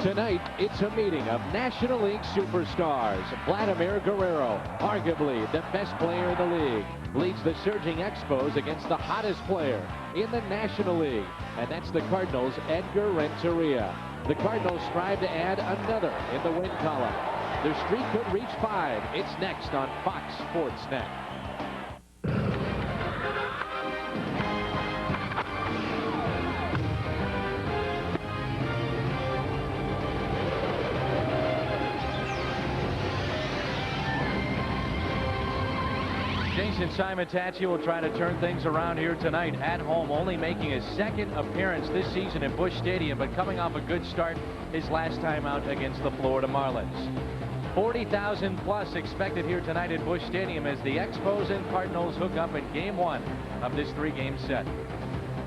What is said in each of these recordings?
Tonight, it's a meeting of National League superstars. Vladimir Guerrero, arguably the best player in the league, leads the surging Expos against the hottest player in the National League, and that's the Cardinals' Edgar Renteria. The Cardinals strive to add another in the win column. Their streak could reach 5. It's next on Fox Sports Net. Jason Simon-Tachi will try to turn things around here tonight at home, only making his second appearance this season at Busch Stadium, but coming off a good start his last time out against the Florida Marlins. 40,000 plus expected here tonight at Busch Stadium as the Expos and Cardinals hook up in Game 1 of this 3-game set.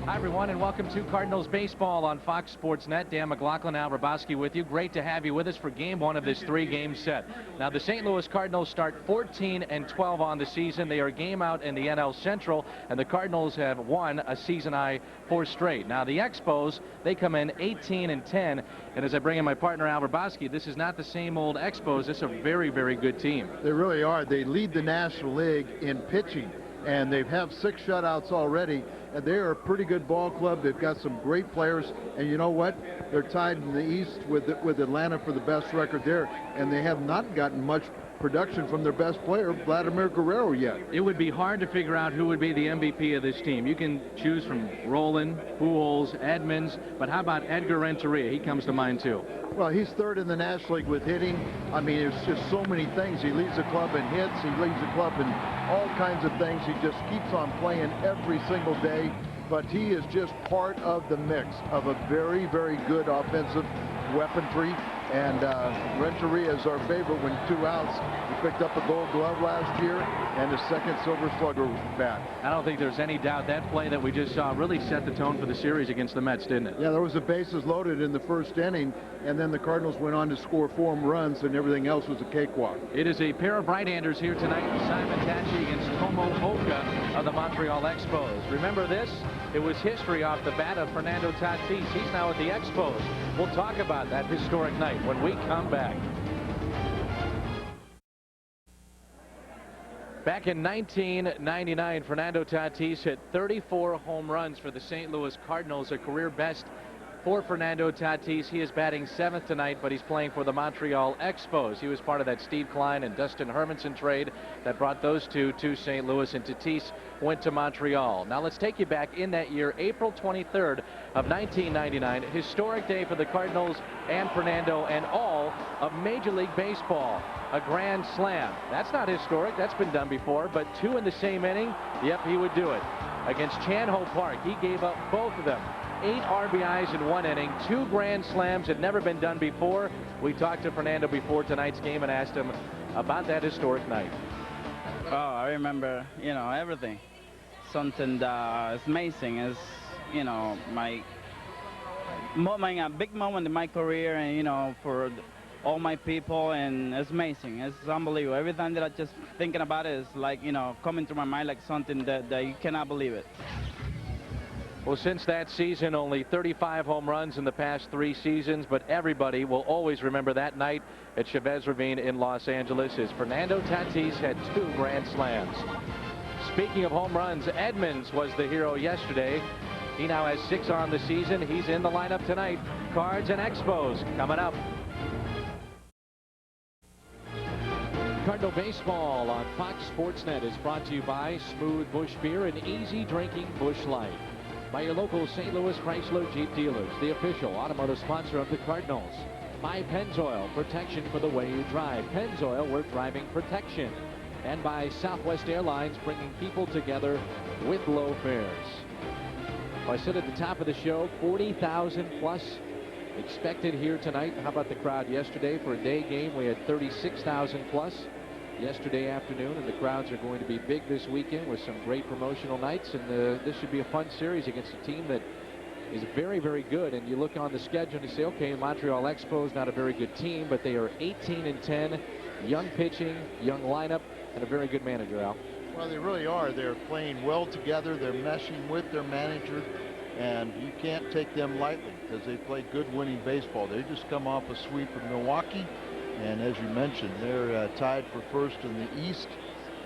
Hi, everyone, and welcome to Cardinals Baseball on Fox Sports Net. Dan McLaughlin, Al Rabosky with you. Great to have you with us for Game 1 of this 3-game set. Now, the St. Louis Cardinals start 14-12 on the season. They are game out in the NL Central, and the Cardinals have won a season-high 4 straight. Now, the Expos, they come in 18-10, and as I bring in my partner, Al Rabosky, this is not the same old Expos. This is a very, very good team. They really are. They lead the National League in pitching, and they have 6 shutouts already. And they're a pretty good ball club. They've got some great players, and you know what? They're tied in the East with Atlanta for the best record there, and they have not gotten much production from their best player, Vladimir Guerrero, yet. It would be hard to figure out who would be the MVP of this team. You can choose from Rolen, Pujols, Edmonds, but how about Edgar Renteria? He comes to mind too. Well, he's third in the National League with hitting. I mean, it's just so many things. He leads the club in hits. He leads the club in all kinds of things. He just keeps on playing every single day. But he is just part of the mix of a very, very good offensive weaponry. And Renteria is our favorite when 2 outs. He picked up a Gold Glove last year and his second Silver Slugger bat. I don't think there's any doubt that play that we just saw really set the tone for the series against the Mets, didn't it? Yeah, there was the bases loaded in the first inning, and then the Cardinals went on to score 4 runs, and everything else was a cakewalk. It is a pair of right-handers here tonight. Simon-Tachi against Tomo Oka of the Montreal Expos. Remember this? It was history off the bat of Fernando Tatis. He's now at the Expos. We'll talk about that historic night when we come back. Back in 1999, Fernando Tatis hit 34 home runs for the St. Louis Cardinals, a career best for Fernando Tatis. He is batting 7th tonight, but he's playing for the Montreal Expos. He was part of that Steve Klein and Dustin Hermanson trade that brought those two to St. Louis, and Tatis went to Montreal. Now let's take you back in that year, April 23rd of 1999, historic day for the Cardinals and Fernando and all of Major League Baseball. A grand slam. That's not historic. That's been done before, but 2 in the same inning, yep, he would do it. Against Chan-Ho Park, he gave up both of them. 8 RBIs in 1 inning, 2 grand slams, had never been done before. We talked to Fernando before tonight's game and asked him about that historic night. Oh, I remember, you know, everything. Something that is amazing. Is, you know, my big moment in my career, and you know, for all my people, and it's amazing. It's unbelievable. Every time that I just thinking about it is like, you know, coming to my mind like something that you cannot believe it. Well, since that season, only 35 home runs in the past 3 seasons, but everybody will always remember that night at Chavez Ravine in Los Angeles as Fernando Tatis had 2 grand slams. Speaking of home runs, Edmonds was the hero yesterday. He now has 6 on the season. He's in the lineup tonight. Cards and Expos coming up. Cardinal Baseball on Fox Sports Net is brought to you by Smooth Busch Beer and easy drinking Busch Light. By your local St. Louis Chrysler Jeep dealers, the official automotive sponsor of the Cardinals. By Pennzoil, protection for the way you drive. Pennzoil, worth driving protection. And by Southwest Airlines, bringing people together with low fares. Well, I said at the top of the show, 40,000 plus expected here tonight. How about the crowd yesterday? For a day game, we had 36,000 plus yesterday afternoon, and the crowds are going to be big this weekend with some great promotional nights, and this should be a fun series against a team that is very, very good. And you look on the schedule and you say, okay, Montreal Expos, not a very good team, but they are 18-10, young pitching, young lineup, and a very good manager, Al. Well, they really are. They're playing well together. They're meshing with their manager, and you can't take them lightly. because they play good winning baseball. They just come off a sweep of Milwaukee, and as you mentioned, they're tied for first in the East,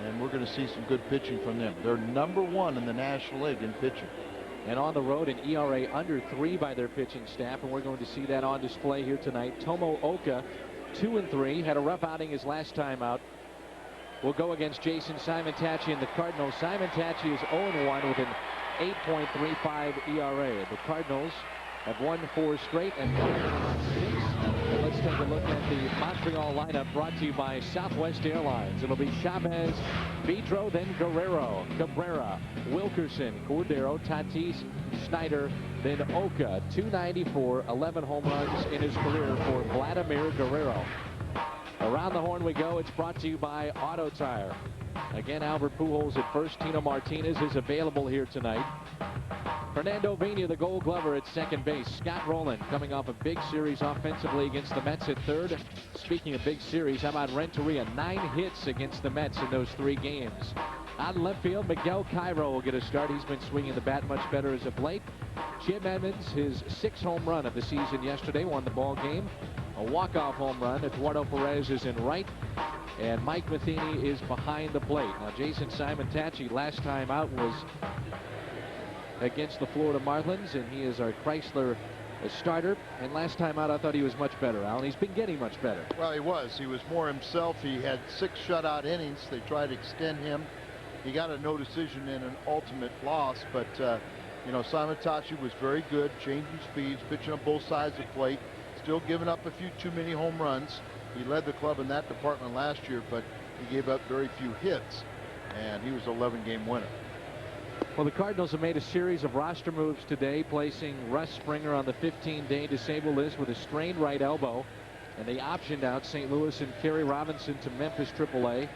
and we're going to see some good pitching from them. They're #1 in the National League in pitching. And on the road, an ERA under 3 by their pitching staff, and we're going to see that on display here tonight. Tomo Oka, 2-3, had a rough outing his last time out. Will go against Jason Simon-Tachi and the Cardinals. Simon-Tachi is 0-1 with an 8.35 ERA. The Cardinals have won 4 straight and won 6. And let's take a look at the Montreal lineup brought to you by Southwest Airlines. It'll be Chavez, Vidro, then Guerrero, Cabrera, Wilkerson, Cordero, Tatis, Schneider, then Oka. 294, 11 home runs in his career for Vladimir Guerrero. Around the horn we go. It's brought to you by Auto Tire. Again, Albert Pujols at first. Tino Martinez is available here tonight. Fernando Vina, the Gold Glover, at second base. Scott Rowland coming off a big series offensively against the Mets at third. Speaking of big series, how about Renteria? 9 hits against the Mets in those 3 games. Out in left field, Miguel Cairo will get a start. He's been swinging the bat much better as of late. Jim Edmonds, his 6th home run of the season yesterday, won the ball game. A walk-off home run. Eduardo Perez is in right, and Mike Matheny is behind the plate. Now, Jason Simon-Tachi last time out was against the Florida Marlins, and he is our Chrysler starter. And last time out, I thought he was much better, Alan. He's been getting much better. Well, he was. He was more himself. He had 6 shutout innings. They tried to extend him. He got a no decision in an ultimate loss, but you know, Simon-Tachi was very good, changing speeds, pitching on both sides of the plate, still giving up a few too many home runs. He led the club in that department last year, but he gave up very few hits, and he was an 11-game winner. Well, the Cardinals have made a series of roster moves today, placing Russ Springer on the 15-day disabled list with a strained right elbow, and they optioned out St. Louis and Kerry Robinson to Memphis AAA.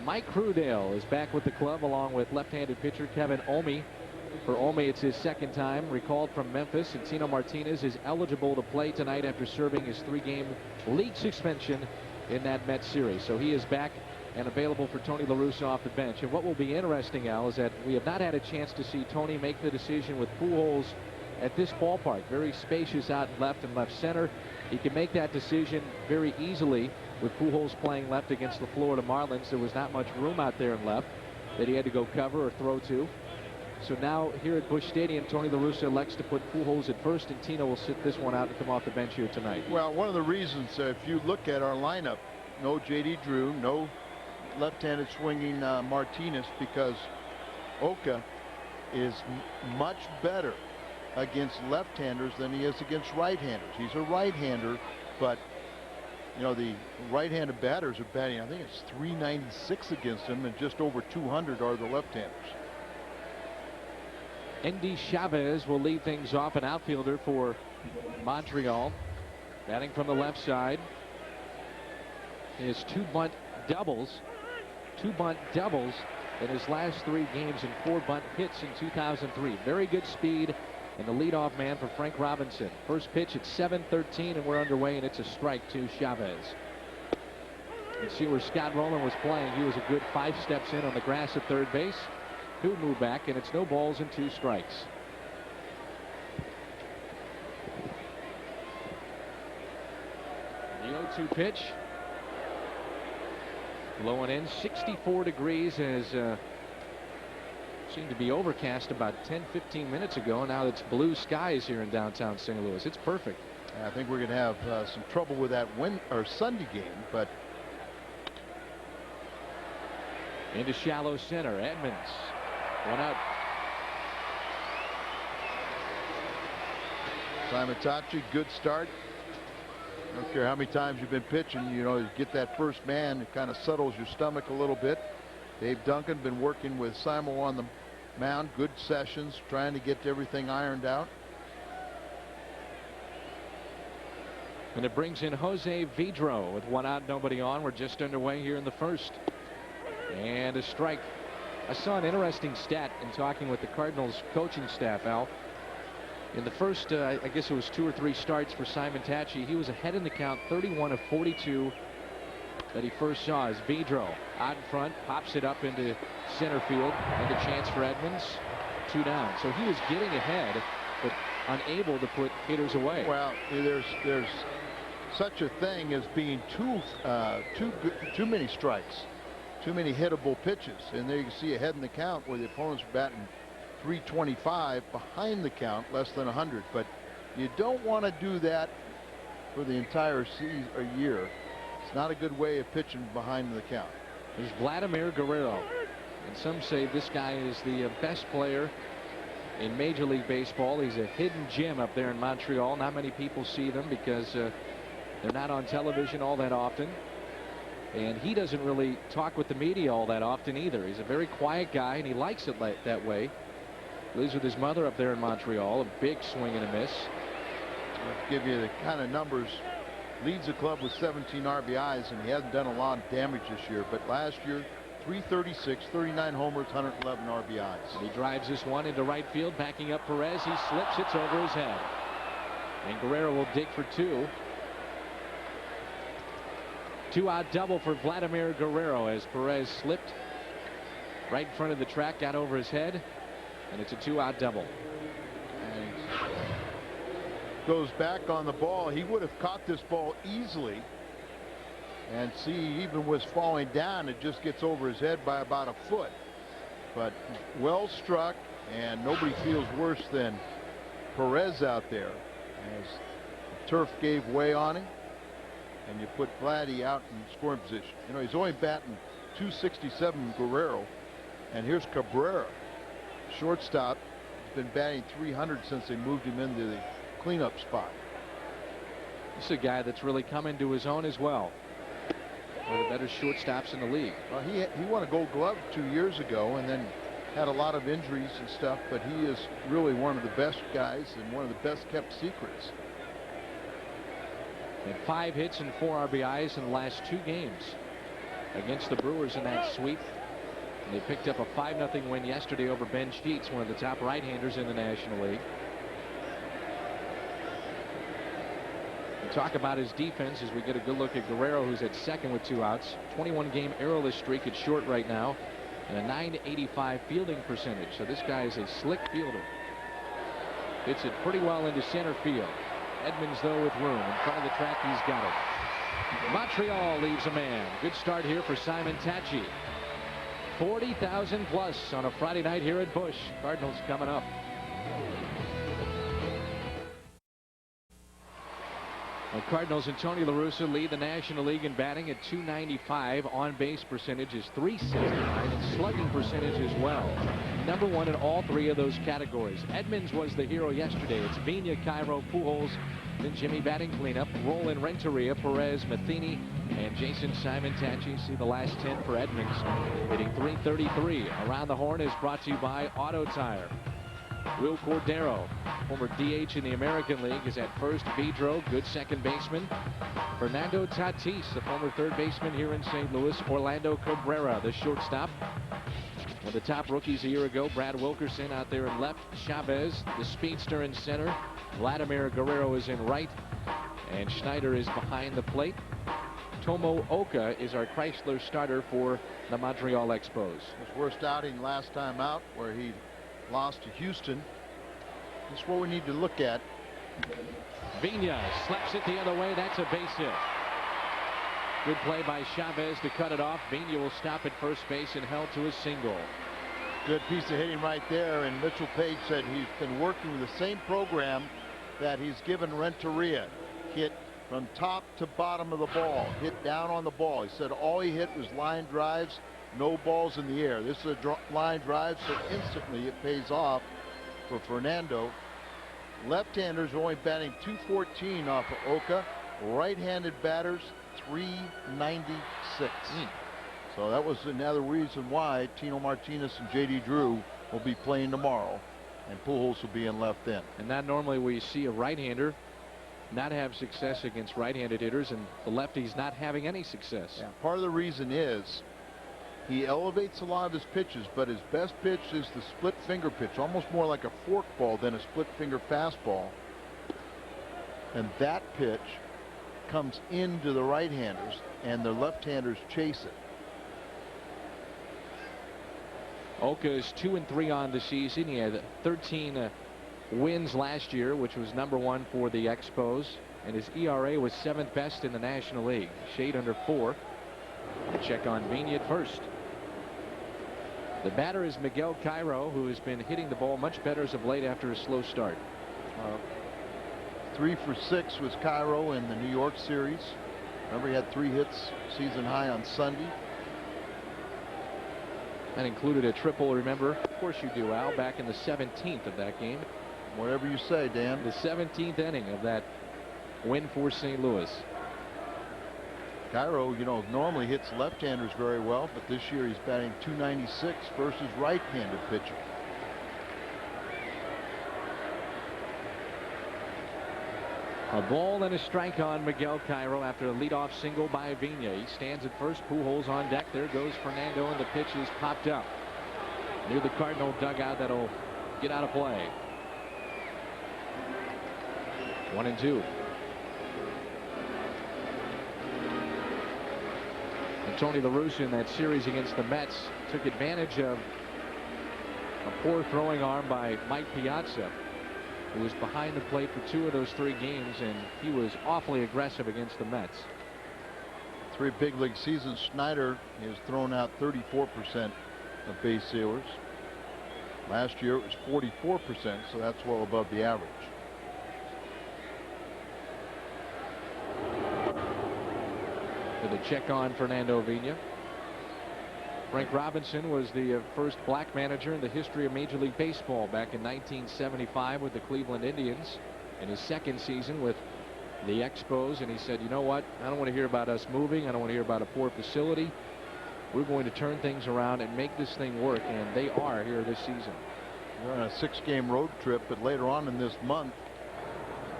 Mike Crudale is back with the club along with left-handed pitcher Kevin Omi. For Omi, it's his 2nd time, recalled from Memphis, and Tino Martinez is eligible to play tonight after serving his 3-game league suspension in that Mets series. So he is back and available for Tony La Russa off the bench. And what will be interesting, Al, is that we have not had a chance to see Tony make the decision with Pujols at this ballpark. Very spacious out left and left center. He can make that decision very easily with Pujols playing left against the Florida Marlins. There was not much room out there in left that he had to go cover or throw to. So now here at Busch Stadium, Tony La Russa elects to put Pujols at first, and Tino will sit this one out and come off the bench here tonight. Well, one of the reasons, if you look at our lineup, no J.D. Drew, no left-handed swinging Martinez, because Oka is much better against left-handers than he is against right-handers. He's a right-hander, but you know, the right-handed batters are batting, I think it's 396 against him, and just over 200 are the left-handers. Endy Chavez will lead things off, an outfielder for Montreal. Batting from the left side. He has 2 bunt doubles in his last 3 games and 4 bunt hits in 2003. Very good speed, and the leadoff man for Frank Robinson. First pitch at 7:13, and we're underway, and it's a strike to Chavez. You see where Scott Rowland was playing. He was a good 5 steps in on the grass at third base. 2 move back, and it's no balls and 2 strikes. The 0-2 pitch. Blowing in, 64 degrees, as seemed to be overcast about 10-15 minutes ago. Now it's blue skies here in downtown St. Louis. It's perfect. I think we're going to have some trouble with that Sunday game, but into shallow center. Edmonds, 1 out. Simon-Tachi, good start. I don't care how many times you've been pitching, you know, you get that first man, it kind of settles your stomach a little bit. Dave Duncan been working with Simo on the mound, good sessions, trying to get everything ironed out. And it brings in Jose Vidro with 1 out, nobody on. We're just underway here in the first. And a strike. I saw an interesting stat in talking with the Cardinals coaching staff, Al. In the first, I guess it was 2 or 3 starts for Simon-Tachi, he was ahead in the count, 31 of 42 that he first saw as Vidro out in front, pops it up into center field, and the chance for Edmonds, 2 down. So he was getting ahead, but unable to put hitters away. Well, there's such a thing as being too many strikes, too many hittable pitches, and there you can see ahead in the count where the opponents are batting 325 behind the count, less than 100. But you don't want to do that for the entire season or year. It's not a good way of pitching behind the count. There's Vladimir Guerrero, and some say this guy is the best player in Major League Baseball. He's a hidden gem up there in Montreal. Not many people see them because they're not on television all that often, and he doesn't really talk with the media all that often either. He's a very quiet guy, and he likes it that way. Lives with his mother up there in Montreal. A big swing and a miss. Let's give you the kind of numbers. Leads the club with 17 RBIs, and he hasn't done a lot of damage this year. But last year, 336, 39 homers, 111 RBIs. And he drives this one into right field, backing up Perez. He slips, it's over his head. And Guerrero will dig for two. Two-out double for Vladimir Guerrero as Perez slipped right in front of the track, got over his head, and it's a two-out double. And goes back on the ball. He would have caught this ball easily. And see, even was falling down, it just gets over his head by about a foot. But well struck, and nobody feels worse than Perez out there as the turf gave way on him. And you put Vladdy out in scoring position. You know, he's only batting 267, Guerrero. And here's Cabrera, shortstop. He's been batting 300 since they moved him into the cleanup spot. This is a guy that's really come into his own as well. One of the better shortstops in the league. Well, he won a Gold Glove 2 years ago and then had a lot of injuries and stuff, but he is really one of the best guys and one of the best kept secrets. And 5 hits and 4 RBIs in the last 2 games against the Brewers in that sweep. And they picked up a 5-0 win yesterday over Ben Sheets, one of the top right-handers in the National League. We talk about his defense as we get a good look at Guerrero, who's at second with 2 outs. 21-game errorless streak at short right now, and a .985 fielding percentage. So this guy is a slick fielder. Hits it pretty well into center field. Edmonds, though, with room in front of the track. He's got it. Montreal leaves a man. Good start here for Simon Tachi. 40,000 plus on a Friday night here at Busch. Cardinals coming up. The Cardinals and Tony La Russa lead the National League in batting at .295. On base percentage is .369, and slugging percentage as well. Number 1 in all 3 of those categories. Edmonds was the hero yesterday. It's Vina, Cairo, Pujols, then Jimmy batting cleanup. Roland, Renteria, Perez, Matheny, and Jason Simon Tachi. See the last 10 for Edmonds, hitting .333. Around the Horn is brought to you by Auto Tire. Will Cordero, former DH in the American League, is at first. Vidro, good second baseman. Fernando Tatis, the former third baseman here in St. Louis. Orlando Cabrera, the shortstop. One of the top rookies a year ago. Brad Wilkerson out there in left. Chavez, the speedster, in center. Vladimir Guerrero is in right. And Schneider is behind the plate. Tomo Oka is our Chrysler starter for the Montreal Expos. His worst outing last time out, where he lost to Houston. This is what we need to look at. Vina slaps it the other way. That's a base hit. Good play by Chavez to cut it off. Vina will stop at first base and held to a single. Good piece of hitting right there. And Mitchell Page said he's been working with the same program that he's given Renteria. Hit from top to bottom of the ball. Hit down on the ball. He said all he hit was line drives. No balls in the air. This is a line drive, so instantly it pays off for Fernando. Left-handers are only batting .214 off of Oka. Right-handed batters .396. So that was another reason why Tino Martinez and J.D. Drew will be playing tomorrow, and Pujols will be in left end. And not normally we see a right-hander not have success against right-handed hitters, and the lefty's not having any success. Yeah, part of the reason is he elevates a lot of his pitches, but his best pitch is the split finger pitch, almost more like a fork ball than a split finger fastball. And that pitch comes into the right-handers, and the left-handers chase it. Oka is 2-3 on the season. He had 13 wins last year, which was #1 for the Expos, and his ERA was 7th best in the National League, shade under 4. Check on Vigna at first. The batter is Miguel Cairo, who has been hitting the ball much better as of late after a slow start. 3 for 6 was Cairo in the New York series. Remember, he had 3 hits, season high on Sunday. That included a triple, remember? Of course you do, Al, back in the 17th of that game. Whatever you say, Dan. The 17th inning of that win for St. Louis. Cairo, you know, normally hits left-handers very well, but this year he's batting .296 versus right-handed pitcher. A ball and a strike on Miguel Cairo after a leadoff single by Vigna. He stands at first. Pujols on deck. There goes Fernando, and the pitch is popped up near the Cardinal dugout. That'll get out of play. 1-2. And Tony La Russa in that series against the Mets took advantage of a poor throwing arm by Mike Piazza, who was behind the plate for 2 of those 3 games, and he was awfully aggressive against the Mets. 3 big league seasons. Schneider has thrown out 34% of base stealers. Last year it was 44%, so that's well above the average. With a check on Fernando Vigna. Frank Robinson was the first black manager in the history of Major League Baseball back in 1975 with the Cleveland Indians in his 2nd season with the Expos, and he said, you know what, I don't want to hear about us moving. I don't want to hear about a poor facility. We're going to turn things around and make this thing work, and they are here this season. They're on a 6-game road trip, but later on in this month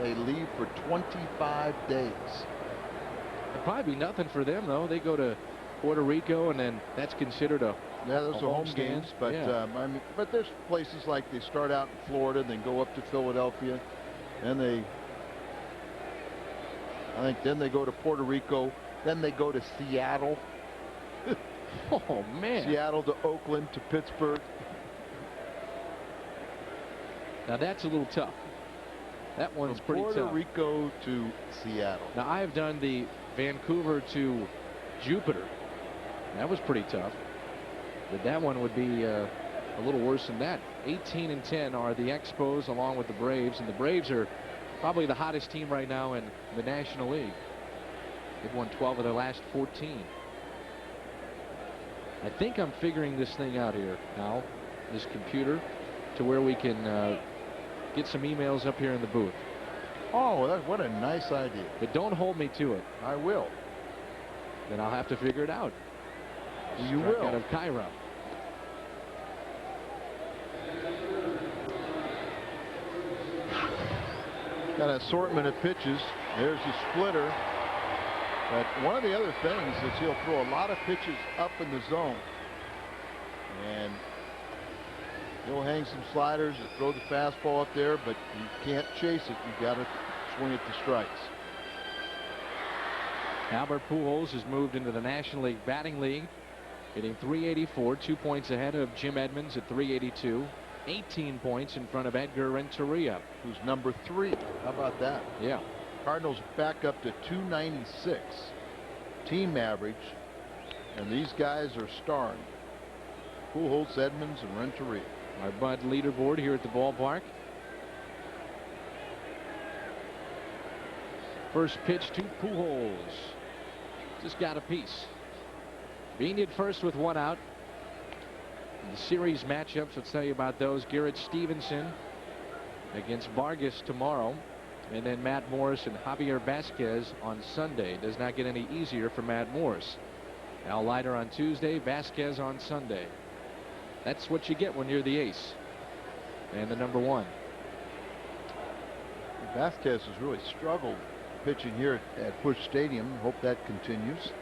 they leave for 25 days. It'd probably be nothing for them, though. They go to Puerto Rico, and then that's considered a those are home stand. games, but yeah. I mean, but there's places like they start out in Florida, then go up to Philadelphia, and I think then they go to Puerto Rico, then they go to Seattle. Oh man! Seattle to Oakland to Pittsburgh. Now that's a little tough. That one's pretty tough. Puerto Rico to Seattle. Now I have done the Vancouver to Jupiter. That was pretty tough. But that one would be a little worse than that. 18-10 are the Expos along with the Braves, and the Braves are probably the hottest team right now in the National League. They've won 12 of their last 14. I think I'm figuring this thing out here now, this computer, to where we can get some emails up here in the booth. Oh, what a nice idea. But don't hold me to it. I will. Then I'll have to figure it out. You Strike will. out of Cairo. Got an assortment of pitches. There's the splitter. But one of the other things is he'll throw a lot of pitches up in the zone. And he'll hang some sliders or throw the fastball up there, but you can't chase it. You got to swing at the strikes. Albert Pujols has moved into the National League Batting League, hitting .384, 2 points ahead of Jim Edmonds at .382, 18 points in front of Edgar Renteria, who's number 3. How about that? Yeah. Cardinals back up to .296 team average, and these guys are starring. Pujols, Edmonds, and Renteria. Our Bud leaderboard here at the ballpark. First pitch to Pujols. Just got a piece. Being at first with 1 out. The series matchups, let's tell you about those. Garrett Stevenson against Vargas tomorrow. And then Matt Morris and Javier Vasquez on Sunday. Does not get any easier for Matt Morris. Al Leiter on Tuesday, Vasquez on Sunday. That's what you get when you're the ace and the number 1. Vasquez has really struggled pitching here at Busch Stadium. Hope that continues.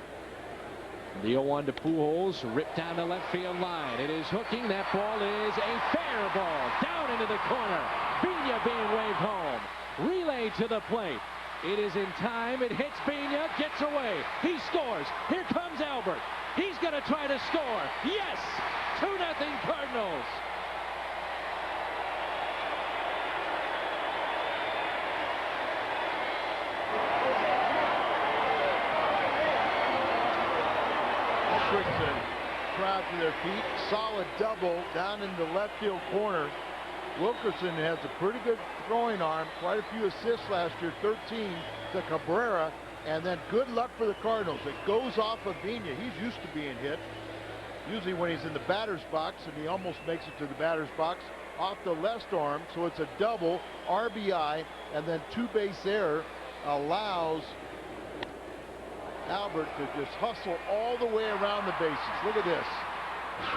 The 0-1 to Pujols, ripped down the left field line. It is hooking. That ball is a fair ball down into the corner. Vigna being waved home. Relay to the plate. It is in time. It hits Vigna, gets away. He scores. Here comes Albert. He's going to try to score. Yes! 2-0 Cardinals. crowd to their feet. Solid double down in the left field corner. Wilkerson has a pretty good throwing arm. Quite a few assists last year, 13 to Cabrera. And then good luck for the Cardinals. It goes off of Vina. He's used to being hit. Usually when he's in the batter's box, and he almost makes it to the batter's box off the left arm. So it's a double RBI, and then two-base error allows Albert to just hustle all the way around the bases. Look at this.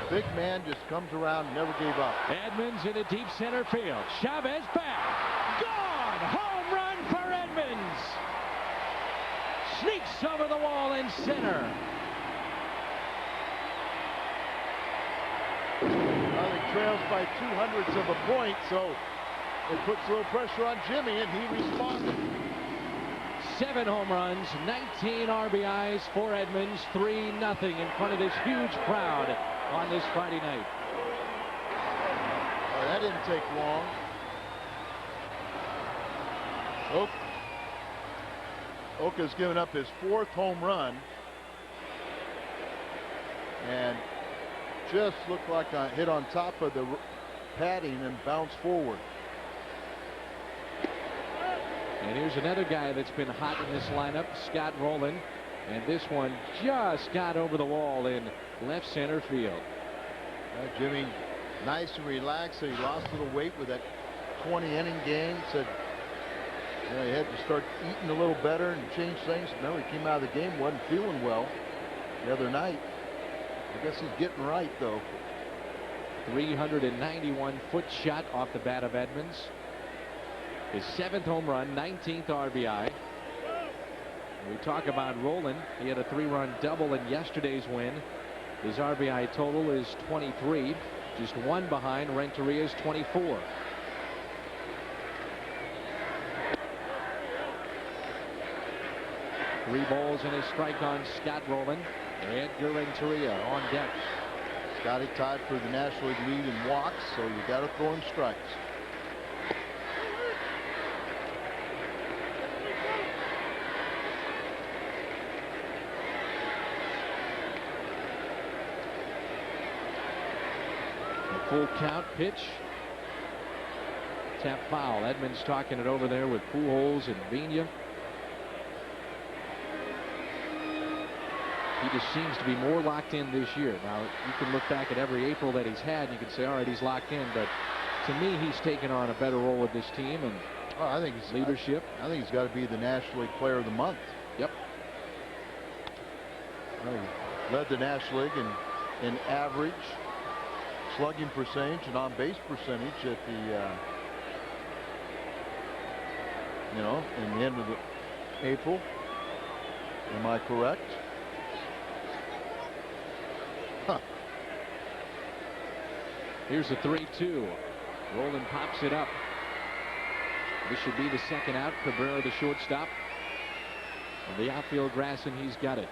The big man just comes around and never gave up. Edmonds in a deep center field. Chavez back. Gone! Home run for Edmonds. Sneaks over the wall in center. Well, he trails by 2/2 of a point, so it puts a little pressure on Jimmy, and he responded. 7 home runs, 19 RBIs for Edmonds, 3-0 in front of this huge crowd on this Friday night. Oh, that didn't take long. Oka's given up his 4th home run, and just looked like a hit on top of the padding and bounced forward. And here's another guy that's been hot in this lineup, Scott Rowland. And this one just got over the wall in left center field. Jimmy, nice and relaxed. He lost a little weight with that 20-inning game. Said, you know, he had to start eating a little better and change things. No, he came out of the game, wasn't feeling well the other night. I guess he's getting right, though. 391-foot shot off the bat of Edmonds. His 7th home run, 19th RBI. We talk about Rowland. He had a 3-run double in yesterday's win. His RBI total is 23, just 1 behind Renteria's 24. Three balls and a strike on Scott Rowland. Edgar Renteria on deck. Scotty tied for the National League lead in walks, so you got to throw him strikes. Full count pitch. Tap foul. Edmonds talking it over there with Pujols and Vina. He just seems to be more locked in this year. Now, you can look back at every April that he's had, and you can say, all right, he's locked in. But to me, he's taken on a better role with this team and I think he's leadership. I think he's got to be the National League Player of the Month. Yep. Well, he led the National League in average, slugging percentage, and on base percentage at the in the end of April. Am I correct? Huh. Here's the 3-2. Rowland pops it up. This should be the second out. Cabrera, the shortstop. And the outfield grass, and he's got it.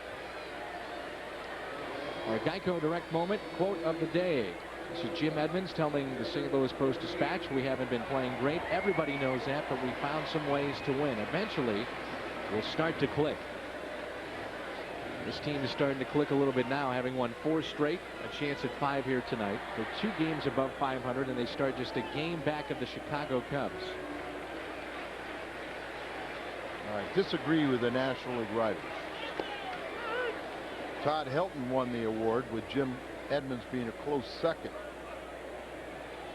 Our Geico Direct Moment quote of the day. This is Jim Edmonds telling the St. Louis Post-Dispatch, we haven't been playing great. Everybody knows that, but we found some ways to win. Eventually, we'll start to click. This team is starting to click a little bit now, having won 4 straight, a chance at 5 here tonight. They're 2 games above 500, and they start just a game back of the Chicago Cubs. All right, disagree with the National League writers. Todd Helton won the award, with Jim Edmonds being a close second.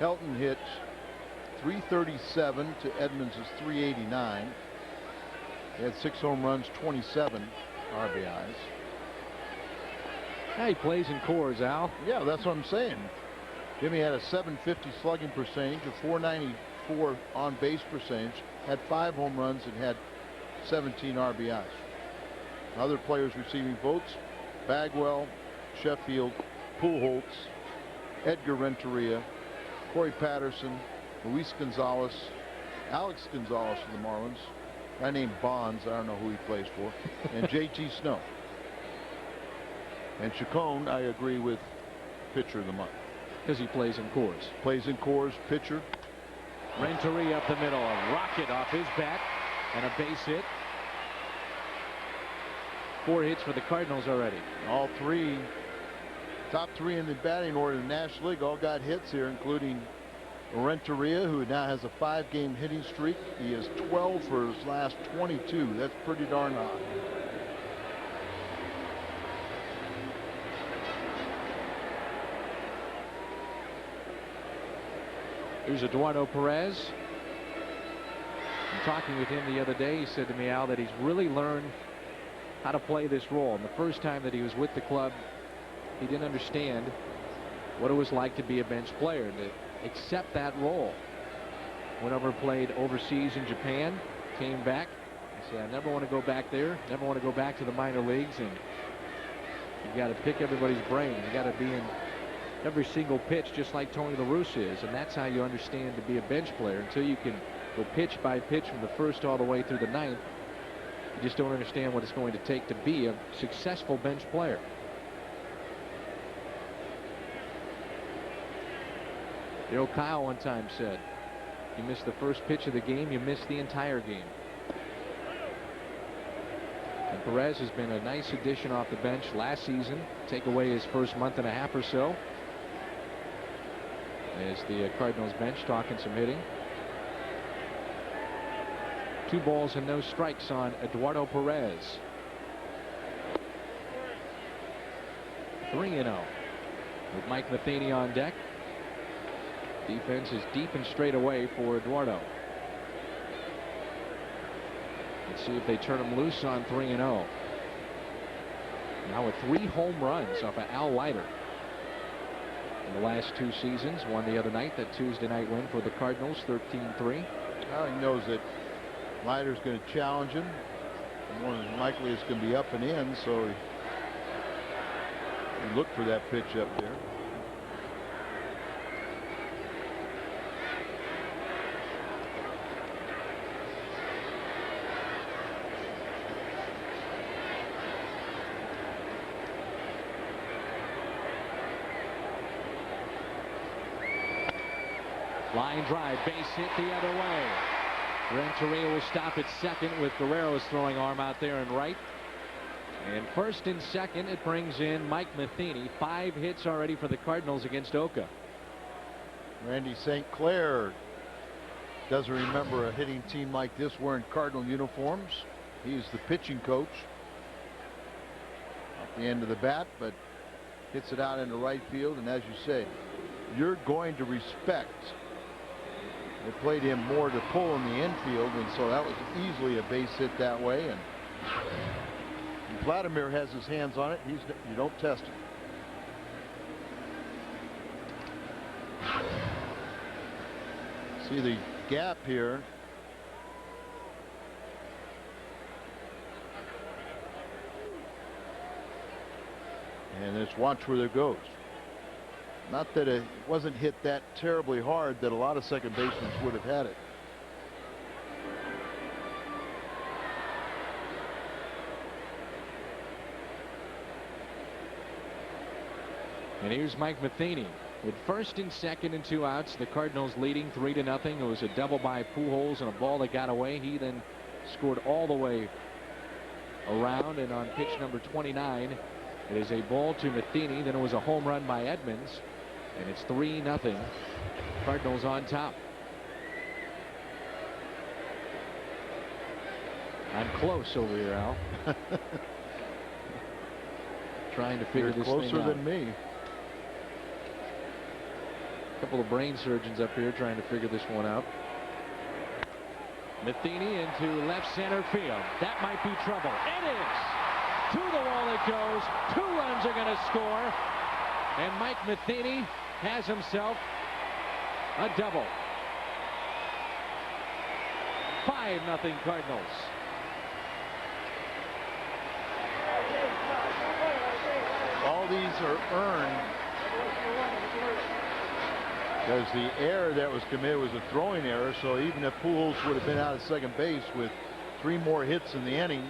Helton hit .337 to Edmonds' .389. He had 6 home runs, 27 RBIs. He plays in Coors, Al. Yeah, that's what I'm saying. Jimmy had a .750 slugging percentage, a .494 on base percentage, had 5 home runs, and had 17 RBIs. Other players receiving votes: Bagwell, Sheffield, Pujols, Edgar Renteria, Corey Patterson, Luis Gonzalez, Alex Gonzalez for the Marlins, a guy named Bonds, I don't know who he plays for, and JT Snow. And Chacon, I agree with, pitcher of the month. Because he plays in Coors. Plays in Coors, pitcher. Renteria up the middle, a rocket off his bat, and a base hit. 4 hits for the Cardinals already. All 3 Top 3 in the batting order in the National League all got hits here, including Renteria, who now has a 5-game hitting streak. He is 12 for his last 22. That's pretty darn hot. Here's Eduardo Perez. I'm talking with him the other day. He said to me, Al, that he's really learned how to play this role. And the first time that he was with the club, he didn't understand what it was like to be a bench player and to accept that role. Went over and played overseas in Japan, came back. He said, I never want to go back there, never want to go back to the minor leagues. And you got to pick everybody's brain. You got to be in every single pitch, just like Tony La Russa is. And that's how you understand to be a bench player. Until you can go pitch by pitch from the first all the way through the ninth, you just don't understand what it's going to take to be a successful bench player. You know, Kyle one time said, you miss the first pitch of the game, you miss the entire game. And Perez has been a nice addition off the bench last season. Take away his first month and a half or so, as the Cardinals bench talking some hitting. 2 balls and no strikes on Eduardo Perez. 3-0 with Mike Matheny on deck. Defense is deep and straight away for Eduardo. Let's see if they turn him loose on 3-0. Now with 3 home runs off of Al Leiter in the last 2 seasons. Won the other night, that Tuesday night win for the Cardinals, 13-3. Well, he knows that Leiter's going to challenge him. More than likely it's going to be up and in, so he looked for that pitch up there. Line drive, base hit the other way. Renteria will stop at second with Guerrero's throwing arm out there in right. And first and second, it brings in Mike Matheny. 5 hits already for the Cardinals against Oka. Randy St. Clair doesn't remember a hitting team like this wearing Cardinal uniforms. He's the pitching coach at the end of the bat, but hits it out into right field. And as you say, you're going to respect. They played him more to pull in the infield, and so that was easily a base hit that way. And Vladimir has his hands on it. You don't test it. See the gap here. And let's watch where it goes. Not that it wasn't hit that terribly hard that a lot of second basemen would have had it. And here's Mike Matheny with first and second and 2 outs. The Cardinals leading 3-0. It was a double by Pujols and a ball that got away. He then scored all the way around, and on pitch number 29, it is a ball to Matheny. Then it was a home run by Edmonds. And it's 3-0. Cardinals on top. I'm close over here, Al. Trying to figure this thing out. Closer than me. A couple of brain surgeons up here trying to figure this one out. Matheny into left center field. That might be trouble. It is. To the wall it goes. 2 runs are going to score. And Mike Matheny has himself a double. 5-0 Cardinals. All these are earned because the error that was committed was a throwing error. So even if Pujols would have been out of second base with 3 more hits in the inning,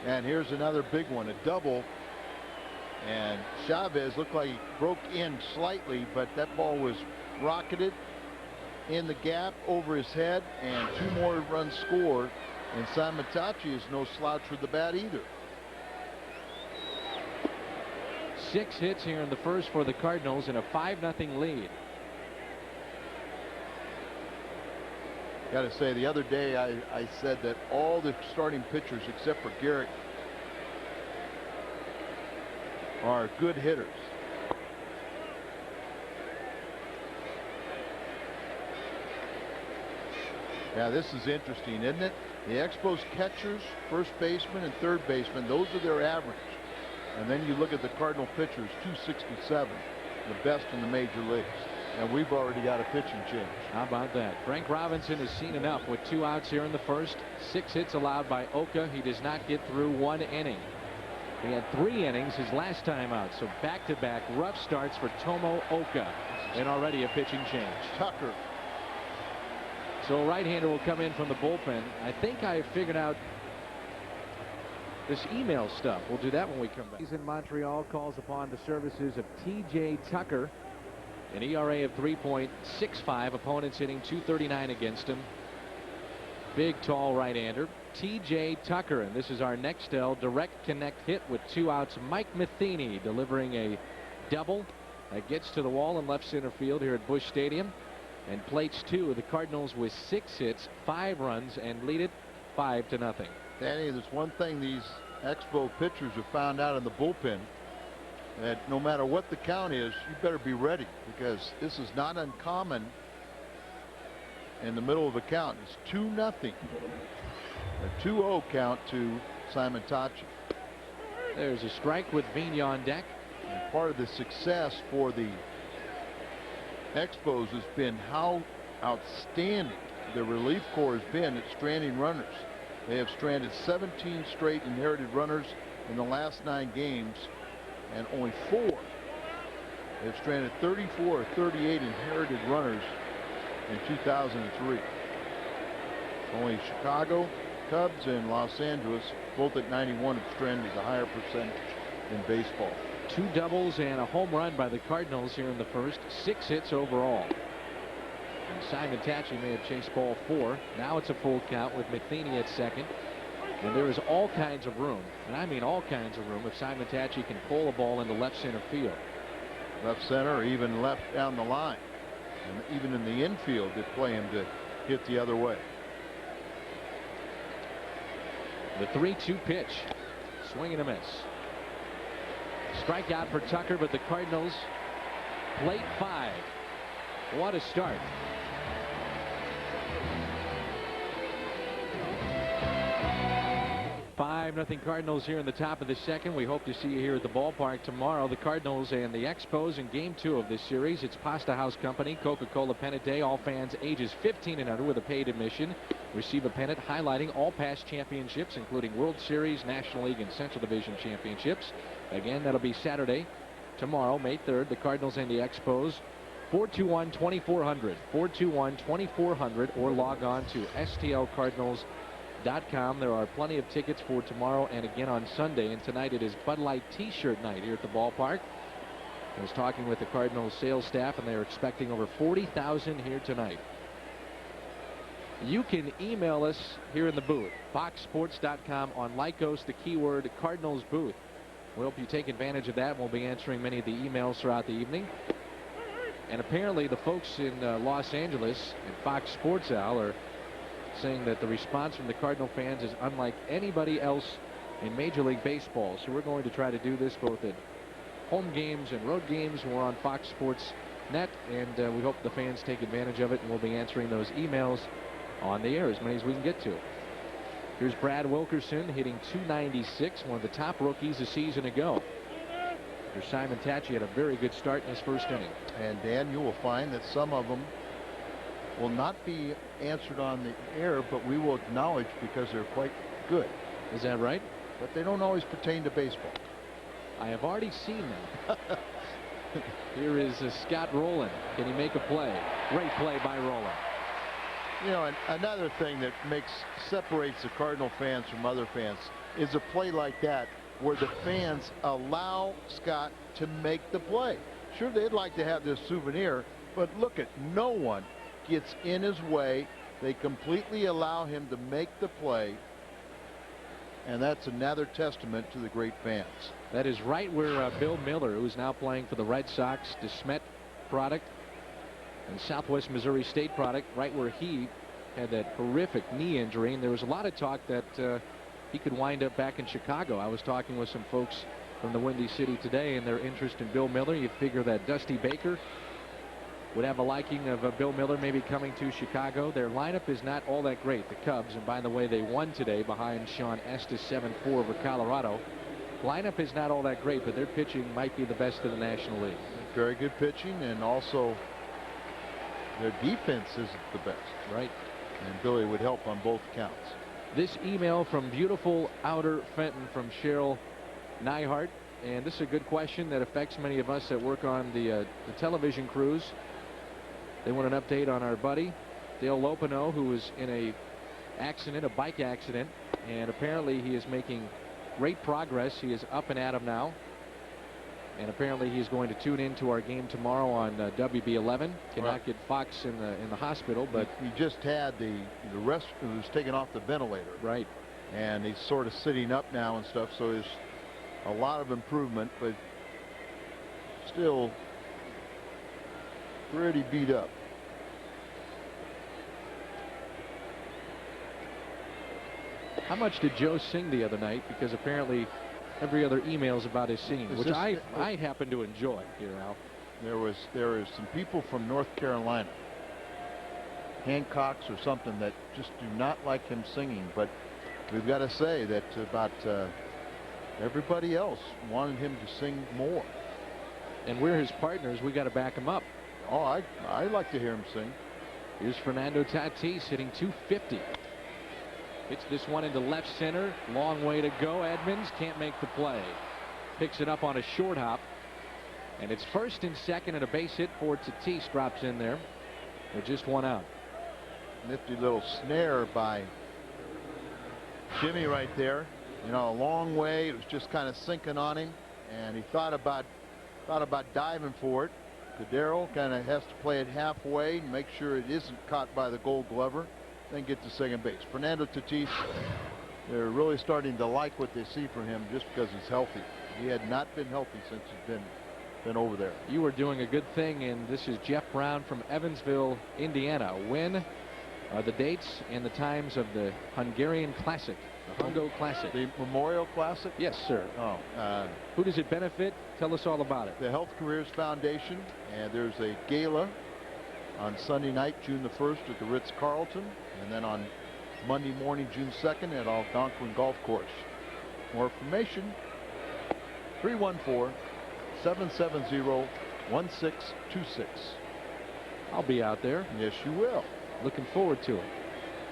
and here's another big one, a double. And Chavez looked like he broke in slightly, but that ball was rocketed in the gap over his head, and 2 more runs scored. And Simon Tachi is no slouch with the bat either. 6 hits here in the first for the Cardinals in a 5-0 lead. Got to say, the other day I said that all the starting pitchers except for Garrett are good hitters. Yeah, this is interesting, isn't it? The Expos catchers, first baseman and third baseman, those are their average. And then you look at the Cardinal pitchers, 267, the best in the major leagues. And we've already got a pitching change. How about that? Frank Robinson has seen enough with 2 outs here in the first. 6 hits allowed by Oka. He does not get through 1 inning. He had 3 innings his last time out. So back-to-back rough starts for Tomo Oka. And already a pitching change. Tucker. So a right-hander will come in from the bullpen. I think I have figured out this email stuff. We'll do that when we come back. He's in Montreal, calls upon the services of T.J. Tucker. An ERA of 3.65. Opponents hitting .239 against him. Big, tall right-hander. T.J. Tucker, and this is our next direct connect hit with 2 outs. Mike Matheny delivering a double that gets to the wall in left center field here at Busch Stadium. And plates 2 of the Cardinals with 6 hits, 5 runs, and lead it 5-0. Danny, there's one thing these Expo pitchers have found out in the bullpen, that no matter what the count is, you better be ready, because this is not uncommon in the middle of a count. It's 2-0. A 2-0 count to Simon Tachi. There's a strike with Vigna on deck. And part of the success for the Expos has been how outstanding the relief corps has been at stranding runners. They have stranded 17 straight inherited runners in the last 9 games, and only 4. They've stranded 34 or 38 inherited runners in 2003. Only Chicago, Cubs, and Los Angeles, both at 91, have stranded a higher percentage in baseball. 2 doubles and a home run by the Cardinals here in the first. 6 hits overall. And Simon Tachi may have chased ball 4. Now it's a full count with Matheny at second. And there is all kinds of room, and I mean all kinds of room, if Simon Tachi can pull a ball into left center field. Left center, or even left down the line. And even in the infield, they play him to hit the other way. The 3-2 pitch. Swing and a miss. Strikeout for Tucker, but the Cardinals plate 5. What a start. 5-0 Cardinals here in the top of the second. We hope to see you here at the ballpark tomorrow. The Cardinals and the Expos in game 2 of this series. It's Pasta House Company, Coca-Cola Pennant Day. All fans ages 15 and under with a paid admission receive a pennant highlighting all past championships, including World Series, National League, and Central Division championships. Again, that'll be Saturday, tomorrow, May 3rd. The Cardinals and the Expos. 421-2400, 421-2400, or log on to stlcardinals.com. There are plenty of tickets for tomorrow and again on Sunday. And tonight it is Bud Light T-shirt night here at the ballpark. I was talking with the Cardinals sales staff, and they are expecting over 40,000 here tonight. You can email us here in the booth, foxsports.com, on Lycos, the keyword Cardinals booth. We hope you take advantage of that. We'll be answering many of the emails throughout the evening. And apparently the folks in Los Angeles and Fox Sports Al are saying that the response from the Cardinal fans is unlike anybody else in Major League Baseball. So we're going to try to do this both at home games and road games. We're on Fox Sports Net, and we hope the fans take advantage of it, and we'll be answering those emails on the air, as many as we can get to. Here's Brad Wilkerson hitting .296, one of the top rookies a season ago. Here's Simon Tachi had a very good start in his first inning. And Dan, you will find that some of them will not be answered on the air, but we will acknowledge because they're quite good. Is that right? But they don't always pertain to baseball. I have already seen them. Here is Scott Rowland. Can he make a play? Great play by Rowland. You know, and another thing that separates the Cardinal fans from other fans is a play like that where the fans allow Scott to make the play. Sure, they'd like to have this souvenir, but look at, no one gets in his way. They completely allow him to make the play. and that's another testament to the great fans. That is right where Bill Miller, who's now playing for the Red Sox, DeSmet product and Southwest Missouri State product, right where he had that horrific knee injury, and there was a lot of talk that he could wind up back in Chicago. I was talking with some folks from the Windy City today and their interest in Bill Miller. You figure that Dusty Baker would have a liking of Bill Miller maybe coming to Chicago. Their lineup is not all that great, the Cubs, and by the way, they won today behind Sean Estes 7-4 over Colorado. Lineup is not all that great, but their pitching might be the best in the National League. Very good pitching, and also their defense isn't the best. Right. And Billy would help on both counts. This email from beautiful Outer Fenton from Cheryl Nyhart, and this is a good question that affects many of us that work on the television crews. They want an update on our buddy Dale Lopino, who was in a bike accident, and apparently he is making great progress. He is up and at 'em now, and apparently he is going to tune into our game tomorrow on WB11. Cannot get Fox in the hospital, but he just had the rest was taken off the ventilator. Right. And he's sort of sitting up now and stuff, so there's a lot of improvement, but still pretty beat up. How much did Joe sing the other night? Because apparently every other email is about his singing, which I happen to enjoy here, Al. There is some people from North Carolina, Hancocks or something, that just do not like him singing, but we've got to say that about everybody else wanted him to sing more. And we're his partners. We got to back him up. Oh, I like to hear him sing. Here's Fernando Tatis hitting .250. Hits this one into left center. Long way to go. Edmonds can't make the play. Picks it up on a short hop. And it's first and second, and a base hit for Tatis drops in there. With just one out. Nifty little snare by Jimmy right there. You know, a long way. It was just kind of sinking on him, and he thought about diving for it. Cordero kind of has to play it halfway and make sure it isn't caught by the Gold Glover, then get to second base. Fernando Tatis, they're really starting to like what they see from him just because he's healthy. He had not been healthy since he's been over there. You were doing a good thing, and this is Jeff Brown from Evansville, Indiana. When are the dates and the times of the Hungarian Classic, the Hungo Classic? The Memorial Classic? Yes, sir. Oh. Who does it benefit? Tell us all about it. The Health Careers Foundation, and there's a gala on Sunday night, June the 1st at the Ritz-Carlton, and then on Monday morning, June 2nd at Algonquin Golf Course. More information, 314-770-1626. I'll be out there. Yes, you will. Looking forward to it.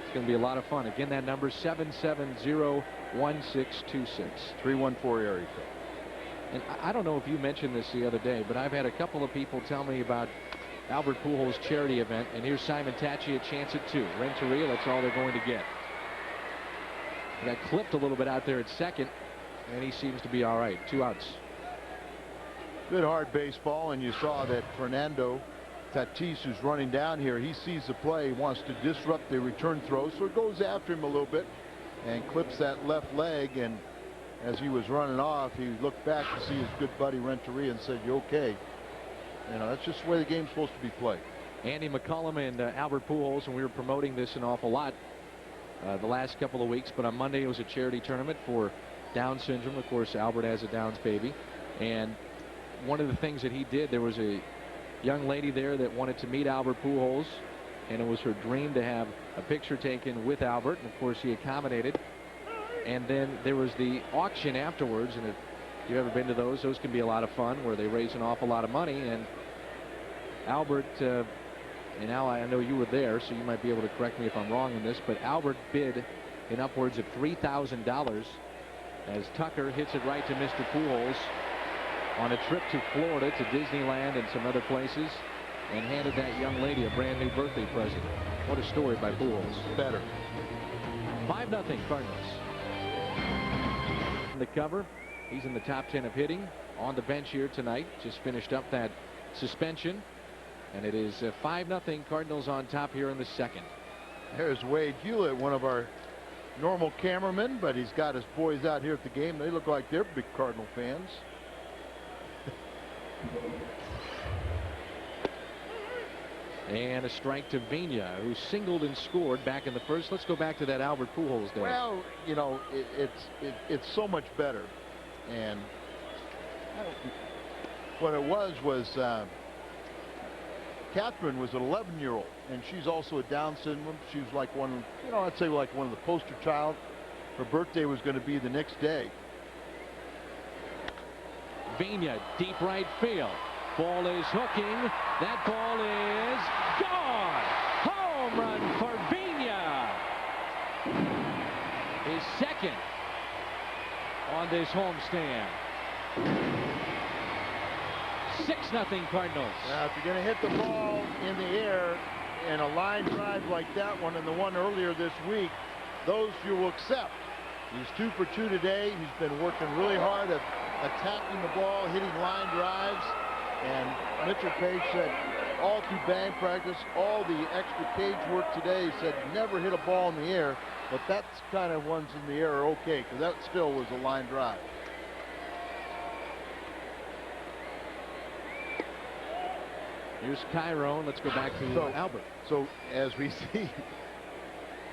It's going to be a lot of fun. Again, that number 770-1626. 314 area code. And I don't know if you mentioned this the other day, but I've had a couple of people tell me about Albert Pujols' charity event, and here's Simon Tachi, a chance at 2. Renteria, that's all they're going to get. He got clipped a little bit out there at second, and he seems to be all right. 2 outs. Good hard baseball, and you saw that Fernando Tatis, who's running down here, he sees the play, wants to disrupt the return throw, so it goes after him a little bit and clips that left leg, and as he was running off, he looked back to see his good buddy Renteria and said, "You okay?" You know, that's just the way the game's supposed to be played. Andy McCullum and Albert Pujols, and we were promoting this an awful lot the last couple of weeks, but on Monday it was a charity tournament for Down syndrome. Of course, Albert has a Downs baby, and one of the things that he did, there was a young lady there that wanted to meet Albert Pujols, and it was her dream to have a picture taken with Albert, and of course he accommodated. And then there was the auction afterwards, and if you've ever been to those can be a lot of fun, where they raise an awful lot of money. And Albert, and Al, I know you were there, so you might be able to correct me if I'm wrong in this, but Albert bid in upwards of $3,000 as Tucker hits it right to Mr. Pujols on a trip to Florida, to Disneyland and some other places, and handed that young lady a brand new birthday present. What a story by Pujols. Better. 5-0 Cardinals. The cover. He's in the top 10 of hitting on the bench here tonight. Just finished up that suspension, and it is 5-0 Cardinals on top here in the second. There's Wade Hewlett, one of our normal cameraman, but he's got his boys out here at the game. They look like they're big Cardinal fans. And a strike to Vina, who singled and scored back in the first. Let's go back to that Albert Pujols day. Well, you know, it's so much better. And what it was Catherine was an 11-year-old, and she's also a Down syndrome. She was like one, you know, I'd say like one of the poster child. Her birthday was going to be the next day. Vina, deep right field. Ball is hooking. That ball is gone. Home run for Vina. His second on this homestand. 6-0 Cardinals. Now, if you're going to hit the ball in the air and a line drive like that one and the one earlier this week, those you will accept. He's 2 for 2 today. He's been working really hard at attacking the ball, hitting line drives. And Mitchell Page said all through batting practice, all the extra cage work today, he said never hit a ball in the air, but that's kind of ones in the air are okay, because that still was a line drive. Here's Chiron. Let's go back to Albert. So as we see,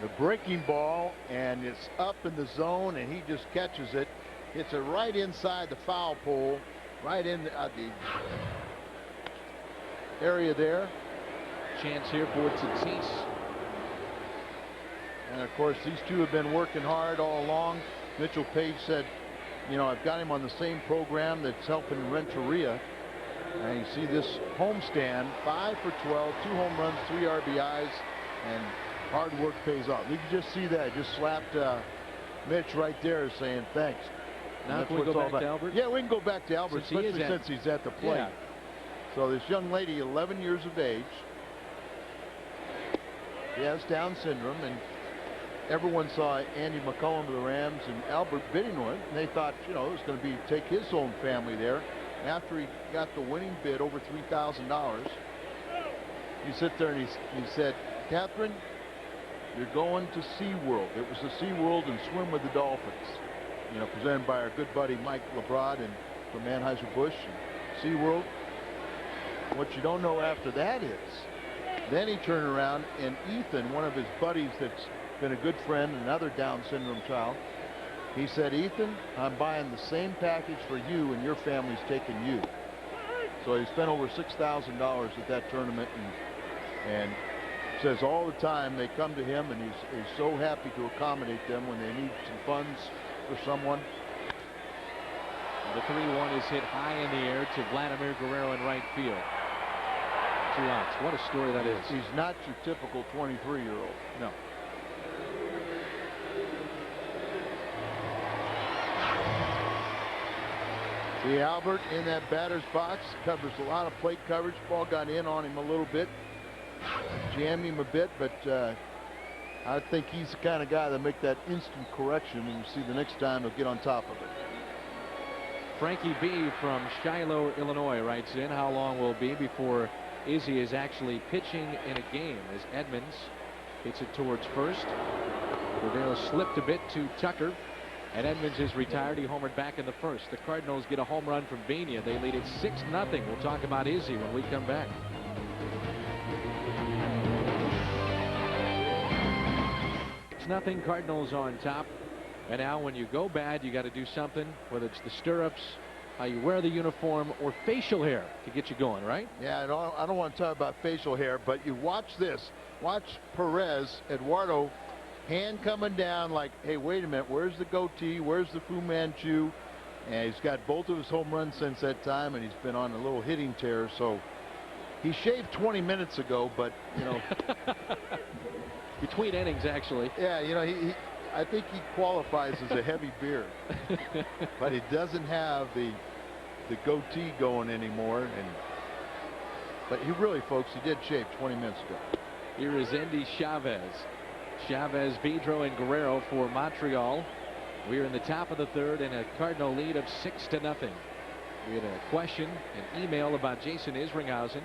the breaking ball, and it's up in the zone, and he just catches it, hits it right inside the foul pole, right in the area there. Chance here for Tatis. And of course, these two have been working hard all along. Mitchell Page said, you know, I've got him on the same program that's helping Renteria. And you see this homestand, 5 for 12, 2 home runs, 3 RBIs, and hard work pays off. You can just see that. Just slapped Mitch right there saying thanks. Now can we go back to Albert? Yeah, we can go back to Albert, especially since he's at the plate. Yeah. So this young lady, 11 years of age, he has Down syndrome, and everyone saw Andy McCullum of the Rams and Albert bidding on it, and they thought, you know, it was going to be take his own family there. After he got the winning bid, over $3,000, he sit there and he said, Catherine, you're going to SeaWorld. It was the SeaWorld and Swim with the Dolphins, you know, presented by our good buddy Mike LeBrod and from Anheuser-Busch and SeaWorld. What you don't know after that is, then he turned around and Ethan, one of his buddies that's been a good friend, another Down syndrome child, he said, Ethan, I'm buying the same package for you, and your family's taking you. So he spent over $6,000 at that tournament, and says all the time they come to him, and he's so happy to accommodate them when they need some funds for someone. The 3-1 is hit high in the air to Vladimir Guerrero in right field. 2 outs. What a story that is. He's not your typical 23-year-old. No. See Albert in that batter's box, covers a lot of plate coverage. Ball got in on him a little bit, jammed him a bit, but I think he's the kind of guy that make that instant correction, and you see the next time he'll get on top of it. Frankie B from Shiloh, Illinois writes in, how long will it be before Izzy is actually pitching in a game? As Edmonds hits it towards first. Cordero slipped a bit to Tucker, and Edmonds is retired. He homered back in the first. The Cardinals get a home run from Vina. They lead it 6-0. We'll talk about Izzy when we come back. Nothing. Cardinals on top. And now when you go bad, you got to do something, whether it's the stirrups, how you wear the uniform, or facial hair to get you going, right? Yeah, I don't want to talk about facial hair, but you watch this. Watch Perez, Eduardo, hand coming down like, hey, wait a minute, where's the goatee? Where's the Fu Manchu? And he's got both of his home runs since that time, and he's been on a little hitting tear. So he shaved 20 minutes ago, but, you know. Between innings, actually. Yeah, you know, I think he qualifies as a heavy beard. But he doesn't have the goatee going anymore. But he really, folks, he did shave 20 minutes ago. Here is Endy Chavez. Chavez, Vidro, and Guerrero for Montreal. We're in the top of the third and a Cardinal lead of 6-0. We had a question, an email about Jason Isringhausen.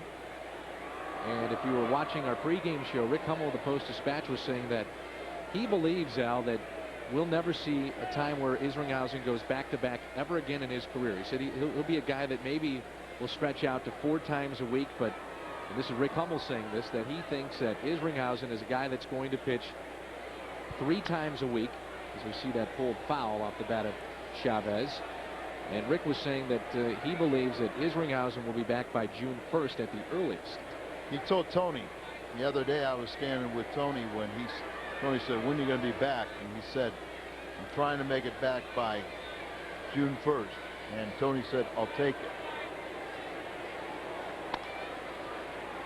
And if you were watching our pregame show, Rick Hummel of the Post-Dispatch was saying that he believes, Al, that we'll never see a time where Isringhausen goes back-to-back ever again in his career. He said he'll be a guy that maybe will stretch out to 4 times a week, but and this is Rick Hummel saying this, that he thinks that Isringhausen is a guy that's going to pitch 3 times a week, as we see that pulled foul off the bat of Chavez. And Rick was saying that he believes that Isringhausen will be back by June 1st at the earliest. He told Tony the other day, I was standing with Tony when Tony said, when are you going to be back? And he said, I'm trying to make it back by June 1st. And Tony said, I'll take it.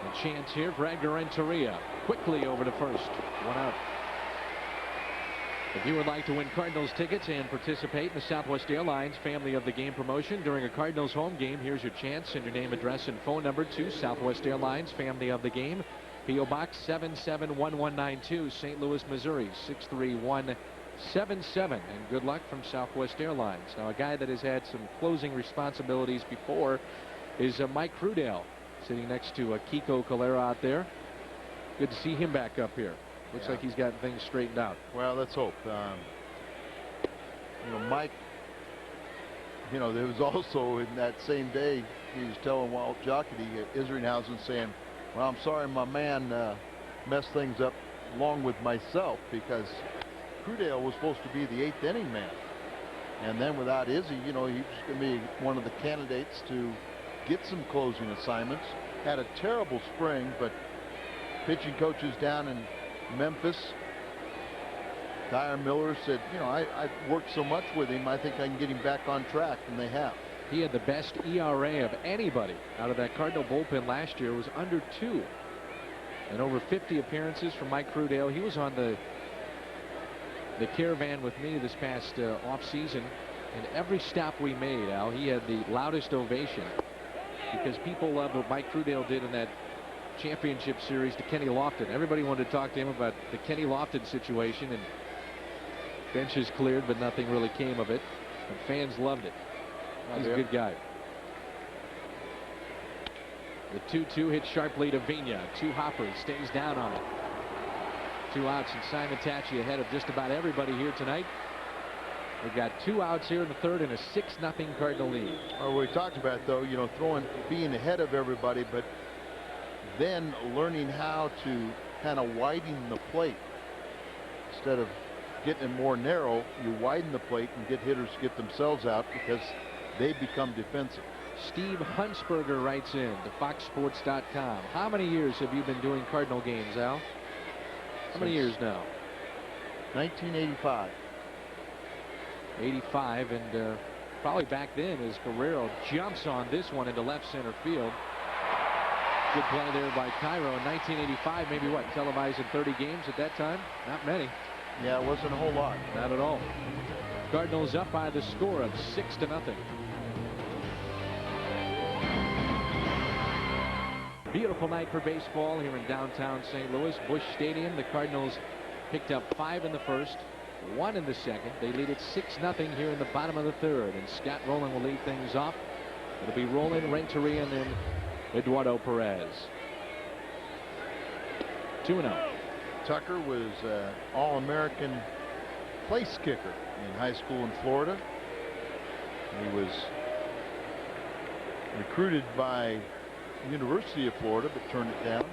A chance here for Edgar Renteria. Quickly over to first. 1 out. If you would like to win Cardinals tickets and participate in the Southwest Airlines Family of the Game promotion during a Cardinals home game, here's your chance. Send your name, address, and phone number to Southwest Airlines Family of the Game. P.O. Box 771192, St. Louis, Missouri 63177. And good luck from Southwest Airlines. Now, a guy that has had some closing responsibilities before is Mike Crudale, sitting next to Kiko Calera out there. Good to see him back up here. Looks like he's gotten things straightened out. Well, let's hope. Mike, there was also in that same day, he was telling Walt Jocketty, Isringhausen, saying, well, I'm sorry my man messed things up along with myself, because Crudale was supposed to be the 8th inning man. And then without Izzy, he was going to be one of the candidates to get some closing assignments. Had a terrible spring, but pitching coaches down in Memphis, Dyer Miller, said, I've worked so much with him, I think I can get him back on track, and they have. He had the best ERA of anybody out of that Cardinal bullpen last year. It was under 2. And over 50 appearances from Mike Crudale. He was on the caravan with me this past off season, and every stop we made, Al, he had the loudest ovation, because people loved what Mike Crudale did in that championship series to Kenny Lofton. Everybody wanted to talk to him about the Kenny Lofton situation, and benches cleared, but nothing really came of it. And fans loved it. He's a good guy. The 2-2 hit sharply to Vina. 2 hoppers, stays down on it. 2 outs, and Simon Tachi ahead of just about everybody here tonight. We've got 2 outs here in the 3rd and a 6-0 Cardinal lead. Well, we talked about, though, being ahead of everybody, but then learning how to kind of widen the plate. Instead of getting it more narrow, you widen the plate and get hitters to get themselves out, because they become defensive. Steve Huntsberger writes in to FoxSports.com. How many years have you been doing Cardinal games, Al? How many years now? 1985. 85, and probably back then as Guerrero jumps on this one into left center field. Good play there by Cairo in 1985. Maybe what, televised in 30 games at that time? Not many. Yeah, it wasn't a whole lot. Not at all. Cardinals up by the score of 6-0. Beautiful night for baseball here in downtown St. Louis. Busch Stadium. The Cardinals picked up 5 in the first, 1 in the second. They lead it 6-0 here in the bottom of the 3rd, and Scott Rowland will lead things off. It'll be Rowland, Renteria, and then Eduardo Perez. 2-0. Tucker was All-American place kicker in high school in Florida. He was recruited by University of Florida, but turned it down.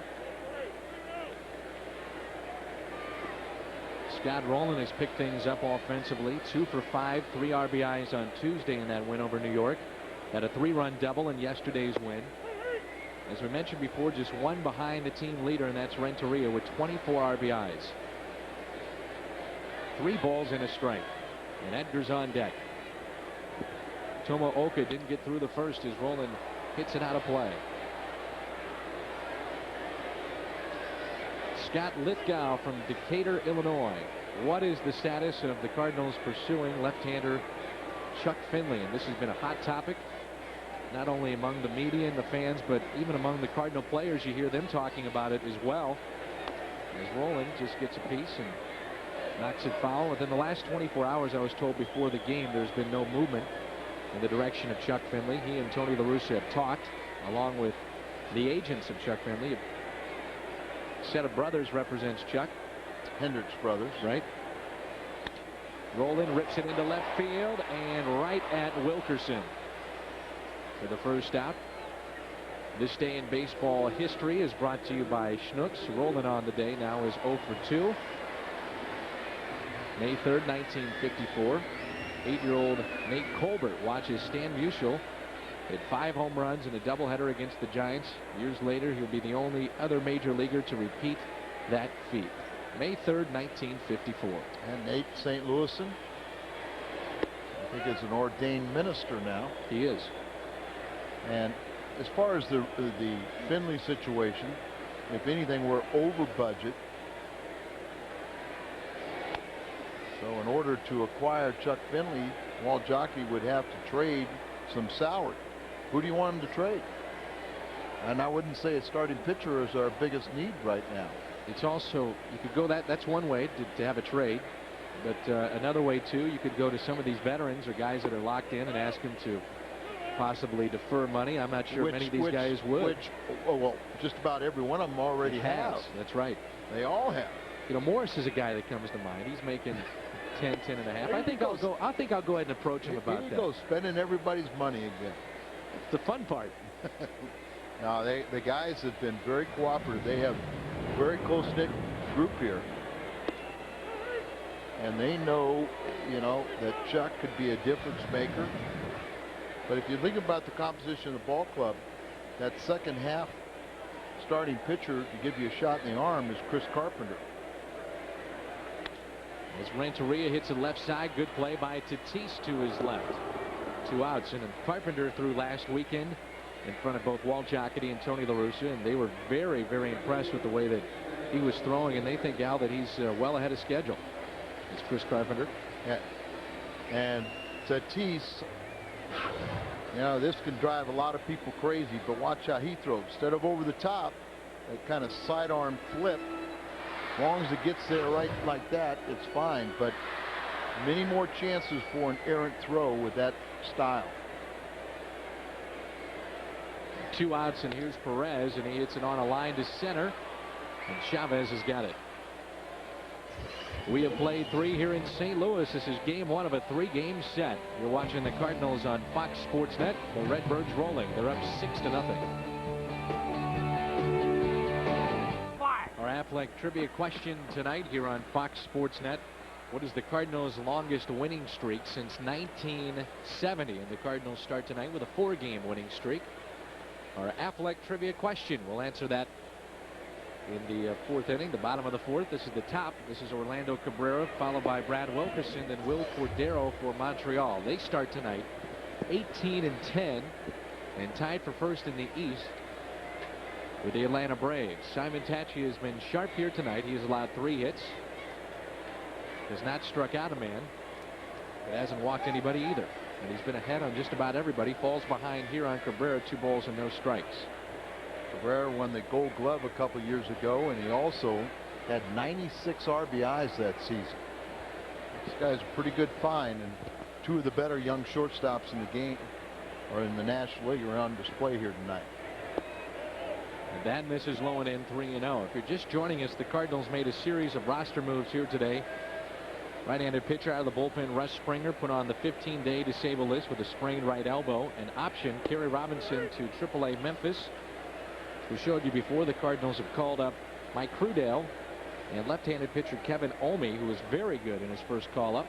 Scott Rowland has picked things up offensively. 2 for 5, 3 RBIs on Tuesday in that win over New York. Had a 3-run double in yesterday's win. As we mentioned before, just 1 behind the team leader, and that's Renteria with 24 RBIs. 3 balls and a strike, and Edgar's on deck. Tomo-oka didn't get through the first as Rowland hits it out of play. Scott Lithgow from Decatur, Illinois. What is the status of the Cardinals pursuing left-hander Chuck Finley? And this has been a hot topic, not only among the media and the fans, but even among the Cardinal players. You hear them talking about it as well, as Rowland just gets a piece and knocks it foul. Within the last 24 hours, I was told before the game, there's been no movement in the direction of Chuck Finley. He and Tony La Russa have talked, along with the agents of Chuck Finley. A set of brothers represents Chuck. Hendricks brothers. Right. Rolen rips it into left field and right at Wilkerson for the first out. This day in baseball history is brought to you by Schnucks. Rolen on the day now is 0 for 2. May 3rd, 1954. 8-year-old Nate Colbert watches Stan Musial hit 5 home runs in a doubleheader against the Giants. Years later, he'll be the only other major leaguer to repeat that feat. May 3rd, 1954. And Nate St. Louisan, I think, is an ordained minister now. He is. And as far as the Finley situation, if anything, we're over budget. So in order to acquire Chuck Finley, Walt Jockey would have to trade some salary. Who do you want him to trade? And I wouldn't say a starting pitcher is our biggest need right now. It's also, you could go that's one way to have a trade. But another way, too, you could go to some of these veterans or guys that are locked in and ask them to possibly defer money. I'm not sure many of these guys would. Well, just about every one of them already has. That's right. They all have. You know, Morris is a guy that comes to mind. He's making 10 and a half. I think I'll go ahead and approach him about that. Here you go, spending everybody's money again. It's the fun part. No, the guys have been very cooperative. They have a very close-knit group here. And they know, that Chuck could be a difference maker. But if you think about the composition of the ball club, that second half starting pitcher to give you a shot in the arm is Chris Carpenter. As Renteria hits it left side, good play by Tatis to his left. 2 outs, and Carpenter threw last weekend in front of both Walt Jocketty and Tony La Russa, and they were very, very impressed with the way that he was throwing, and they think, Al, that he's well ahead of schedule. It's Chris Carpenter. Yeah. And Tatis, this can drive a lot of people crazy, but watch how he throws. Instead of over the top, that kind of sidearm flip, as long as it gets there right like that, it's fine. But many more chances for an errant throw with that style. 2 outs, and here's Perez, and he hits it on a line to center, and Chavez has got it. We have played 3 here in St. Louis. This is game 1 of a 3-game set. You're watching the Cardinals on Fox Sports Net. The Redbirds rolling. They're up 6-0. Our Affleck trivia question tonight here on Fox Sports Net. What is the Cardinals' longest winning streak since 1970? And the Cardinals start tonight with a 4-game winning streak. Our Affleck trivia question. We'll answer that in the 4th inning, the bottom of the 4th. This is the top. This is Orlando Cabrera, followed by Brad Wilkerson, then Will Cordero for Montreal. They start tonight 18-10 and tied for first in the East with the Atlanta Braves. Simon Tachi has been sharp here tonight. He has allowed 3 hits. Has not struck out a man, but hasn't walked anybody either. And he's been ahead on just about everybody. Falls behind here on Cabrera, 2 balls and no strikes. Cabrera won the Gold Glove a couple years ago, and he also had 96 RBIs that season. This guy's a pretty good find, and 2 of the better young shortstops in the game, or in the National League, are on display here tonight. And that misses low and in, 3-0. If you're just joining us, the Cardinals made a series of roster moves here today. Right-handed pitcher out of the bullpen, Russ Springer, put on the 15-day disabled list with a sprained right elbow. An option, Kerry Robinson to AAA Memphis. We showed you before, the Cardinals have called up Mike Crudell and left-handed pitcher Kevin Olme, who was very good in his first call-up.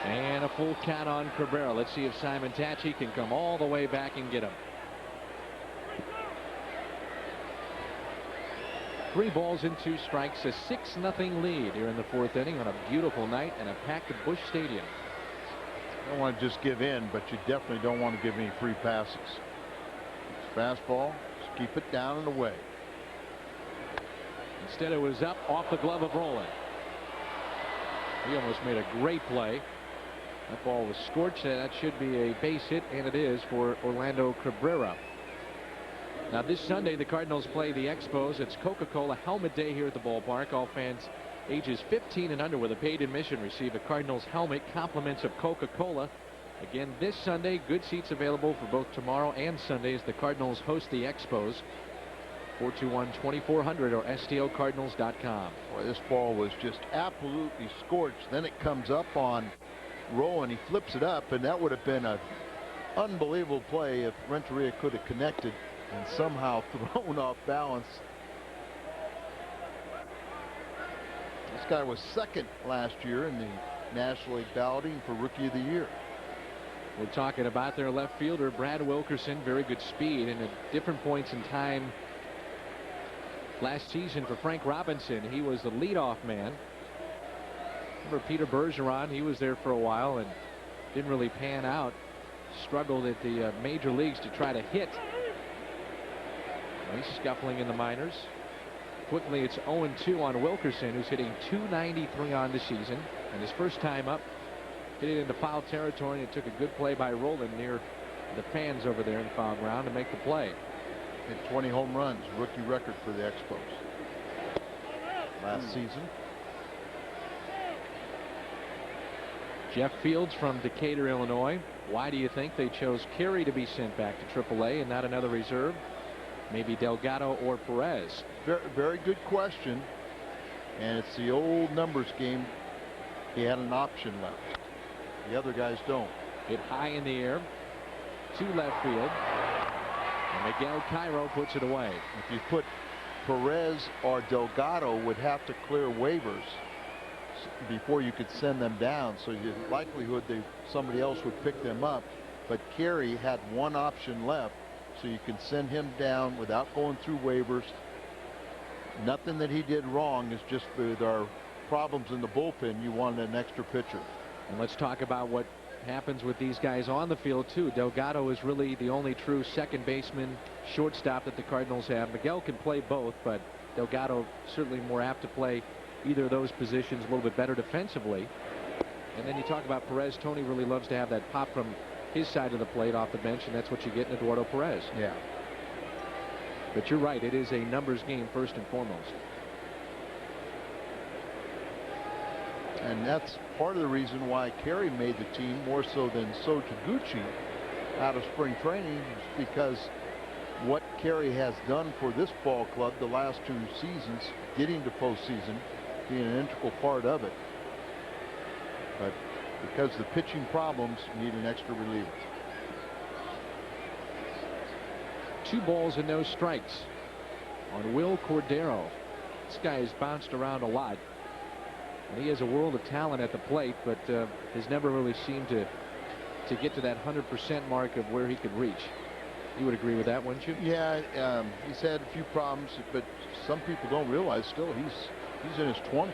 And a full count on Cabrera. Let's see if Simon Tachi can come all the way back and get him. 3 balls and 2 strikes, a 6-0 lead here in the 4th inning on a beautiful night and a packed Busch Stadium. You don't want to just give in, but you definitely don't want to give any free passes. It's fastball, just keep it down and away. Instead, it was up off the glove of Rolen. He almost made a great play. That ball was scorched, and that should be a base hit, and it is for Orlando Cabrera. Now this Sunday the Cardinals play the Expos. It's Coca-Cola helmet day here at the ballpark. All fans ages 15 and under with a paid admission receive a Cardinals helmet, compliments of Coca-Cola. Again this Sunday, good seats available for both tomorrow and Sunday as the Cardinals host the Expos. 421-2400 or STLCardinals.com. Boy, this ball was just absolutely scorched. Then it comes up on Rowan. He flips it up, and that would have been an unbelievable play if Renteria could have connected and somehow thrown off balance. This guy was second last year in the National League balloting for Rookie of the Year. We're talking about their left fielder, Brad Wilkerson. Very good speed, and at different points in time last season for Frank Robinson, he was the leadoff man. Remember Peter Bergeron? He was there for a while and didn't really pan out. Struggled at the major leagues to try to hit. He's scuffling in the minors. Quickly, it's 0-2 on Wilkerson, who's hitting .293 on the season. And his first time up, hit it into foul territory, and it took a good play by Roland near the fans over there in foul ground to make the play. Hit 20 home runs, rookie record for the Expos last season. Jeff Fields from Decatur, Illinois. Why do you think they chose Carey to be sent back to AAA and not another reserve? Maybe Delgado or Perez? Very, very good question. And it's the old numbers game. He had an option left. The other guys don't. Hit high in the air to left field. And Miguel Cairo puts it away. If you put Perez or Delgado, would have to clear waivers before you could send them down. So the likelihood that somebody else would pick them up. But Carey had one option left. So you can send him down without going through waivers. Nothing that he did wrong. Is just with our problems in the bullpen, you wanted an extra pitcher. And let's talk about what happens with these guys on the field too. Delgado is really the only true second baseman, shortstop that the Cardinals have. Miguel can play both, but Delgado certainly more apt to play either of those positions a little bit better defensively. And then you talk about Perez. Tony really loves to have that pop from his side of the plate off the bench, and that's what you get in Eduardo Perez. Yeah. But you're right, it is a numbers game first and foremost. And that's part of the reason why Carey made the team more so than So Taguchi out of spring training, is because what Carey has done for this ball club the last two seasons, getting to postseason, being an integral part of it. But because the pitching problems, need an extra reliever. 2 balls and no strikes on Will Cordero. This guy has bounced around a lot, and he has a world of talent at the plate, but has never really seemed to get to that 100% mark of where he could reach. You would agree with that, wouldn't you? Yeah, he's had a few problems, but some people don't realize still he's in his 20s.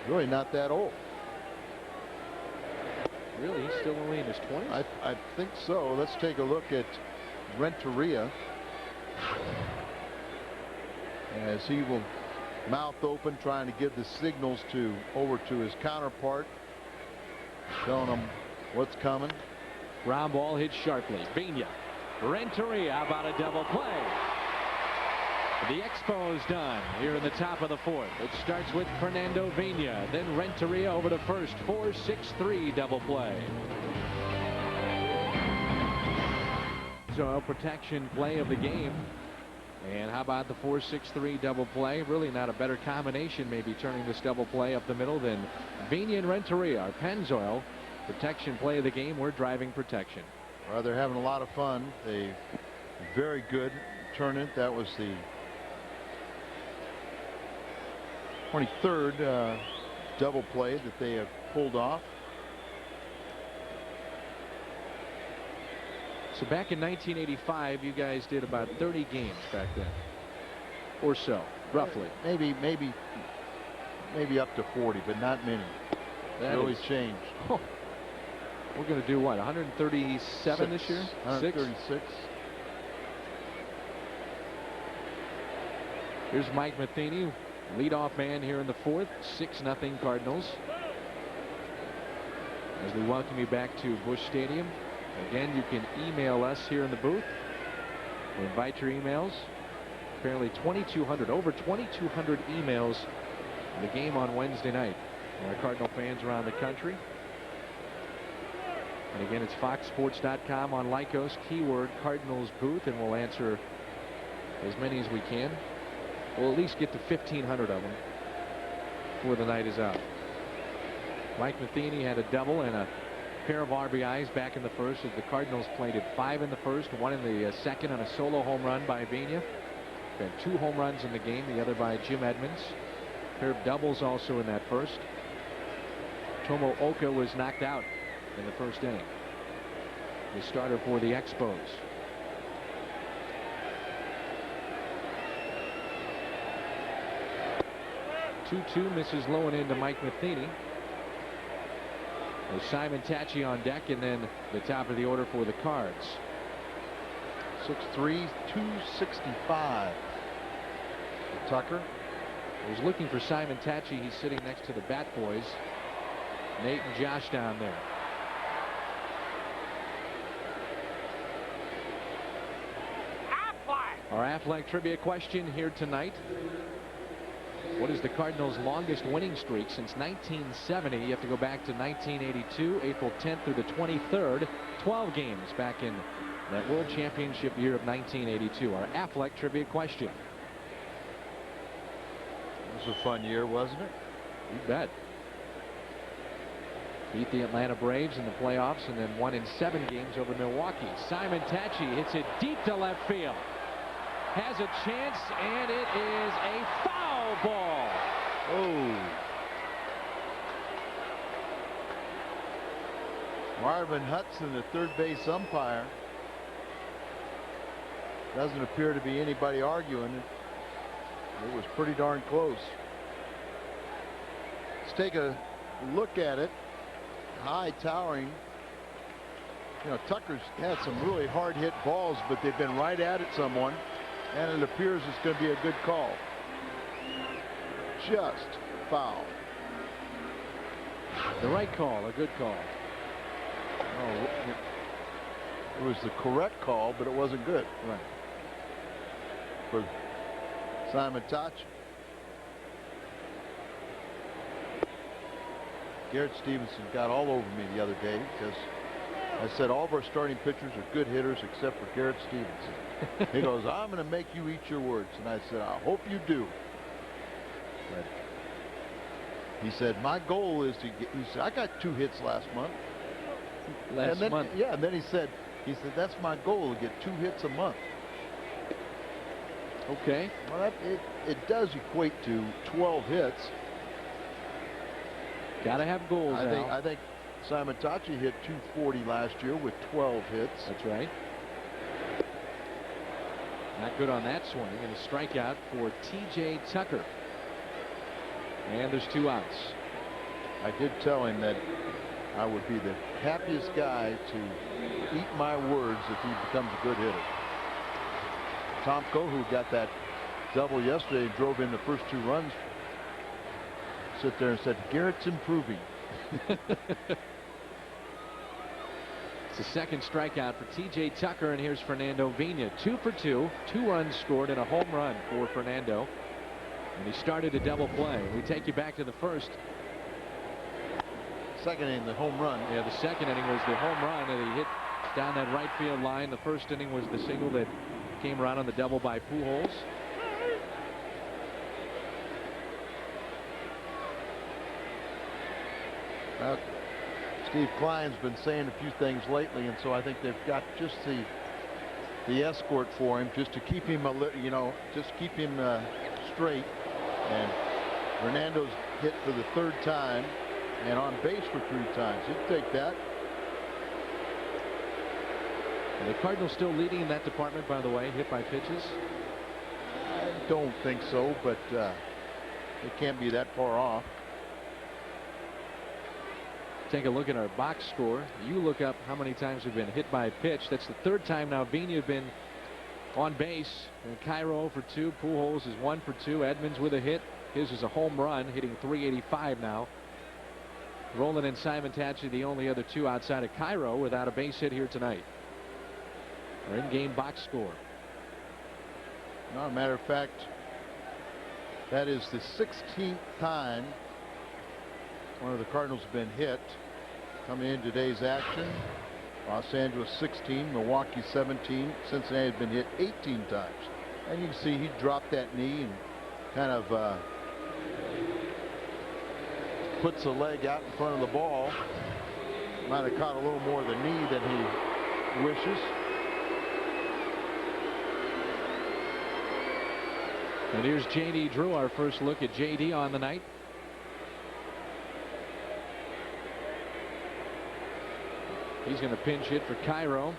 Really not that old. Really? He's still only in his 20s? I think so. Let's take a look at Renteria as he will mouth open, trying to give the signals over to his counterpart, telling him what's coming. Ground ball hit sharply. Vina. Renteria, how about a double play? The Expos done here in the top of the 4th. It starts with Fernando Vina, then Renteria over to first. 4-6-3 double play. So protection play of the game. And how about the 4-6-3 double play? Really not a better combination, maybe turning this double play up the middle than Vina and Renteria. Our Pennzoil protection play of the game. We're driving protection. Well, they're having a lot of fun. They very good tournament. That was the 23rd double play that they have pulled off. So back in 1985, you guys did about 30 games back then, or so, roughly. Maybe up to 40, but not many. That really changed. Oh, we're going to do what, 137 this year? 136. Here's Mike Matheny, leadoff man here in the 4th. 6-0 Cardinals. As we welcome you back to Busch Stadium. Again, you can email us here in the booth. We invite your emails. Apparently 2,200, over 2,200 emails in the game on Wednesday night. Our Cardinal fans around the country. And again, it's foxsports.com on Lycos, keyword Cardinals booth, and we'll answer as many as we can. We'll at least get to 1,500 of them before the night is out. Mike Matheny had a double and a pair of RBIs back in the first as the Cardinals played at 5 in the first, 1 in the second on a solo home run by Vina. Had 2 home runs in the game, the other by Jim Edmonds. A pair of doubles also in that first. Tomo Oka was knocked out in the first inning. The starter for the Expos. 2-2 misses low and into Mike Matheny. There's Simon Tachi on deck, and then the top of the order for the Cards. 6'3", 265. Tucker. I was looking for Simon Tachi. He's sitting next to the Bat Boys. Nate and Josh down there. Our Affleck trivia question here tonight. What is the Cardinals' longest winning streak since 1970? You have to go back to 1982, April 10th through the 23rd. 12 games back in that World Championship year of 1982. Our Affleck trivia question. It was a fun year, wasn't it? You bet. Beat the Atlanta Braves in the playoffs and then won in 7 games over Milwaukee. Simon Tachi hits it deep to left field. Has a chance, and it is a foul ball. Oh. Marvin Hudson, the third base umpire. Doesn't appear to be anybody arguing it. It was pretty darn close. Let's take a look at it. High towering. You know, Tucker's had some really hard hit balls, but they've been right at it someone, and it appears it's going to be a good call. Just foul. The right call, a good call. Oh, it was the correct call, but it wasn't good. Right. For Simon Tachi. Garrett Stevenson got all over me the other day because I said all of our starting pitchers are good hitters except for Garrett Stevenson. He goes, I'm going to make you eat your words. And I said, I hope you do. But he said, my goal is to get, he said, I got 2 hits last month. Month. Yeah, and then he said, that's my goal, to get 2 hits a month. Okay. Well, it does equate to 12 hits. Got to have goals. I think Simon Tachi hit 240 last year with 12 hits. That's right. Not good on that swing, and a strikeout for T.J. Tucker. And there's 2 outs. I did tell him that I would be the happiest guy to eat my words if he becomes a good hitter. Tomko, who got that double yesterday, drove in the first 2 runs, sit there and said, Garrett's improving. It's the second strikeout for T.J. Tucker, and here's Fernando Vina. 2 for 2, 2 runs scored, and a home run for Fernando. And he started a double play. We take you back to the first. Second inning, the home run. Yeah, the second inning was the home run that he hit down that right field line. The first inning was the single that came around on the double by Pujols. Steve Klein's been saying a few things lately, and so I think they've got just the escort for him, just to keep him just keep him straight. And Fernando's hit for the 3rd time and on base for 3 times. He'd take that. And the Cardinals still leading in that department, by the way, hit by pitches. I don't think so, but it can't be that far off. Take a look at our box score. You look up how many times we've been hit by a pitch. That's the 3rd time now Vina has been on base. And Cairo for 2. Pujols is 1 for 2. Edmonds with a hit. His is a home run, hitting .385 now. Roland and Simon Tachi, the only other 2 outside of Cairo without a base hit here tonight. Our in-game box score. No, as a matter of fact, that is the 16th time one of the Cardinals have been hit. Coming in today's action, Los Angeles 16, Milwaukee 17, Cincinnati has been hit 18 times. And you can see he dropped that knee and kind of puts the leg out in front of the ball. Might have caught a little more of the knee than he wishes. And here's J.D. Drew, our first look at J.D. on the night. He's going to pinch hit for Cairo.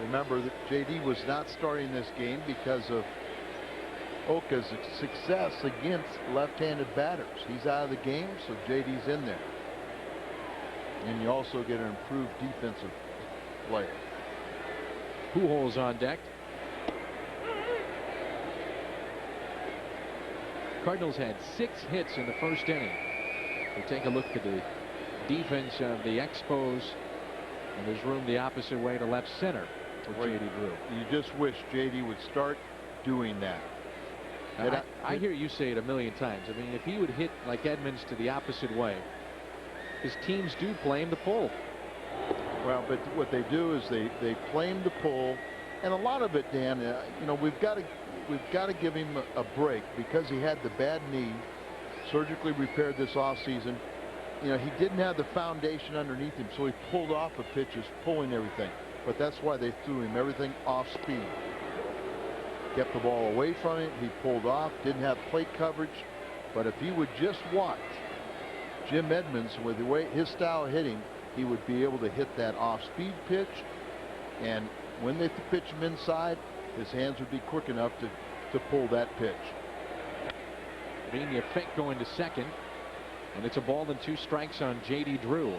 Remember that J.D. was not starting this game because of Oka's success against left-handed batters. He's out of the game, so J.D.'s in there. And you also get an improved defensive player. Pujols on deck. Cardinals had 6 hits in the first inning. We take a look at the defense of the Expos, and there's room the opposite way to left center for J.D. Drew. You just wish J.D. would start doing that. I hear you say it a million times. I mean, if he would hit like Edmonds to the opposite way, his teams do play him to pull. Well, but what they do is they play him to pull, and a lot of it, Dan, you know, we've got to give him a break because he had the bad knee, surgically repaired this offseason. You know, he didn't have the foundation underneath him, so he pulled off the pitches, pulling everything. But that's why they threw him everything off speed. Kept the ball away from it. He pulled off, didn't have plate coverage. But if he would just watch Jim Edmonds with the way his style of hitting, he would be able to hit that off-speed pitch. And when they pitch him inside, his hands would be quick enough to pull that pitch. Being fake going to second, and it's a ball and 2 strikes on J.D. Drew.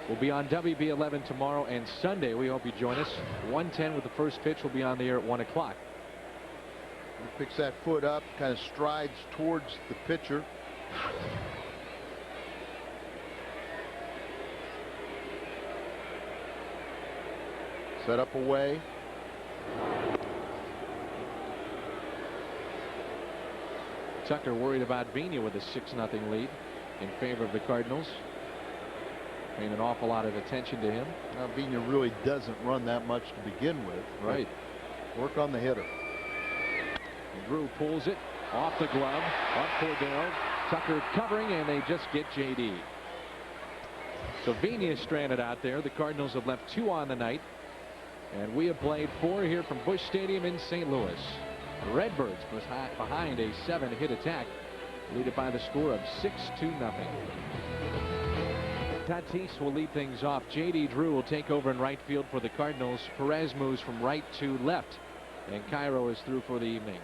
We'll be on WB11 tomorrow and Sunday. We hope you join us. 1:10 with the first pitch. Will be on the air at 1 o'clock. He picks that foot up, kind of strides towards the pitcher. Set up away. Tucker worried about Vina with a 6-0 lead in favor of the Cardinals. Paying an awful lot of attention to him. Now, Vina really doesn't run that much to begin with. Right. Work on the hitter. And Drew pulls it off the glove. Up Cordell. Tucker covering, and they just get J.D. So Vina is stranded out there. The Cardinals have left 2 on the night. And we have played 4 here from Busch Stadium in St. Louis. The Redbirds was behind a 7-hit attack, lead it by the score of 6-0. Tatis will lead things off. J.D. Drew will take over in right field for the Cardinals. Perez moves from right to left, and Cairo is through for the evening.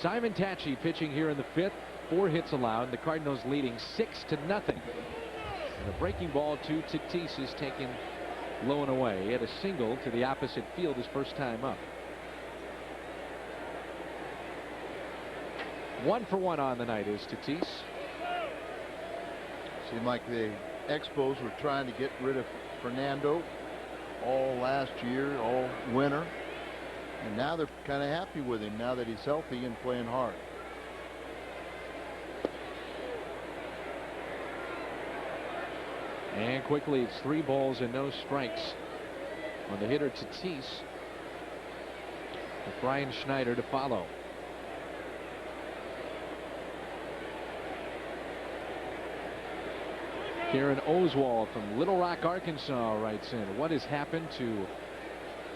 Simon Tachi pitching here in the 5th. 4 hits allowed. The Cardinals leading 6-0. And a breaking ball to Tatis is taken low and away. He had a single to the opposite field his first time up. 1 for 1 on the night is Tatis. Seemed like the Expos were trying to get rid of Fernando all last year, all winter. And now they're kind of happy with him now that he's healthy and playing hard. And quickly it's 3 balls and no strikes on the hitter Tatis, with Brian Schneider to follow. Karen Oswald from Little Rock, Arkansas writes in, what has happened to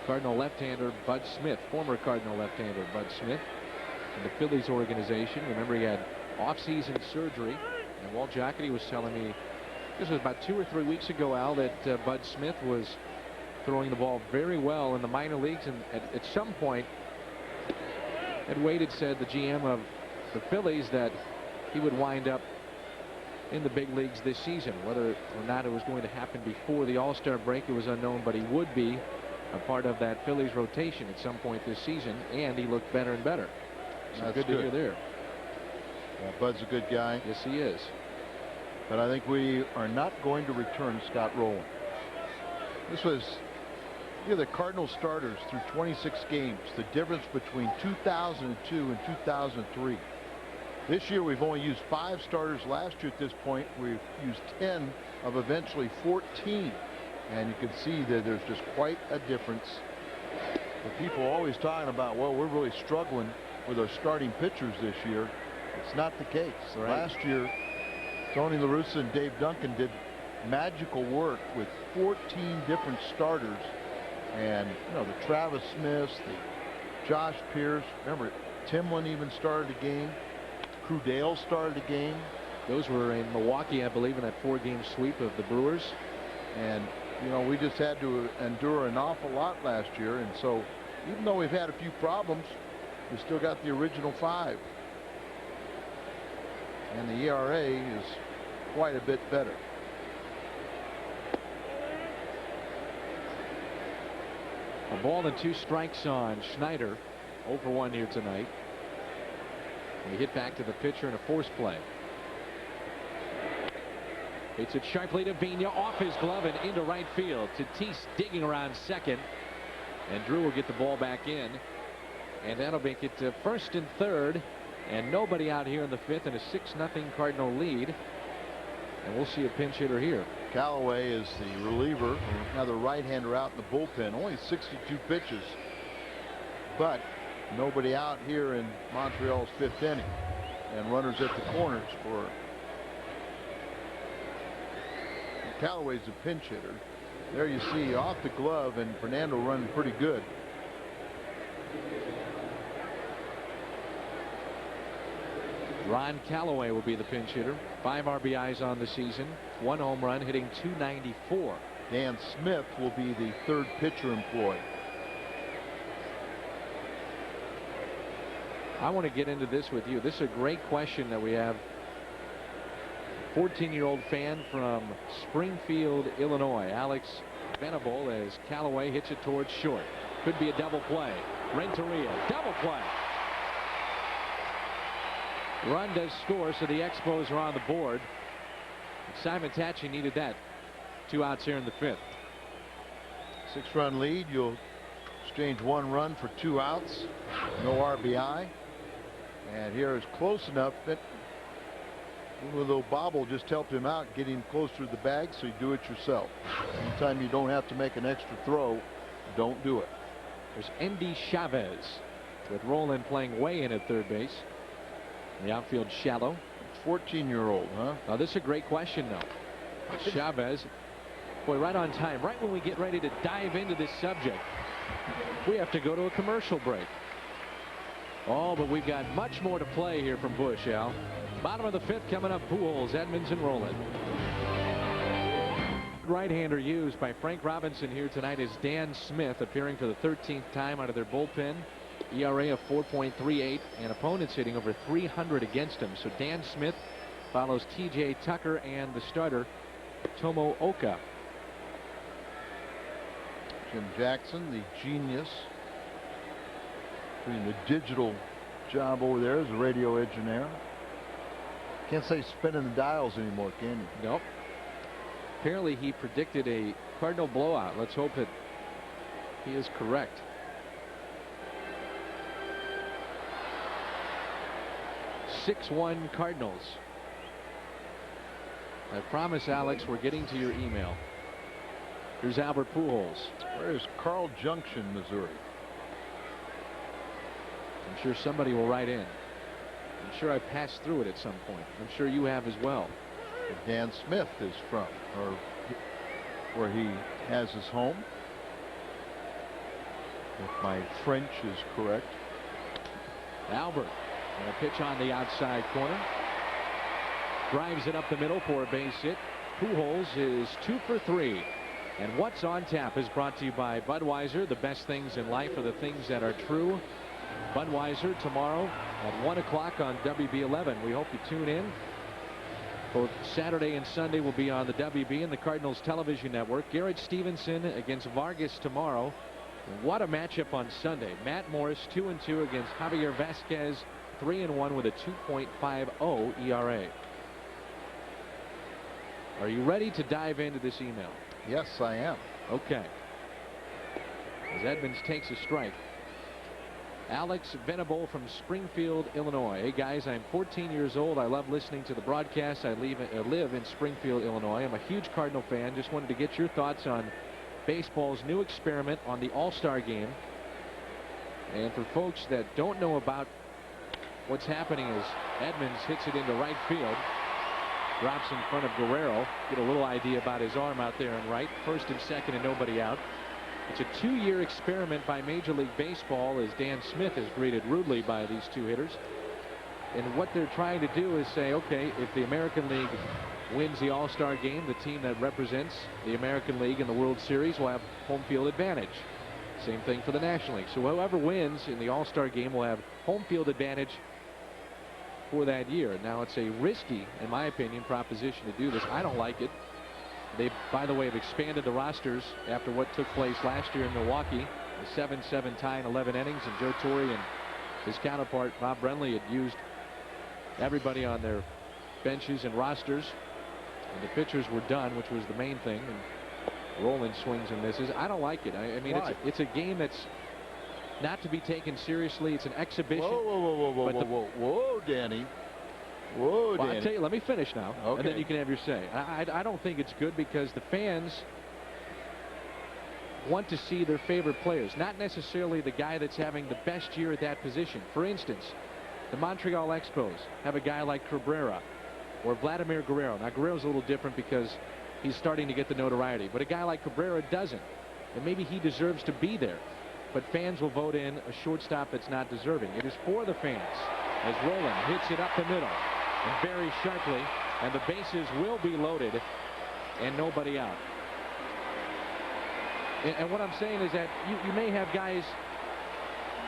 Cardinal left-hander Bud Smith, former Cardinal left-hander Bud Smith, in the Phillies organization? Remember, he had off-season surgery, and Walt Jocketty was telling me this was about 2 or 3 weeks ago, Al, that Bud Smith was throwing the ball very well in the minor leagues, and at some point Ed Wade had said, the GM of the Phillies, that he would wind up in the big leagues this season. Whether or not it was going to happen before the All-Star break, it was unknown, but he would be a part of that Phillies rotation at some point this season, and he looked better and better. So That's good to hear there. Yeah, Bud's a good guy. Yes, he is. But I think we are not going to return Scott Rowland. This was, you know, the Cardinal starters through 26 games. The difference between 2002 and 2003. This year we've only used 5 starters. Last year at this point we've used 10 of eventually 14 And you can see that there's just quite a difference. The people are always talking about, well, we're really struggling with our starting pitchers this year. It's not the case. Right. Last year, Tony La Russa and Dave Duncan did magical work with 14 different starters. And, you know, the Travis Smiths, the Josh Pierce, remember, Timlin even started a game. Crudale started a game. Those were in Milwaukee, I believe, in that 4-game sweep of the Brewers. And, you know, we just had to endure an awful lot last year. And so, even though we've had a few problems, we still got the original 5. And the ERA is quite a bit better. A ball and 2 strikes on Schneider. 0 for 1 here tonight. We hit back to the pitcher in a force play. Hits it sharply to Vigna, off his glove and into right field. Tatis digging around second. And Drew will get the ball back in. And that'll make it to first and third. And nobody out here in the 5th, and a 6-0 Cardinal lead. And we'll see a pinch hitter here. Callaway is the reliever. Another right-hander out in the bullpen. Only 62 pitches. But nobody out here in Montreal's 5th inning. And runners at the corners for Callaway's a pinch hitter. There you see off the glove, and Fernando running pretty good. Ron Callaway will be the pinch hitter. 5 RBIs on the season. 1 home run, hitting .294. Dan Smith will be the 3rd pitcher employed. I want to get into this with you. This is a great question that we have. 14-year-old fan from Springfield, Illinois, Alex Venable, as Callaway hits it towards short. Could be a double play. Renteria, double play. Run does score, so the Expos are on the board. Simon Tachi needed that. 2 outs here in the 5th. 6-run lead. You'll exchange 1 run for 2 outs. No RBI. And here is close enough that a little bobble just helped him out, get him closer to the bag, so you do it yourself. Anytime you don't have to make an extra throw, don't do it. There's Endy Chavez with Roland playing way in at third base. The outfield shallow. 14-year-old, huh? Now this is a great question though. Chavez, boy, right on time, right when we get ready to dive into this subject, we have to go to a commercial break. Oh, but we've got much more to play here from Busch, Al. Bottom of the 5th coming up. Pujols, Edmonds, and Roland. Right-hander used by Frank Robinson here tonight is Dan Smith, appearing for the 13th time out of their bullpen. ERA of 4.38, and opponents hitting over 300 against him. So Dan Smith follows TJ Tucker and the starter Tomo Oka. Jim Jackson, the genius, doing the digital job over there as a radio engineer. Can't say spinning the dials anymore, can you? Nope. Apparently he predicted a Cardinal blowout. Let's hope that he is correct. .61 Cardinals. I promise, Alex, we're getting to your email. Here's Albert Pujols. Where's Carl Junction, Missouri? I'm sure somebody will write in. I'm sure I passed through it at some point. I'm sure you have as well. Where Dan Smith is from, or where he has his home, if my French is correct. Albert, and a pitch on the outside corner. Drives it up the middle for a base hit. Pujols is 2 for 3. And What's on Tap is brought to you by Budweiser. The best things in life are the things that are true. Budweiser tomorrow at 1 o'clock on WB11. We hope you tune in. Both Saturday and Sunday will be on the WB and the Cardinals television network. Garrett Stevenson against Vargas tomorrow. What a matchup on Sunday. Matt Morris 2-2 against Javier Vasquez, 3-1 with a 2.50 ERA. Are you ready to dive into this email? Yes, I am. Okay. As Edmonds takes a strike. Alex Venable from Springfield, Illinois. Hey guys, I'm 14 years old. I love listening to the broadcast. I live in Springfield, Illinois. I'm a huge Cardinal fan. Just wanted to get your thoughts on baseball's new experiment on the All-Star game. And for folks that don't know about what's happening, is Edmonds hits it into right field, drops in front of Guerrero. Get a little idea about his arm out there in right. First and second and nobody out. It's a 2-year experiment by Major League Baseball, as Dan Smith is greeted rudely by these two hitters. And what they're trying to do is say, okay, if the American League wins the All-Star game, the team that represents the American League in the World Series will have home field advantage. Same thing for the National League. So whoever wins in the All-Star game will have home field advantage for that year. Now, it's a risky, in my opinion, proposition to do this. I don't like it. They, by the way, have expanded the rosters after what took place last year in Milwaukee. The 7-7 tie in 11 innings, and Joe Torre and his counterpart Bob Brenly had used everybody on their benches and rosters, and the pitchers were done, which was the main thing, and rolling swings and misses. I don't like it. I mean, it's a game that's not to be taken seriously. It's an exhibition. Whoa, Danny. Whoa, well, I'll tell you, let me finish now, okay, and then you can have your say. I don't think it's good, because the fans want to see their favorite players, not necessarily the guy that's having the best year at that position. For instance, the Montreal Expos have a guy like Cabrera or Vladimir Guerrero. Now, Guerrero's a little different because he's starting to get the notoriety, but a guy like Cabrera doesn't, and maybe he deserves to be there. But fans will vote in a shortstop that's not deserving. It is for the fans, as Roland hits it up the middle and very sharply, and the bases will be loaded and nobody out. And what I'm saying is that you may have guys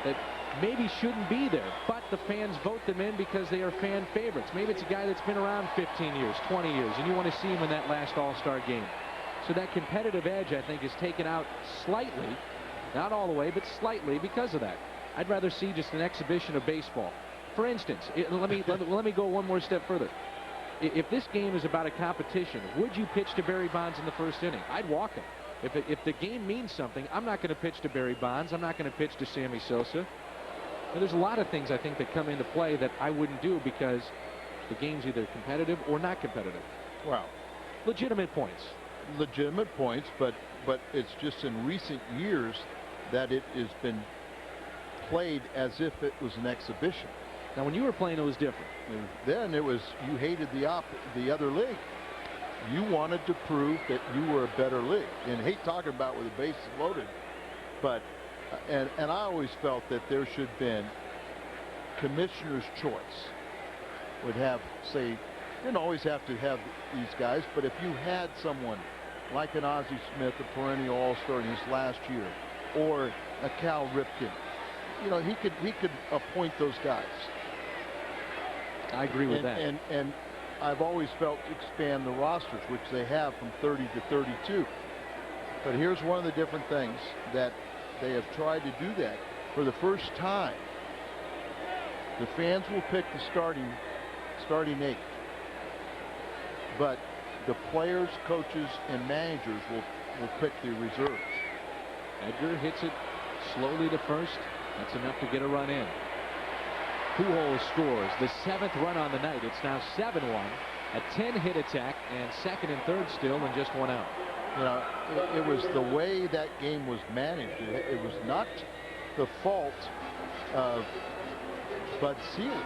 that maybe shouldn't be there, but the fans vote them in because they are fan favorites. Maybe it's a guy that's been around 15 years, 20 years, and you want to see him in that last All-Star game. So that competitive edge, I think, is taken out slightly, not all the way, but slightly, because of that. I'd rather see just an exhibition of baseball. For instance, let me go one more step further. If this game is about a competition, would you pitch to Barry Bonds in the first inning? I'd walk him. If the game means something, I'm not going to pitch to Barry Bonds. I'm not going to pitch to Sammy Sosa. And there's a lot of things, I think, that come into play that I wouldn't do because the game's either competitive or not competitive. Well, legitimate points. Legitimate points, but it's just in recent years that it has been played as if it was an exhibition. Now, when you were playing, it was different. Then it was, you hated the other league. You wanted to prove that you were a better league. And I hate talking about with the bases loaded, but and I always felt that there should have been commissioner's choice. Would have, say, you didn't always have to have these guys, but if you had someone like an Ozzie Smith, a perennial All-Star in his last year, or a Cal Ripken, you know, he could appoint those guys. I agree with that. And I've always felt expand the rosters, which they have from 30 to 32. But here's one of the different things that they have tried to do that. For the first time, the fans will pick the starting 8. But the players, coaches, and managers will pick the reserves. Edgar hits it slowly to first. That's enough to get a run in. Pujols scores the 7th run on the night. It's now 7-1. A 10-hit attack, and second and third still, and just one out. You know, it was the way that game was managed. It was not the fault of Bud Selig.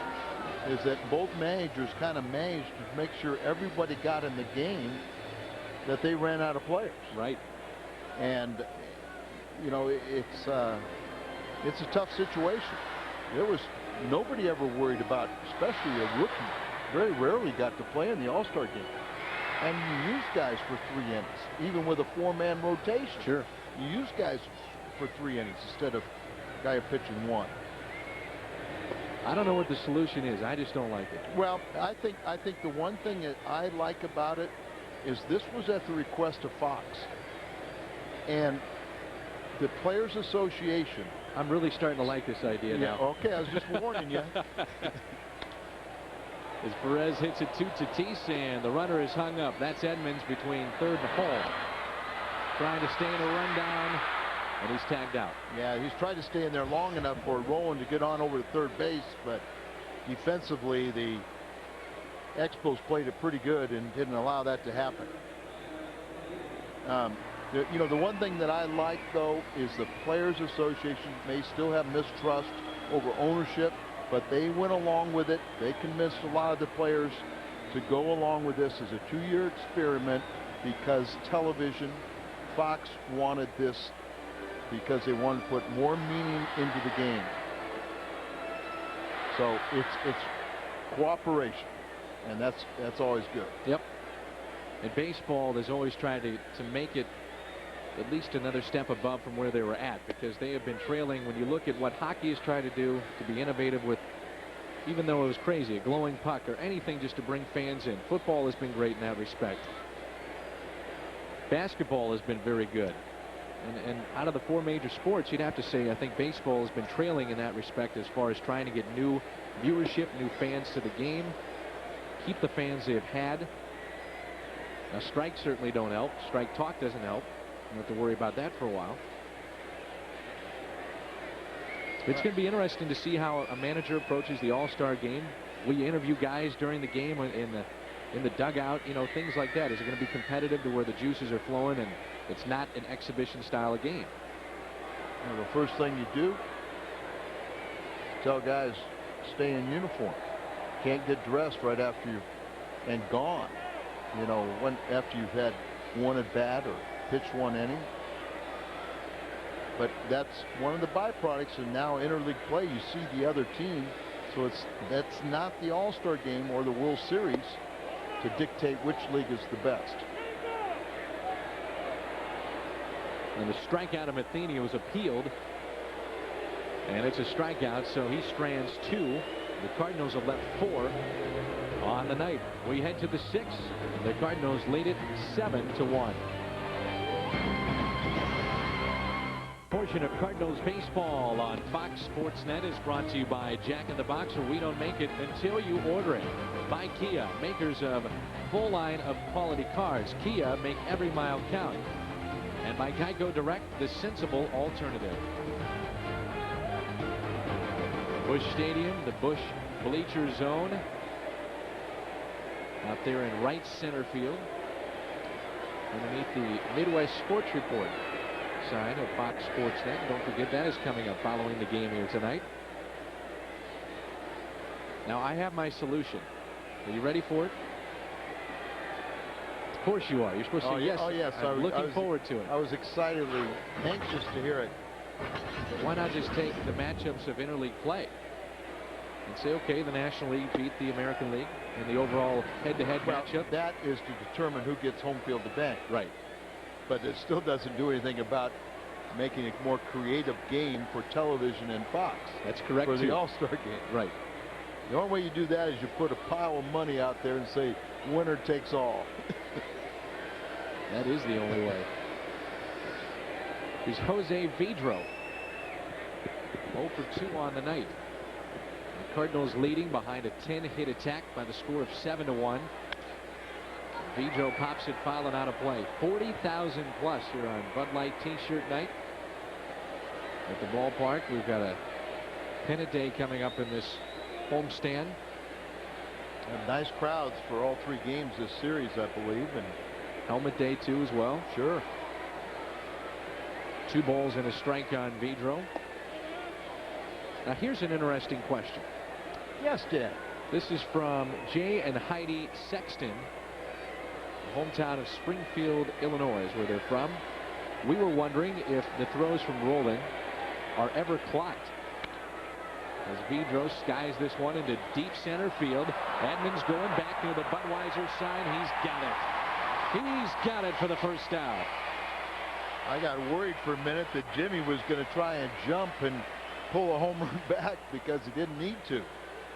Is that both managers kind of managed to make sure everybody got in the game, that they ran out of players. Right. And you know, it's a tough situation. There was nobody ever worried about, especially a rookie. Very rarely got to play in the All-Star game. And you use guys for 3 innings, even with a 4-man rotation. Sure. You use guys for 3 innings instead of a guy pitching 1. I don't know what the solution is. I just don't like it. Well, I think the one thing that I like about it is this was at the request of Fox. And the Players Association. I'm really starting to like this idea now. Okay, I was just warning you. As Perez hits it to Tatis, and the runner is hung up. That's Edmonds between third and home. Trying to stay in a rundown, And he's tagged out. Yeah, he's tried to stay in there long enough for Rowland to get on over to third base, but defensively the Expos played it pretty good and didn't allow that to happen. You know, the one thing that I like, though, is the Players Association may still have mistrust over ownership, but they went along with it. They convinced a lot of the players to go along with this as a 2-year experiment because television, Fox wanted this because they wanted to put more meaning into the game. So it's cooperation, and that's always good. Yep. In baseball, there's always tried to make it at least another step above from where they were at, because they have been trailing. When you look at what hockey is trying to do to be innovative with, even though it was crazy, a glowing puck or anything just to bring fans in. Football has been great in that respect. Basketball has been very good. And out of the 4 major sports, you'd have to say I think baseball has been trailing in that respect as far as trying to get new viewership, new fans to the game, keep the fans they've had. Now, strikes certainly don't help. Strike talk doesn't help. You don't have to worry about that for a while. It's going to be interesting to see how a manager approaches the All-Star game. Will you interview guys during the game in the dugout? You know, things like that. Is it going to be competitive to where the juices are flowing and it's not an exhibition style of game? You know, the first thing you do, tell guys stay in uniform. Can't get dressed right after you and gone. You know, after you've had one at bat or pitched 1 inning. But that's one of the byproducts of now interleague play. You see the other team, so that's not the All-Star game or the World Series to dictate which league is the best. And the strikeout of Matheny was appealed, and it's a strikeout, so he strands 2. The Cardinals have left 4 on the night. We head to the 6th. The Cardinals lead it 7-1. Portion of Cardinals baseball on Fox Sports Net is brought to you by Jack in the Box, where we don't make it until you order it. By Kia, makers of full line of quality cars. Kia, make every mile count. And by Geico Direct, the sensible alternative. Busch Stadium, the Busch bleacher zone. Out there in right center field. Underneath the Midwest Sports Report sign of Fox Sports Net. Don't forget that is coming up following the game here tonight. Now I have my solution. Are you ready for it? Of course you are. You're supposed to say yes. Oh yes. I'm looking forward to it. I was excitedly anxious to hear it. But why not just take the matchups of interleague play and say, okay, the National League beat the American League in the overall head-to-head matchup? That is to determine who gets home field advantage. Right. But it still doesn't do anything about making a more creative game for television and Fox. That's correct. For the All-Star game. Right. The only way you do that is you put a pile of money out there and say, winner takes all. That is the only way. Here's Jose Vidro. 0 for 2 on the night. The Cardinals leading behind a 10-hit attack by the score of 7-1. Vidro pops it, fouling out of play. 40,000 plus here on Bud Light T-shirt night at the ballpark. We've got a pennant day coming up in this homestand. And nice crowds for all 3 games this series, I believe, and helmet day too as well. Sure. 2 balls and a strike on Vidro. Now here's an interesting question. Yes, Dan. This is from Jay and Heidi Sexton, hometown of Springfield, Illinois, is where they're from. We were wondering if the throws from Rowland are ever clocked. As Vidro skies this one into deep center field. Edmonds going back near the Budweiser sign. He's got it. He's got it for the first out. I got worried for a minute that Jimmy was going to try and jump and pull a home run back because he didn't need to.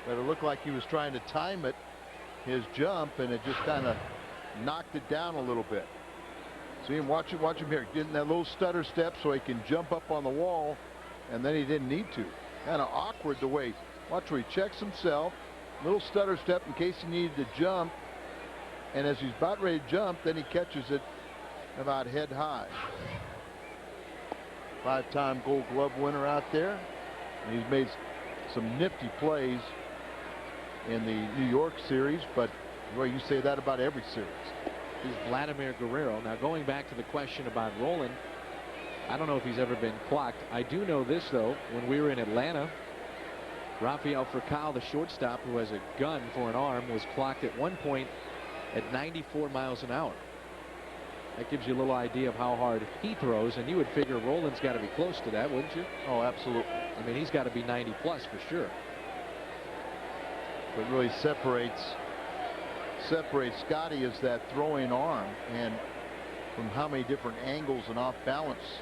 But it looked like he was trying to time it, his jump, and it just kind of knocked it down a little bit. See him, watch him here, getting that little stutter step so he can jump up on the wall, and then he didn't need to. Kind of awkward the way. Watch where he checks himself, little stutter step in case he needed to jump, and as he's about ready to jump, then he catches it about head high. 5-time Gold Glove winner out there. And he's made some nifty plays in the New York series, but well, you say that about every series. Is Vladimir Guerrero. Now, going back to the question about Rolen, I don't know if he's ever been clocked. I do know this, though. When we were in Atlanta, Rafael Furcal, the shortstop, who has a gun for an arm, was clocked at one point at 94 miles an hour. That gives you a little idea of how hard he throws, and you would figure Rolen's got to be close to that, wouldn't you? Oh, absolutely. I mean, he's got to be 90 plus for sure. What really separates Scotty is that throwing arm, and from how many different angles and off balance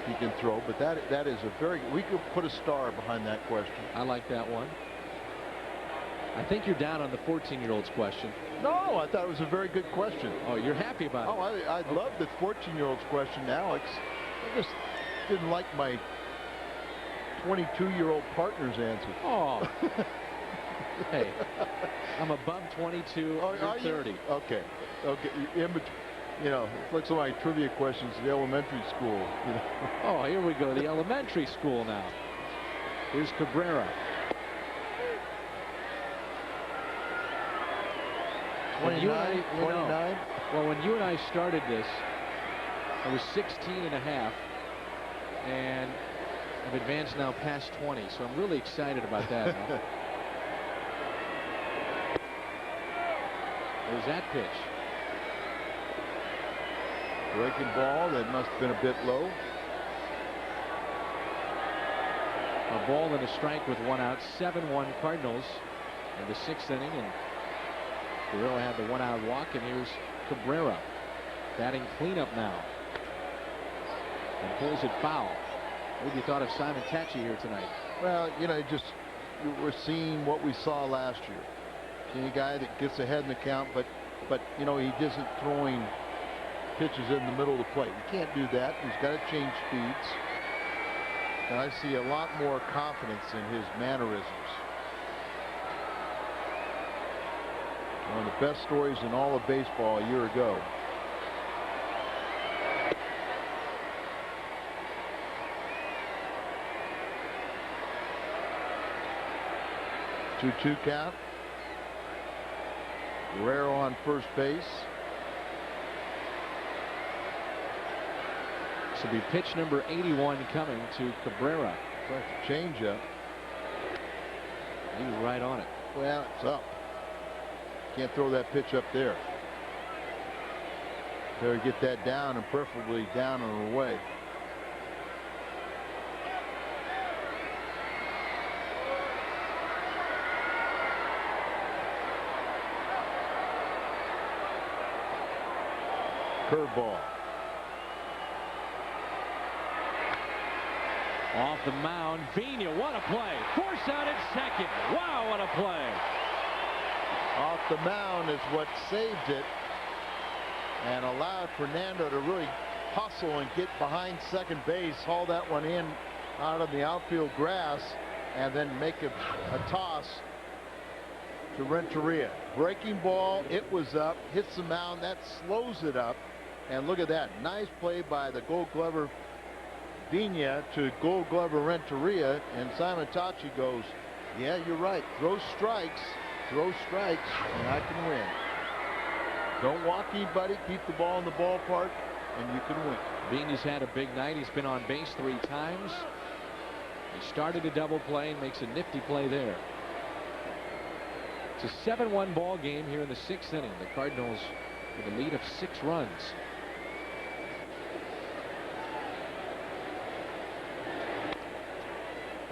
he can throw. But that is a very, we could put a star behind that question. I like that one. I think you're down on the 14-year-old's question. No, I thought it was a very good question. Oh, you're happy about it. Oh, I love the 14-year-old's question, Alex. I just didn't like my 22-year-old partner's answer. Oh. Hey, I'm above 22, you're 30. Okay. In between, you know, it's like some of my trivia questions in the elementary school. You know? Oh, here we go, the elementary school now. Here's Cabrera. 29. Well, when you and I started this, I was 16 and a half, and I've advanced now past 20, so I'm really excited about that now. There's that pitch. Breaking ball that must have been a bit low. A ball and a strike with one out. 7-1 Cardinals in the 6th inning, and Guerrero had the 1-out walk, and here's Cabrera batting cleanup now and pulls it foul. What have you thought of Simon Tachi here tonight? Well, you know, we're seeing what we saw last year. Seeing a guy that gets ahead in the count, but you know, he isn't throwing pitches in the middle of the plate. You can't do that. He's got to change speeds. And I see a lot more confidence in his mannerisms. One of the best stories in all of baseball a year ago. Two-two count. Guerrero on first base. This will be pitch number 81 coming to Cabrera. Change up. He was right on it. Well, it's up. Can't throw that pitch up there. Better get that down, and preferably down and away. Curveball. Off the mound, Vina, what a play. Force out at second. Wow, what a play. Off the mound is what saved it and allowed Fernando to really hustle and get behind second base, haul that one in out of the outfield grass, and then make a toss to Renteria. Breaking ball, it was up, hits the mound, that slows it up. And look at that, nice play by the Gold Glover Vina to Gold Glover Renteria, and Simon Tachi goes, yeah, you're right, throw strikes, and I can win. Don't walk anybody, keep the ball in the ballpark, and you can win. Vina's had a big night. He's been on base 3 times. He started a double play and makes a nifty play there. It's a 7-1 ball game here in the 6th inning. The Cardinals with a lead of 6 runs.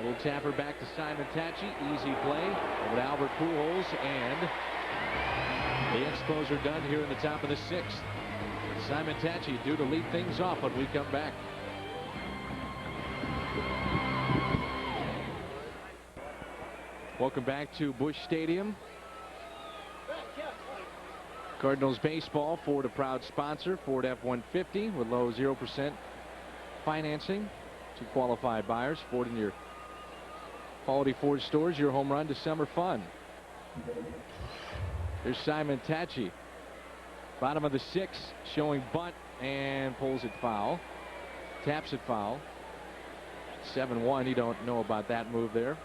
Little tapper back to Simon Tachi. Easy play over to Albert Pujols, and the Expos are done here in the top of the 6th. Simon Tachi due to lead things off when we come back. Welcome back to Busch Stadium. Cardinals baseball. Ford, a proud sponsor. Ford F-150 with low 0% financing to qualified buyers. Ford in your quality Ford stores. Your home run to summer fun. There's Simon Tachi. Bottom of the 6th, showing bunt, and pulls it foul. Taps it foul. 7-1. You don't know about that move there.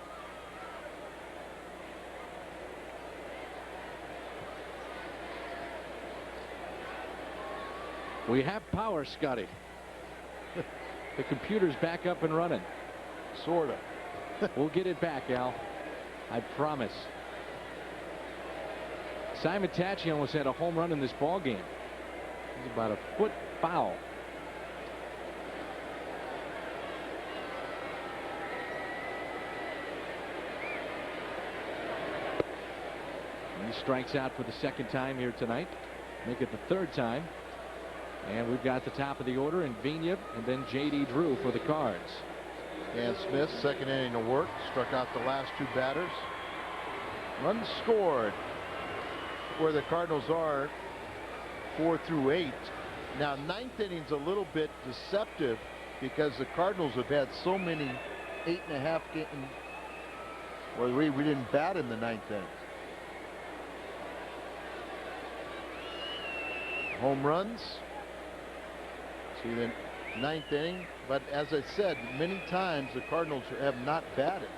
We have power, Scotty. The computer's back up and running. Sort of. We'll get it back, Al. I promise. Simon Tachi almost had a home run in this ball game. He's about a foot foul. And he strikes out for the second time here tonight. Make it the third time. And we've got the top of the order in Vigna and then J.D. Drew for the Cards. Dan Smith, second inning of work, struck out the last two batters. Runs scored where the Cardinals are 4 through 8. Now, ninth inning's a little bit deceptive because the Cardinals have had so many 8.5 games. Well, we didn't bat in the ninth inning. Home runs. See the ninth inning, but as I said, many times the Cardinals have not batted.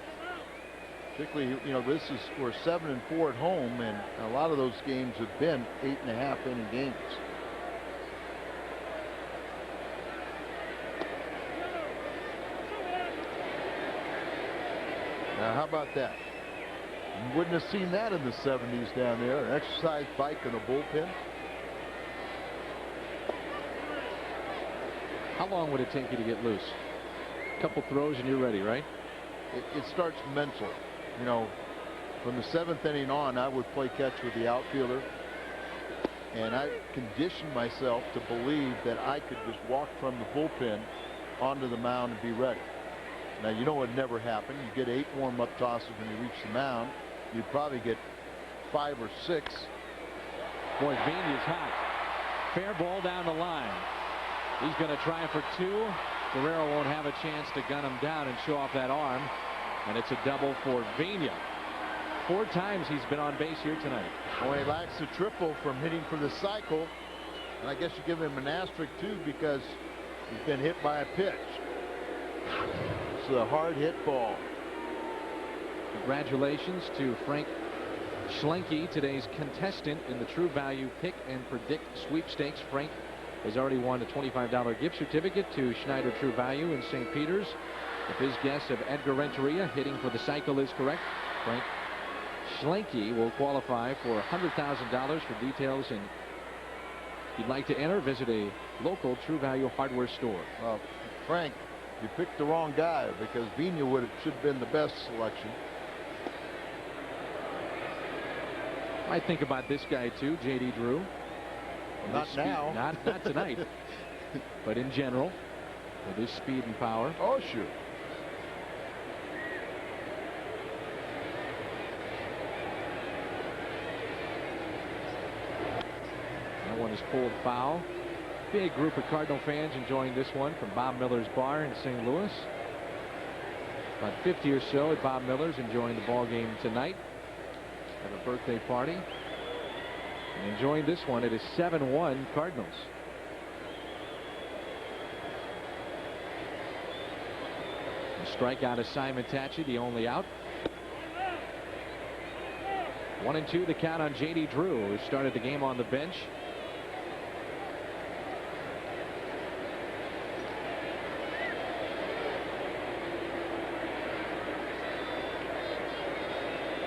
Particularly, you know, we're 7-4 at home, and a lot of those games have been 8.5 inning games. Now, how about that? You wouldn't have seen that in the 70s down there. An exercise bike in a bullpen. How long would it take you to get loose? A couple throws and you're ready, right? It starts mental. You know, from the 7th inning on, I would play catch with the outfielder, and I conditioned myself to believe that I could just walk from the bullpen onto the mound and be ready. Now, you know it never happened. You get 8 warm-up tosses when you reach the mound. You'd probably get 5 or 6. Boy, Vigna's hot. Fair ball down the line. He's going to try for 2. Guerrero won't have a chance to gun him down and show off that arm. And it's a double for Vigna. 4 times he's been on base here tonight. Well, he lacks the triple from hitting for the cycle. And I guess you give him an asterisk, too, because he's been hit by a pitch. It's a hard hit ball. Congratulations to Frank Schlenke, today's contestant in the True Value Pick and Predict Sweepstakes. Frank has already won a $25 gift certificate to Schneider True Value in St. Peters. If his guess of Edgar Renteria hitting for the cycle is correct, Frank Schlenke will qualify for $100,000. For details and if you'd like to enter, visit a local True Value hardware store. Well, Frank, you picked the wrong guy because Vigna should have been the best selection. I think about this guy too, J.D. Drew. Not now. Not tonight. But in general, with his speed and power. Oh, sure. That one is pulled foul. Big group of Cardinal fans enjoying this one from Bob Miller's bar in St. Louis. About 50 or so at Bob Miller's enjoying the ball game tonight. Have a birthday party. And enjoying this one. It is 7-1 Cardinals. A strikeout of Simon Tachi, the only out. 1-2 the count on J.D. Drew, who started the game on the bench.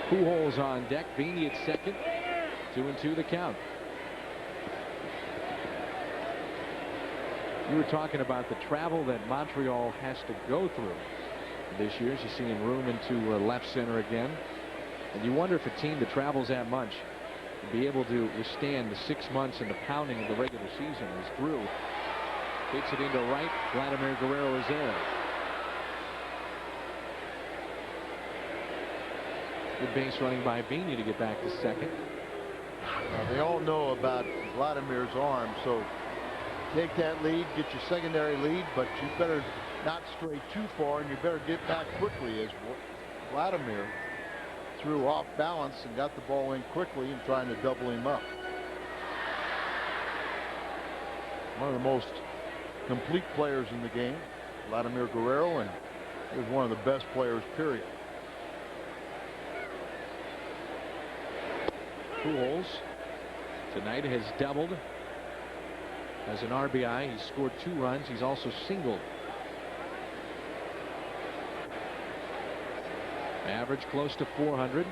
Pujols on deck. Vigna at second. 2-2 the count. You were talking about the travel that Montreal has to go through this year. As you see him room into left center again. And you wonder if a team that travels that much will be able to withstand the 6 months and the pounding of the regular season. As Drew hits it into right. Vladimir Guerrero is there. Good base running by Vigna to get back to second. They all know about Vladimir's arm, so take that lead, get your secondary lead, but you better not stray too far, and you better get back quickly, as Vladimir threw off balance and got the ball in quickly and trying to double him up. One of the most complete players in the game. Vladimir Guerrero, and he was one of the best players, period. Pujols tonight has doubled as an RBI. He's scored 2 runs. He's also singled. Average close to 400.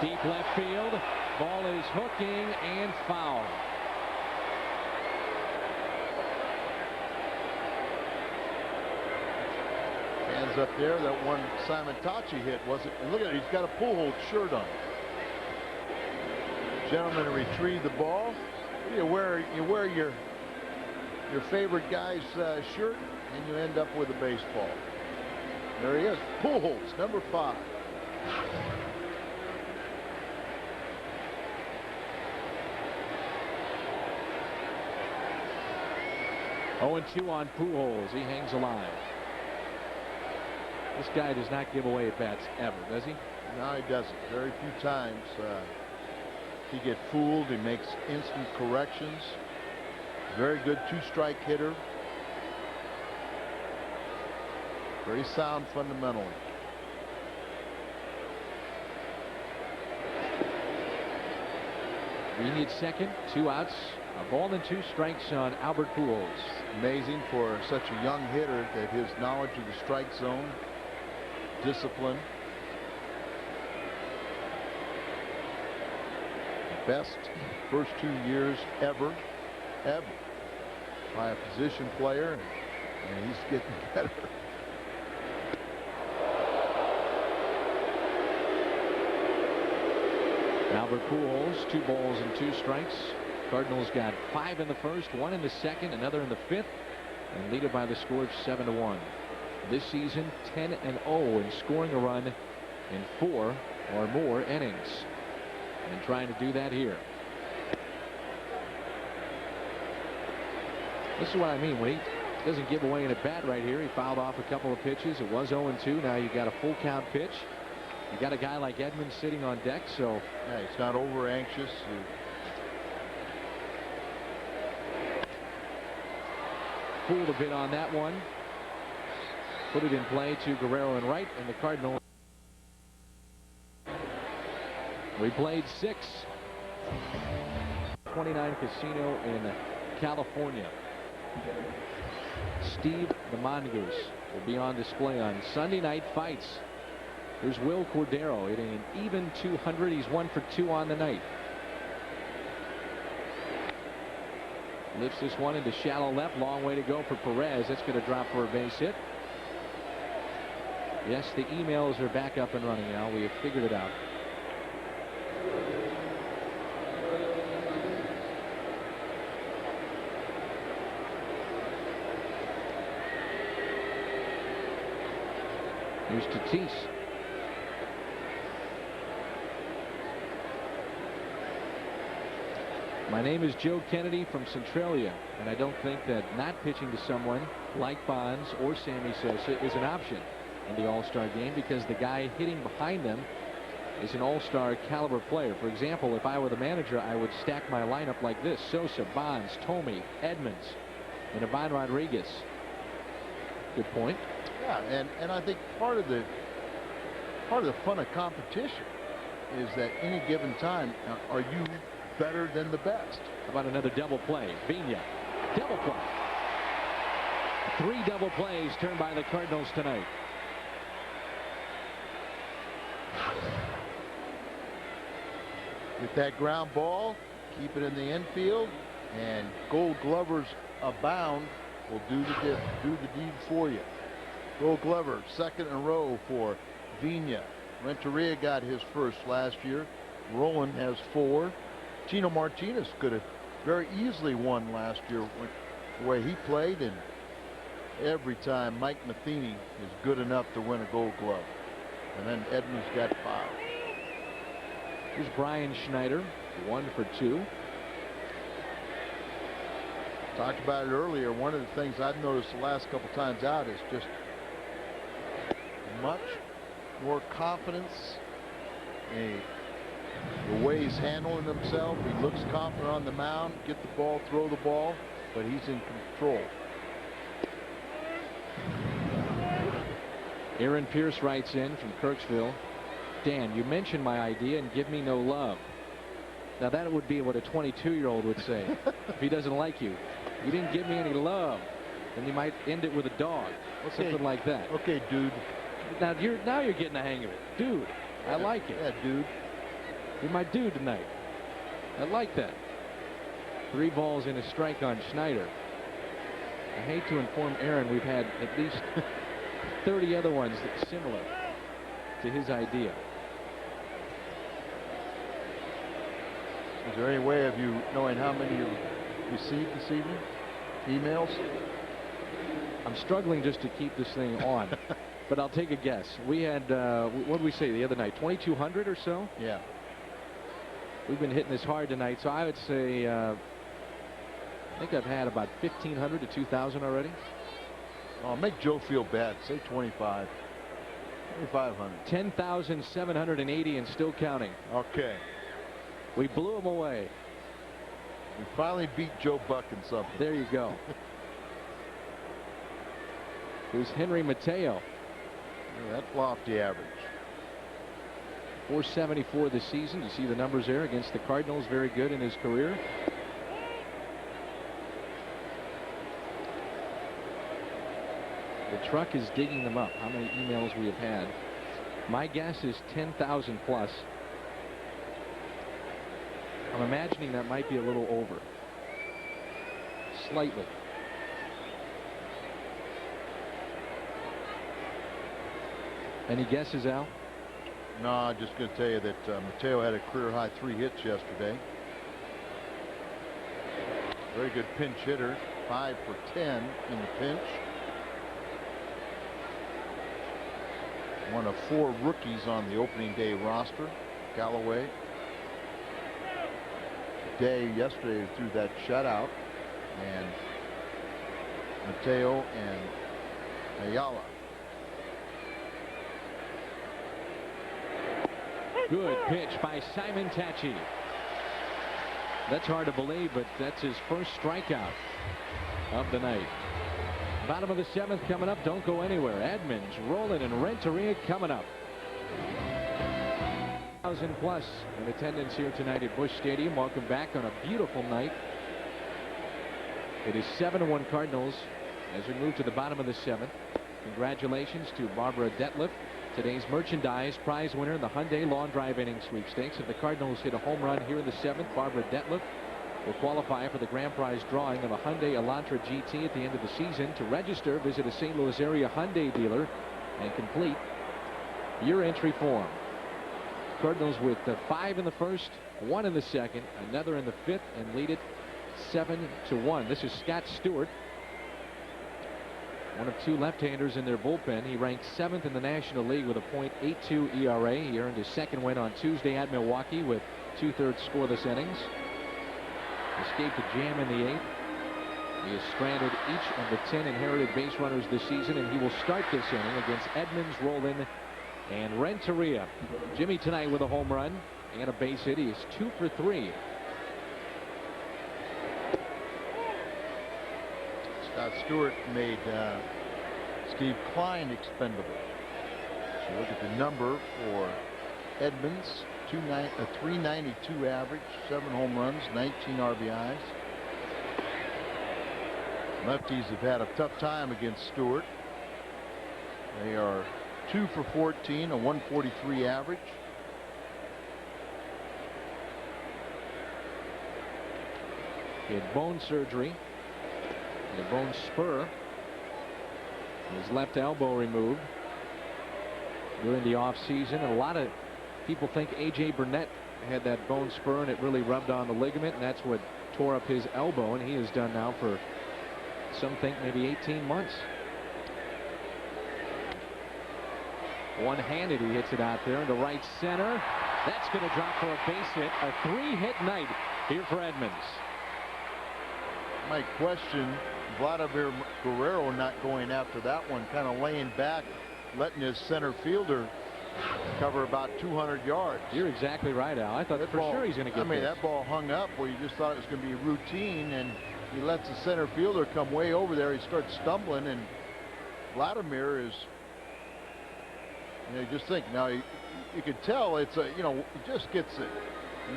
Deep left field. Ball is hooking and foul. Hands up there. That one Simon Tachi hit wasn't. And look at it. He's got a Pujols shirt on. Gentleman retrieved the ball. You wear your favorite guy's shirt, and you end up with a baseball. There he is. Pujols, number 5. 0-2 on Pujols. He hangs alive. This guy does not give away at bats ever, does he? No, he doesn't. Very few times. He gets fooled. He makes instant corrections. Very good 2-strike hitter. Very sound fundamentally. Green at second, 2 outs, a ball and 2 strikes on Albert Pujols. Amazing for such a young hitter that his knowledge of the strike zone, discipline. Best first 2 years ever by a position player, and he's getting better. Albert Pujols, 2 balls and 2 strikes. Cardinals got 5 in the first, 1 in the second, another in the 5th, and lead it by the score of 7-1. This season 10-0 in scoring a run in 4 or more innings, and trying to do that here. This is what I mean when he doesn't give away an at bat right here. He fouled off a couple of pitches. It was 0-2. Now you got a full count pitch. You got a guy like Edmonds sitting on deck, so yeah, he's not over anxious. Fooled a bit on that one. Put it in play to Guerrero and right, and the Cardinals. We played 6. 29 Casino in California. Steve the Mongoose will be on display on Sunday Night Fights. Here's Will Cordero hitting an even 200. He's 1 for 2 on the night. Lifts this one into shallow left. Long way to go for Perez. That's going to drop for a base hit. Yes, the emails are back up and running now. We have figured it out. Here's Tatis. My name is Joe Kennedy from Centralia, and I don't think that not pitching to someone like Bonds or Sammy Sosa is an option in the All-Star game, because the guy hitting behind them is an All-Star caliber player. For example, if I were the manager, I would stack my lineup like this: Sosa, Bonds, Thome, Edmonds, and Ivan Rodriguez. Good point. Yeah, and I think part of the fun of competition is that any given time, are you better than the best? How about another double play? Vigna, double play. 3 double plays turned by the Cardinals tonight. With that ground ball, keep it in the infield, and Gold Glovers abound will do the deed for you. Gold Glover, 2nd in a row for Vigna. Renteria got his first last year. Roland has 4. Chino Martinez could have very easily won last year the way he played, and every time Mike Matheny is good enough to win a Gold Glove. And then Edmonds got 5. Here's Brian Schneider, 1 for 2. Talked about it earlier. One of the things I've noticed the last couple times out is just much more confidence, a The way he's handling himself, he looks confident on the mound, get the ball, throw the ball, but he's in control. Aaron Pierce writes in from Kirksville. Dan, you mentioned my idea and give me no love. Now that would be what a 22-year-old would say if he doesn't like you. You didn't give me any love. Then you might end it with a dog. Okay. Something like that. Okay, dude. Now you're getting the hang of it. Dude, I like it. Yeah, dude. You're my dude tonight. I like that. 3 balls and a strike on Schneider. I hate to inform Aaron we've had at least 30 other ones that's similar to his idea. Is there any way of you knowing how many you received this evening? Emails? I'm struggling just to keep this thing on, but I'll take a guess. We had, what did we say the other night, 2,200 or so? Yeah. We've been hitting this hard tonight, so I would say, I think I've had about 1,500 to 2,000 already. Oh, make Joe feel bad. Say 25. 2,500. 10,780 and still counting. Okay. We blew him away. We finally beat Joe Buck in something. There you go. Here's Henry Mateo. Yeah, that's lofty average. 474 this season. You see the numbers there against the Cardinals. Very good in his career. The truck is digging them up. How many emails we have had? My guess is 10,000 plus. I'm imagining that might be a little over. Slightly. Any guesses, Al? No, I'm just going to tell you that Mateo had a career high 3 hits yesterday. Very good pinch hitter. 5 for 10 in the pinch. One of 4 rookies on the opening day roster. Galloway. Day yesterday threw that shutout, and Mateo and Ayala. Good pitch by Simon Tachi. That's hard to believe, but that's his first strikeout of the night. Bottom of the 7th coming up. Don't go anywhere. Edmonds rolling and Renteria coming up. 1,000 plus in attendance here tonight at Busch Stadium. Welcome back on a beautiful night. It is 7-1 Cardinals as we move to the bottom of the 7th. Congratulations to Barbara Detlef, today's merchandise prize winner in the Hyundai Long Drive Inning Sweepstakes. If the Cardinals hit a home run here in the 7th, Barbara Detlef will qualify for the grand prize drawing of a Hyundai Elantra GT at the end of the season. To register, visit a St. Louis area Hyundai dealer and complete your entry form. Cardinals with 5 in the 1st, 1 in the 2nd, another in the 5th, and lead it 7-1. This is Scott Stewart, one of 2 left-handers in their bullpen. He ranked 7th in the National League with a .82 ERA. He earned his 2nd win on Tuesday at Milwaukee with 2/3 scoreless innings. Escaped a jam in the 8th. He has stranded each of the 10 inherited base runners this season, and he will start this inning against Edmonds, Roland, and Renteria. Jimmy tonight with a home run and a base hit. He is 2 for 3. Scott Stewart made Steve Klein expendable. So look at the number for Edmonds. 392 average, 7 home runs, 19 RBIs. Lefties have had a tough time against Stewart. They are 2 for 14, a 143 average. He had bone surgery and a bone spur. His left elbow removed during the offseason. And a lot of people think A.J. Burnett had that bone spur and it really rubbed on the ligament, and that's what tore up his elbow, and he is done now for some think maybe 18 months. One-handed, he hits it out there into right center. That's going to drop for a base hit. A 3-hit night here for Edmonds. My question, Vladimir Guerrero not going after that one, kind of laying back, letting his center fielder cover about 200 yards. You're exactly right, Al. I thought That for ball, sure he's going to get this. that ball hung up where you just thought it was going to be routine, and he lets the center fielder come way over there. He starts stumbling, and Vladimir is, just think now. You could tell it's he just gets it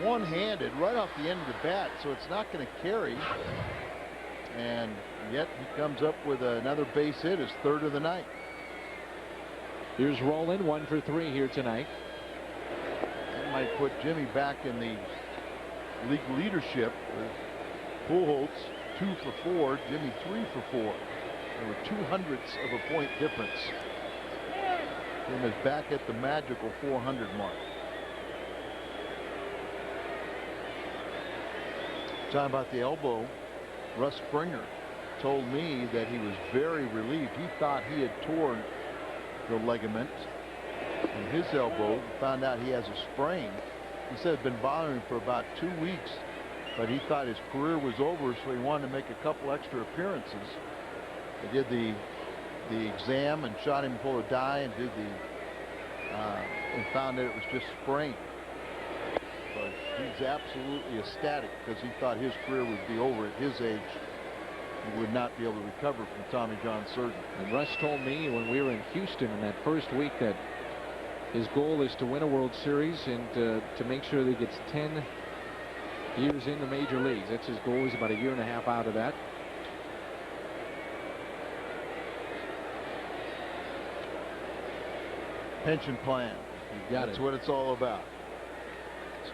one-handed right off the end of the bat, so it's not going to carry. And yet he comes up with another base hit, his third of the night. Here's Rolen, 1 for 3 here tonight. That might put Jimmy back in the league leadership. Pujols 2 for 4, Jimmy 3 for 4. There were 0.02 of a point difference. Jim is back at the magical 400 mark. Talking about the elbow, Russ Springer told me that he was very relieved. He thought he had torn the ligament in his elbow. Found out he has a sprain. He said it's been bothering him for about 2 weeks, but he thought his career was over, so he wanted to make a couple extra appearances. They did the exam and shot him full of dye and did and found that it was just sprained. But he's absolutely ecstatic because he thought his career would be over at his age. He would not be able to recover from Tommy John surgery. And Russ told me when we were in Houston in that first week that his goal is to win a World Series and to make sure that he gets 10 years in the major leagues. That's his goal. He's about a year and a half out of that. Pension plan. That's what it's all about.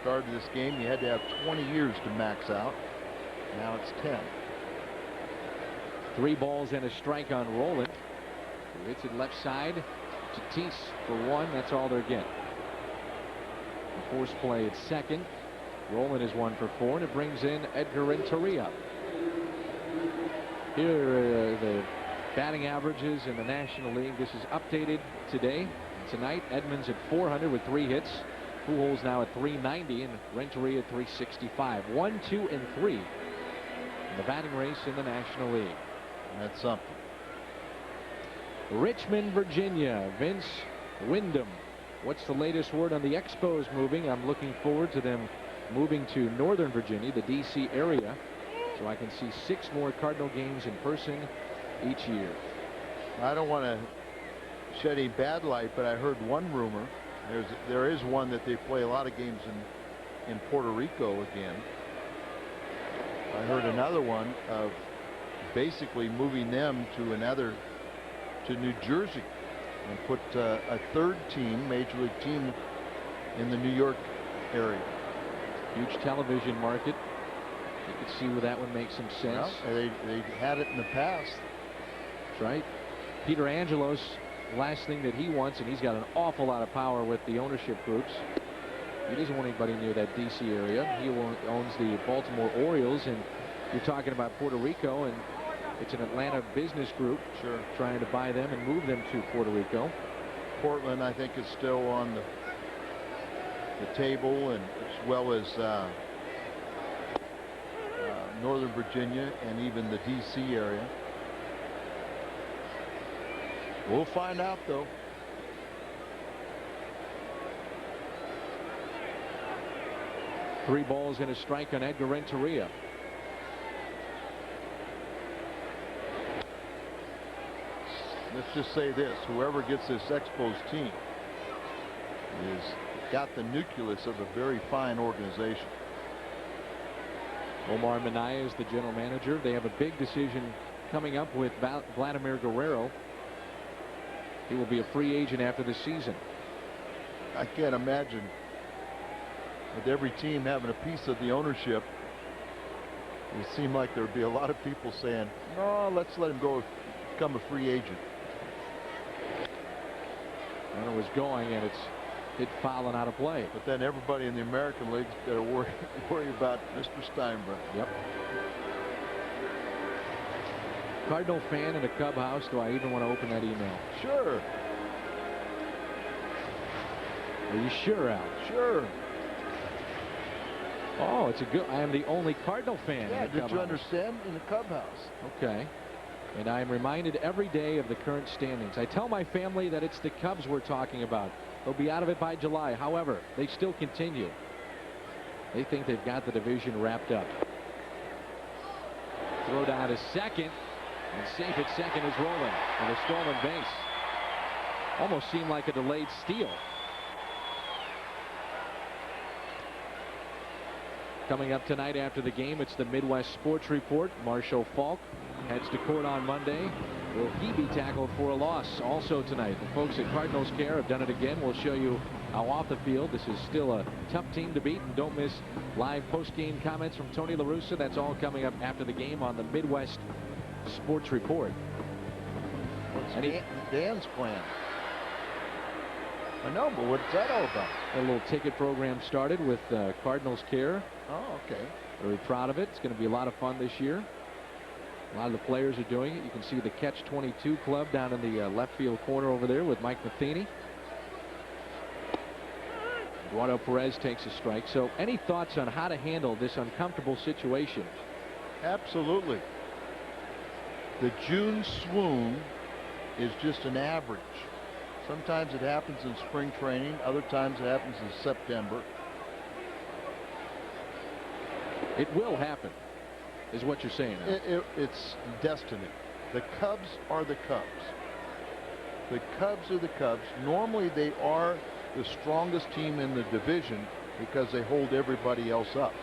Started this game, you had to have 20 years to max out. Now it's 10. 3 balls and a strike on Rolen. He hits it left side. Tatis for 1. That's all they're getting. The force play at second. Rolen is 1 for 4, and it brings in Edgar Renteria. Here are the batting averages in the National League. This is updated today. Tonight, Edmonds at 400 with 3 hits. Pujols now at 390 and Renteria at 365. 1, 2, and 3 in the batting race in the National League. That's something. Richmond, Virginia. Vince Wyndham. What's the latest word on the Expos moving? I'm looking forward to them moving to Northern Virginia, the D.C. area, so I can see 6 more Cardinal games in person each year. I don't want to shed any bad light, but I heard one rumor. There is one that they play a lot of games in Puerto Rico again. I heard another one of basically moving them to New Jersey and put a third team, major league team, in the New York area. Huge television market. You could see where that would make some sense. Well, they had it in the past. That's right. Peter Angelos, last thing that he wants, and he's got an awful lot of power with the ownership groups. He doesn't want anybody near that D.C. area. He owns the Baltimore Orioles, and you're talking about Puerto Rico, and it's an Atlanta business group trying to buy them and move them to Puerto Rico. Portland, I think, is still on the table, and as well as Northern Virginia and even the D.C. area. We'll find out, though. Three balls and a strike on Edgar Renteria. Let's just say this: whoever gets this Expos team is got the nucleus of a very fine organization. Omar Minaya is the general manager. They have a big decision coming up with Vladimir Guerrero. He will be a free agent after the season. I can't imagine with every team having a piece of the ownership. It would seem like there would be a lot of people saying, no, let's let him go become a free agent. Runner was going, and it's hit foul and out of play. But then everybody in the American League's got to worry about Mr. Steinbrenner. Yep. Cardinal fan in a Cub house. Do I even want to open that email? Sure. Are you sure, Al? Sure. Oh, it's a good. I am the only Cardinal fan. Yeah, in the Cub did you house. understand? In the Cub house. Okay. And I am reminded every day of the current standings. I tell my family that it's the Cubs we're talking about. They'll be out of it by July. However, they still continue. They think they've got the division wrapped up. Throw down to second. And safe at second is Roland with a stolen base. Almost seemed like a delayed steal. Coming up tonight after the game, it's the Midwest Sports Report. Marshall Falk heads to court on Monday. Will he be tackled for a loss? Also tonight, the folks at Cardinals Care have done it again. We'll show you how off the field this is still a tough team to beat. And don't miss live post-game comments from Tony La Russa. That's all coming up after the game on the Midwest Sports Report. What's Dan's plan? I know, but what's that all about? A little ticket program started with Cardinals Care. Oh, okay. Very proud of it. It's going to be a lot of fun this year. A lot of the players are doing it. You can see the Catch 22 club down in the left field corner over there with Mike Matheny. Eduardo Perez takes a strike. So any thoughts on how to handle this uncomfortable situation? Absolutely. The June swoon is just an average. Sometimes it happens in spring training. Other times it happens in September. It will happen, is what you're saying. It's destiny. The Cubs are the Cubs. The Cubs are the Cubs. Normally they are the strongest team in the division because they hold everybody else up.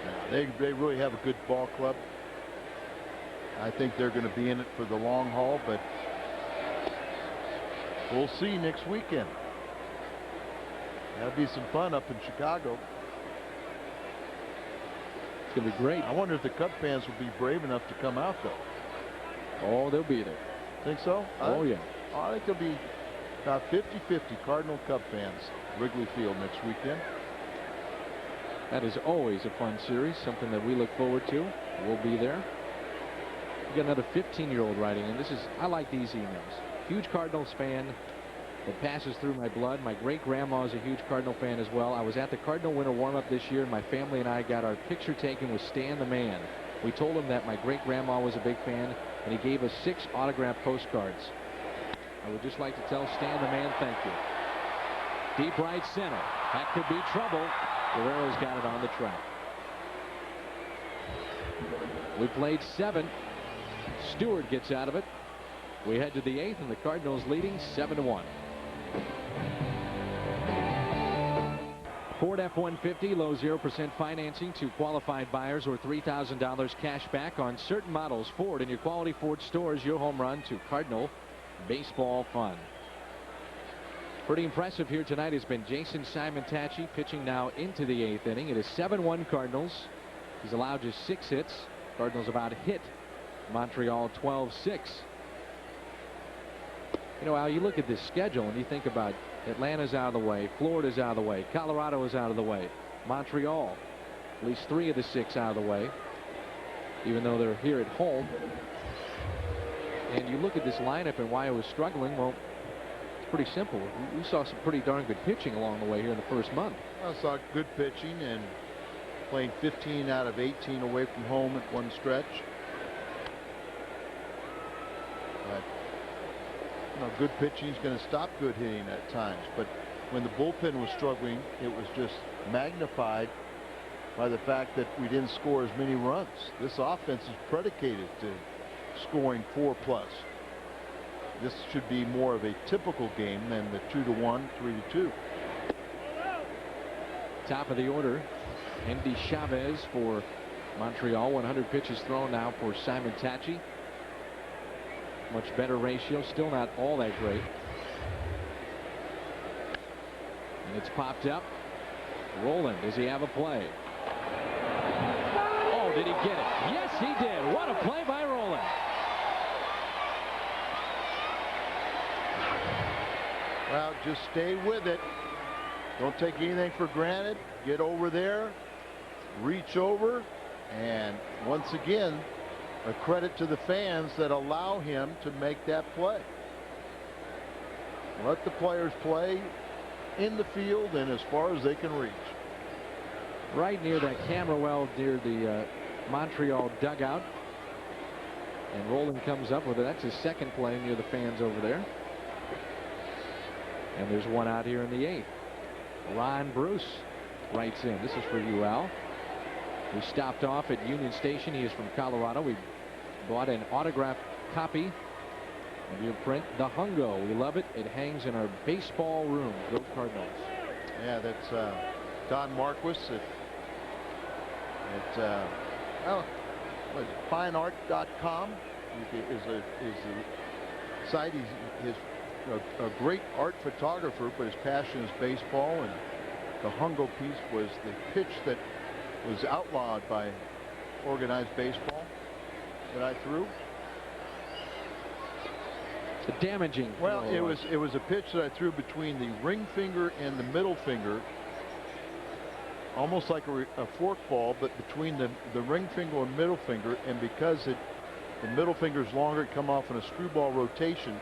Now, they really have a good ball club. I think they're going to be in it for the long haul, but we'll see next weekend. That'll be some fun up in Chicago. It's going to be great. I wonder if the Cub fans will be brave enough to come out, though. Oh, they'll be there. Think so? Oh, yeah. I think there'll be about 50-50 Cardinal Cub fans Wrigley Field next weekend. That is always a fun series, something that we look forward to. We'll be there. We got another 15-year-old writing in. I like these emails. Huge Cardinals fan. It passes through my blood. My great-grandma is a huge Cardinal fan as well. I was at the Cardinal winter warm-up this year, and my family and I got our picture taken with Stan the Man. We told him that my great-grandma was a big fan, and he gave us 6 autographed postcards. I would just like to tell Stan the Man thank you. Deep right center. That could be trouble. Guerrero's got it on the track. We played 7. Stewart gets out of it. We head to the 8th, and the Cardinals leading 7-1. Ford F-150 low 0% financing to qualified buyers or $3,000 cash back on certain models. Ford in your quality Ford stores. Your home run to Cardinal baseball fun. Pretty impressive here tonight has been Jason Simon-Tachi, pitching now into the 8th inning. It is 7-1 Cardinals. He's allowed just 6 hits. Cardinals about hit Montreal 12-6. You know, Al, you look at this schedule and you think about Atlanta's out of the way, Florida's out of the way, Colorado is out of the way, Montreal, at least 3 of the 6 out of the way, even though they're here at home. And you look at this lineup and why it was struggling. Well, it's pretty simple. We saw some pretty darn good pitching along the way here in the first month. I saw good pitching and playing 15 out of 18 away from home at one stretch. But good pitching is going to stop good hitting at times, but when the bullpen was struggling, it was just magnified by the fact that we didn't score as many runs. This offense is predicated to scoring 4+. This should be more of a typical game than the 2-1, 3-2. Top of the order, Endy Chavez for Montreal. 100 pitches thrown now for Simon-Tachi. Much better ratio, still not all that great. And it's popped up. Roland, does he have a play? Oh, did he get it? Yes, he did. What a play by Roland. Well, just stay with it. Don't take anything for granted. Get over there, reach over, and once again, a credit to the fans that allow him to make that play. Let the players play in the field and as far as they can reach. right near that camera well near the Montreal dugout. And Roland comes up with it. That's his second play near the fans over there. And there's one out here in the 8th. Ron Bruce writes in. This is for you, Al. We stopped off at Union Station. He is from Colorado. We bought an autographed copy of your print, The Hungo. We love it. It hangs in our baseball room. Go Cardinals. Yeah, that's Don Marquis at fineart.com is the site. He's a great art photographer, but his passion is baseball, and the Hungo piece was the pitch that was outlawed by organized baseball that I threw. A damaging. Well, it was a pitch that I threw between the ring finger and the middle finger, almost like a fork ball, but between the ring finger and middle finger, and because the middle finger is longer, it come off in a screwball rotation.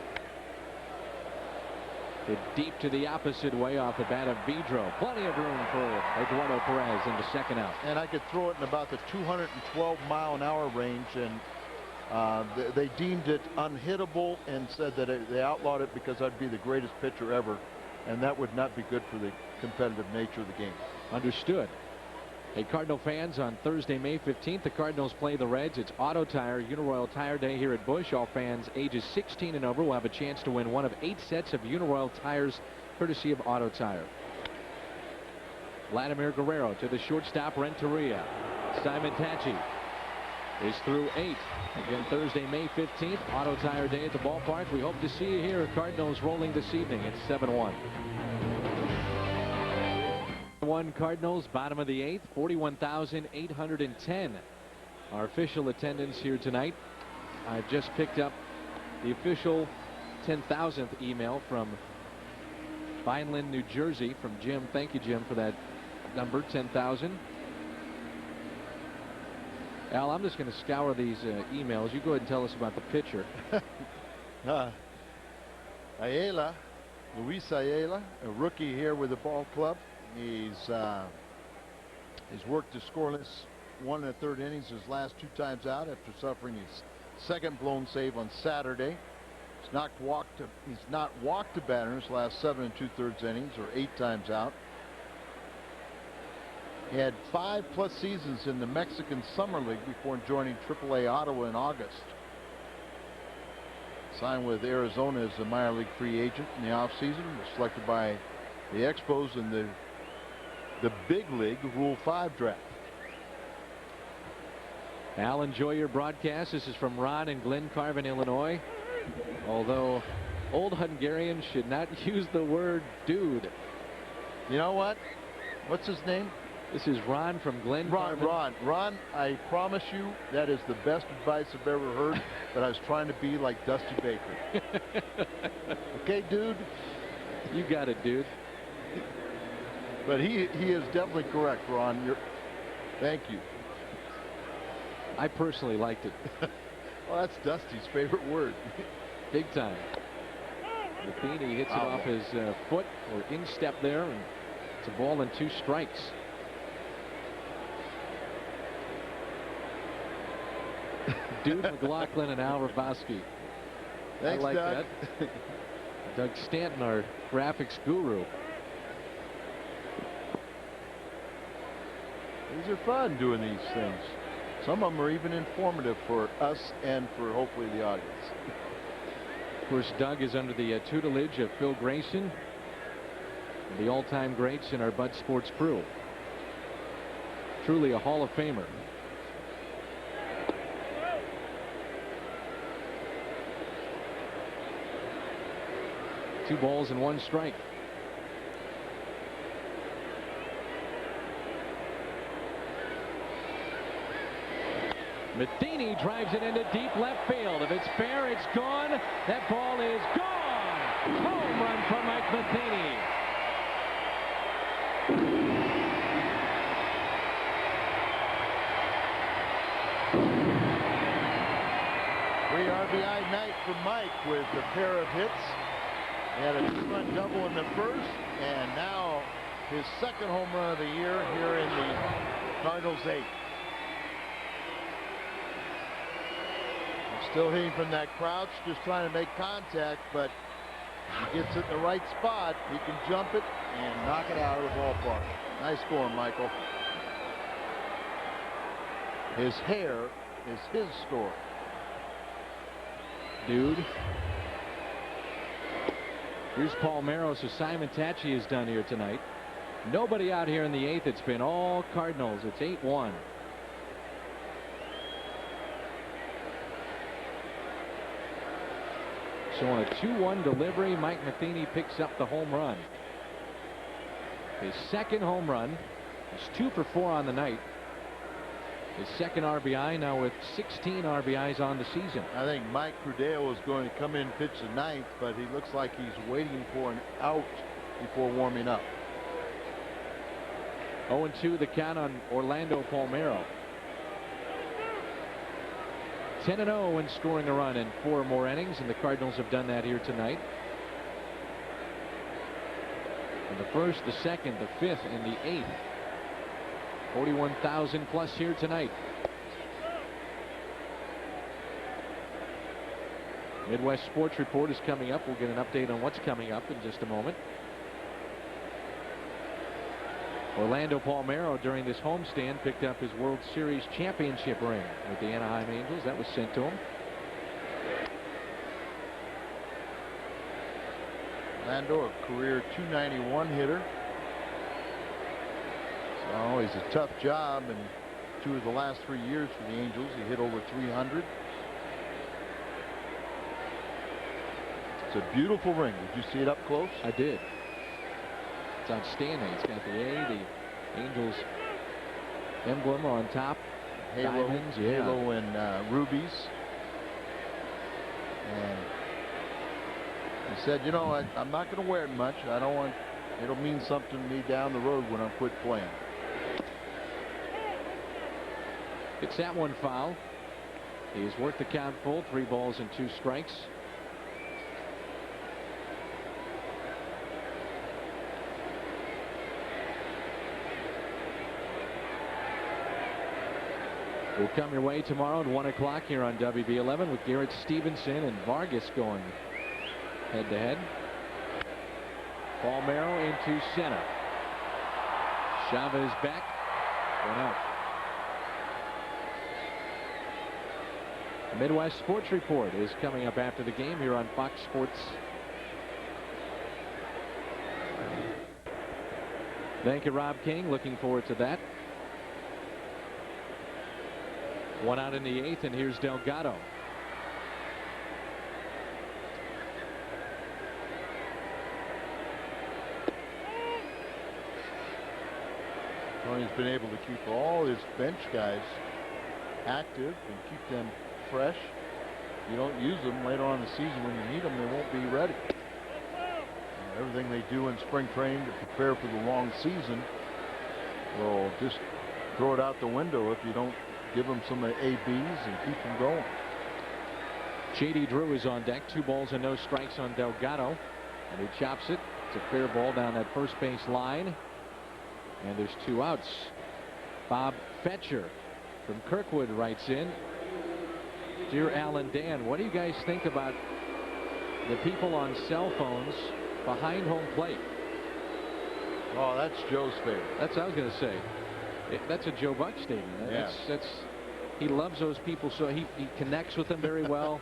Hit deep to the opposite way off the bat of Vidro. Plenty of room for Eduardo Perez into second out. And I could throw it in about the 212-mile-an-hour range, and they deemed it unhittable and said that they outlawed it because I'd be the greatest pitcher ever, and that would not be good for the competitive nature of the game. Understood. Hey, Cardinal fans, on Thursday, May 15th, the Cardinals play the Reds. It's Auto Tire Uniroyal Tire Day here at Busch. All fans ages 16 and over will have a chance to win one of 8 sets of Uniroyal tires, courtesy of Auto Tire. Vladimir Guerrero to the shortstop, Renteria. Simon Tachi is through 8. Again, Thursday, May 15th, Auto Tire Day at the ballpark. We hope to see you here. Cardinals rolling this evening. It's 7-1. 1 Cardinals, bottom of the 8th, 41,810. Our official attendance here tonight. I've just picked up the official 10,000th email from Vineland, New Jersey, from Jim. Thank you, Jim, for that number, 10,000. Al, I'm just going to scour these emails. You go ahead and tell us about the pitcher. Ayala, Luis Ayala, a rookie here with the ball club. He's worked the scoreless 1 1/3 innings his last 2 times out after suffering his second blown save on Saturday. He's not walked a batter in his last 7 2/3 innings, or 8 times out. He had 5+ seasons in the Mexican Summer League before joining AAA Ottawa in August. Signed with Arizona as a minor league free agent in the offseason. Was selected by the Expos in the big league Rule 5 draft. Al, enjoy your broadcast. This is from Ron in Glen Carvin, Illinois. Although old Hungarians should not use the word dude. You know what? What's his name? This is Ron from Glen Carvin. Ron, I promise you that is the best advice I've ever heard, but I was trying to be like Dusty Baker. Okay, dude? You got it, dude. But he is definitely correct, Ron. Thank you. I personally liked it. Well, that's Dusty's favorite word. Big time. Matheny hits it off his foot or instep there, and it's a ball and 2 strikes. Dude McLaughlin and Al Rabowski. Thanks, I like Doug. that. Doug Stanton, our graphics guru. These are fun doing these things. Some of them are even informative for us and for hopefully the audience. Of course, Doug is under the tutelage of Phil Grayson, the all-time greats in our Bud Sports crew. Truly a Hall of Famer. Two balls and 1 strike. Matheny drives it into deep left field. If it's fair, it's gone. That ball is gone. Home run for Mike Matheny. RBI night for Mike with a pair of hits. He had a 2-run double in the first, and now his second home run of the year here in the Cardinals' 8th. Still hitting from that crouch, just trying to make contact, but he gets it in the right spot. He can jump it and knock it out of the ballpark. Nice score, Michael. His hair is his story. Dude. Here's Palmeiro. So Simon Tachi is done here tonight. Nobody out here in the 8th. It's been all Cardinals. It's 8-1. So on a 2-1 delivery, Mike Matheny picks up the home run. His second home run. He's 2 for 4 on the night. His second RBI, now with 16 RBIs on the season. I think Mike Crudeo is going to come in and pitch the 9th, but he looks like he's waiting for an out before warming up. 0-2 the count on Orlando Palmeiro. 10-0 when scoring a run in 4 more innings, and the Cardinals have done that here tonight. And the first, the second, the fifth, and the 8th. 41,000 plus here tonight. Midwest Sports Report is coming up. We'll get an update on what's coming up in just a moment. Orlando Palmeiro during this homestand picked up his World Series championship ring with the Anaheim Angels. That was sent to him. Orlando, a career .291 hitter. Oh, he's a tough job, and 2 of the last 3 years for the Angels, he hit over 300. It's a beautiful ring. Did you see it up close? I did. It's outstanding. It's got the A, the Angels emblem on top, Halo, diamonds, halo and rubies. And he said, you know, I'm not going to wear it much. I don't want. It'll mean something to me down the road when I quit playing. It's that one foul. He's worked the count full. 3 balls and 2 strikes. Will come your way tomorrow at 1 o'clock here on WB11 with Garrett Stevenson and Vargas going head to head. Palmeiro into center. Chavez back. 1 out. Midwest Sports Report is coming up after the game here on Fox Sports. Thank you, Rob King. Looking forward to that. 1 out in the 8th, and here's Delgado. Well, he's been able to keep all his bench guys active and keep them fresh. You don't use them later on in the season when you need them, they won't be ready. Everything they do in spring training to prepare for the long season will just throw it out the window if you don't give them some ABs and keep them going. J.D. Drew is on deck. 2 balls and no strikes on Delgado, and he chops it. It's a fair ball down that first base line, and there's 2 outs. Bob Fetcher from Kirkwood writes in, dear Alan Dan, what do you guys think about the people on cell phones behind home plate? Oh, that's Joe's favorite. That's what I was going to say. That's a Joe Buck statement. Yeah. He loves those people, so he connects with them very well.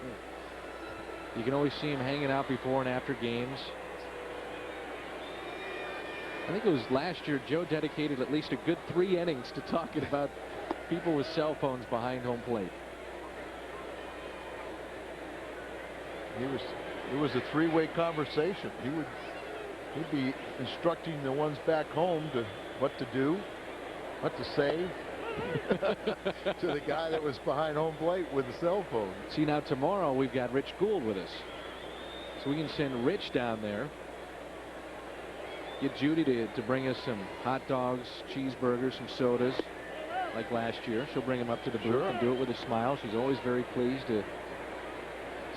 You can always see him hanging out before and after games. I think it was last year Joe dedicated at least a good 3 innings to talking about people with cell phones behind home plate. It was a 3-way conversation. He'd be instructing the ones back home to what to do, what to say to the guy that was behind home plate with the cell phone. See, now tomorrow we've got Rich Gould with us, so we can send Rich down there, get Judy to bring us some hot dogs, cheeseburgers, some sodas like last year. She'll bring him up to the booth and do it with a smile. She's always very pleased to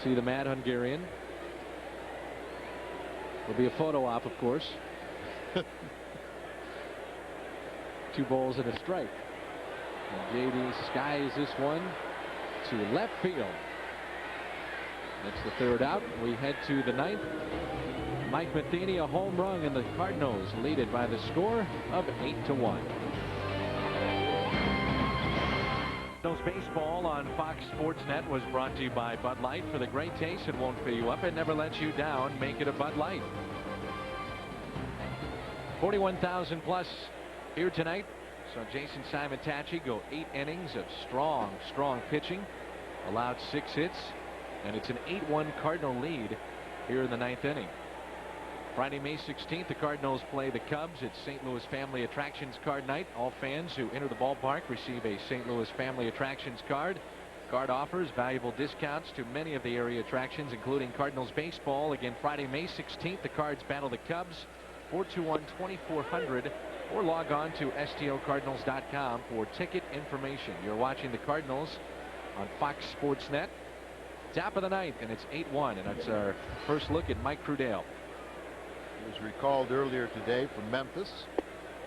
see the Mad Hungarian. There'll be a photo op, of course. 2 balls and a strike. And JD skies this one to left field. That's the 3rd out. We head to the 9th. Mike Matheny, a home run, and the Cardinals lead it by the score of 8-1. Cardinals baseball on Fox Sports Net was brought to you by Bud Light. For the great taste, it won't fill you up. It never lets you down. Make it a Bud Light. 41,000 plus here tonight. So Jason Simon-Tachi go 8 innings of strong pitching. Allowed 6 hits. And it's an 8-1 Cardinal lead here in the 9th inning. Friday, May 16th, the Cardinals play the Cubs. It's St. Louis Family Attractions Card Night. All fans who enter the ballpark receive a St. Louis Family Attractions card. Card offers valuable discounts to many of the area attractions, including Cardinals baseball. Again, Friday, May 16th, the Cards battle the Cubs. 421-2400, or log on to STLCardinals.com for ticket information. You're watching the Cardinals on Fox Sports Net. Top of the 9th, and it's 8-1, and that's our first look at Mike Crudale. He was recalled earlier today from Memphis.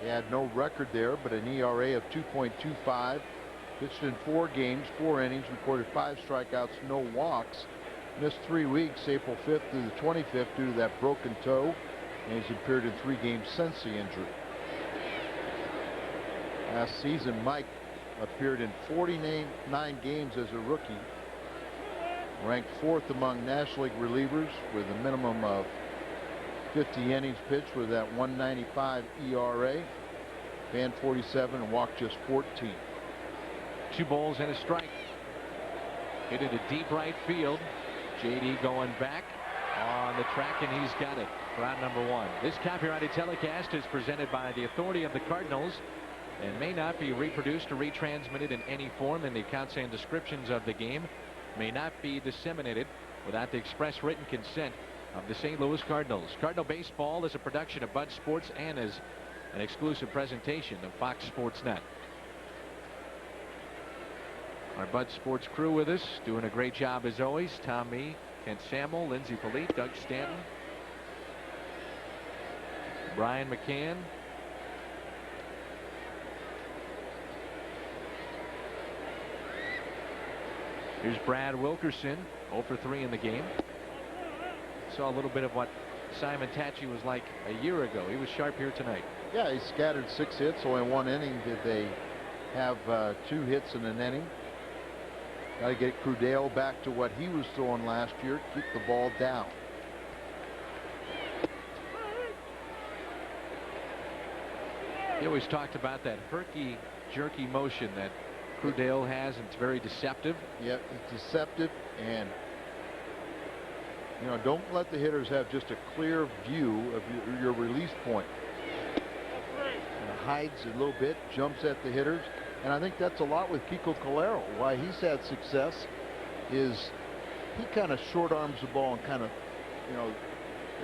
He had no record there, but an ERA of 2.25. Pitched in 4 games, 4 innings, recorded 5 strikeouts, no walks. Missed 3 weeks, April 5th through the 25th, due to that broken toe, and he's appeared in 3 games since the injury. Last season, Mike appeared in 49 games as a rookie, ranked 4th among National League relievers with a minimum of 50 innings pitched with that 1.95 ERA, fanned 47 and walked just 14. 2 balls and a strike. Hit into deep right field. JD going back on the track, and he's got it for out number 1. This copyrighted telecast is presented by the authority of the Cardinals and may not be reproduced or retransmitted in any form, and the accounts and descriptions of the game may not be disseminated without the express written consent of the St. Louis Cardinals. Cardinal baseball is a production of Bud Sports and is an exclusive presentation of Fox Sports Net. Our Bud Sports crew with us, doing a great job as always. Tom Mee, Kent Samuel, Lindsey Polite, Doug Stanton, Brian McCann. Here's Brad Wilkerson, 0 for 3 in the game. Saw a little bit of what Simon-Tachi was like a year ago. He was sharp here tonight. Yeah, he scattered 6 hits, only 1 inning did they have 2 hits in an inning. Got to get Crudale back to what he was throwing last year, keep the ball down. He always talked about that herky-jerky motion that Crudale has, and it's very deceptive. Yeah, it's deceptive, and don't let the hitters have just a clear view of your release point. And hides a little bit, jumps at the hitters, and I think that's a lot with Kiko Calero. Why he's had success is he kind of short arms the ball and kind of,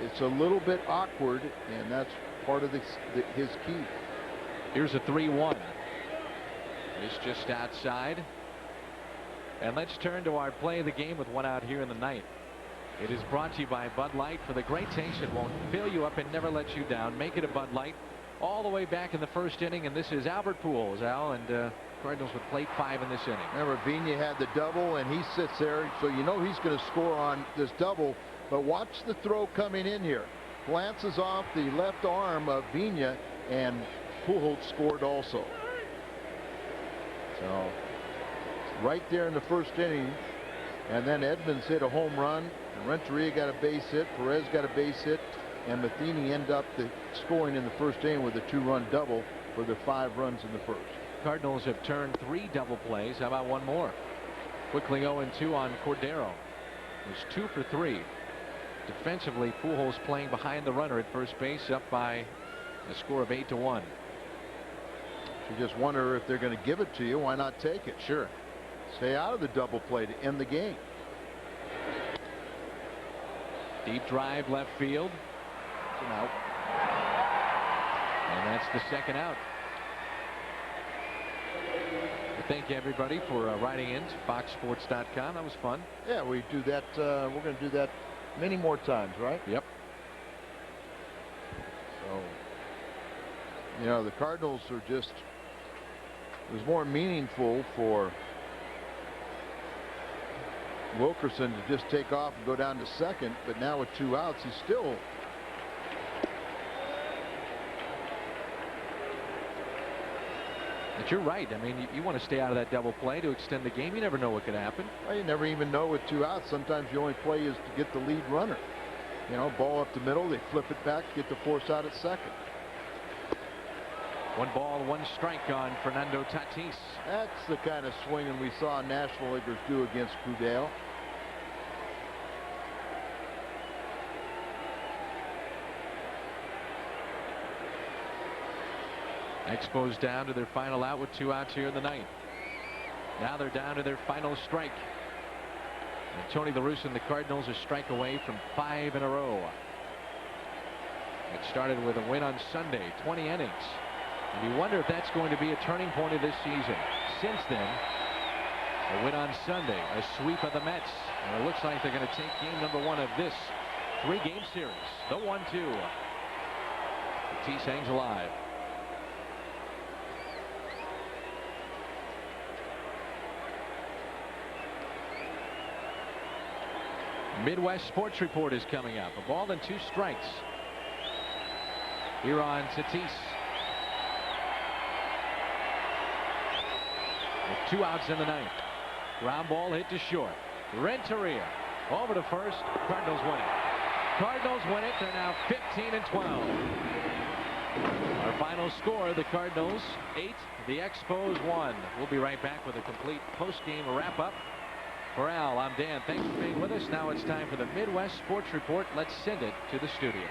it's a little bit awkward, and that's part of his key. Here's a 3-1. It's just outside. And let's turn to our play of the game with 1 out here in the 9th. It is brought to you by Bud Light. For the great taste, it won't fill you up and never lets you down. Make it a Bud Light. All the way back in the 1st inning, and this is Albert Pujols, Al, and Cardinals with plate 5 in this inning. Remember, Vina had the double, and he sits there, so he's going to score on this double. But watch the throw coming in here. Glances off the left arm of Vina, and Pujols scored also. So right there in the 1st inning, and then Edmonds hit a home run, and Renteria got a base hit, Perez got a base hit, and Matheny ended up scoring in the 1st inning with a 2-run double for the 5 runs in the 1st. Cardinals have turned 3 double plays. How about one more? Quickly 0-2 on Cordero. It was 2 for 3. Defensively, Pujols playing behind the runner at first base, up by a score of 8-1. You just wonder if they're going to give it to you. Why not take it? Sure. Stay out of the double play to end the game. Deep drive left field. It's an out. And that's the 2nd out. Thank you, everybody, for writing in to foxsports.com. That was fun. Yeah, we do that. We're going to do that many more times, right? Yep. So, the Cardinals are just It was more meaningful for Wilkerson to just take off and go down to second, but now with 2 outs, he's still. But you're right. I mean, you want to stay out of that double play to extend the game. You never know what could happen. Well, you never even know with 2 outs. Sometimes the only play is to get the lead runner. You know, ball up the middle, they flip it back, get the force out at second. 1 ball, 1 strike on Fernando Tatis. That's the kind of swinging we saw National Leaguers do against Crudale. Expos down to their final out with 2 outs here in the 9th. Now they're down to their final strike. And Tony La Russa and the Cardinals a strike away from 5 in a row. It started with a win on Sunday, 20 innings. And you wonder if that's going to be a turning point of this season. Since then, a win on Sunday, a sweep of the Mets. And it looks like they're going to take game number 1 of this 3-game series. The 1-2. Tatis hangs alive. Midwest Sports Report is coming up. A ball and 2 strikes here on Tatis. With 2 outs in the 9th. Ground ball hit to short. Renteria over to first. Cardinals win it. Cardinals win it. They're now 15-12. Our final score: the Cardinals 8, the Expos 1. We'll be right back with a complete post-game wrap-up. For Al, I'm Dan. Thanks for being with us. Now it's time for the Midwest Sports Report. Let's send it to the studio.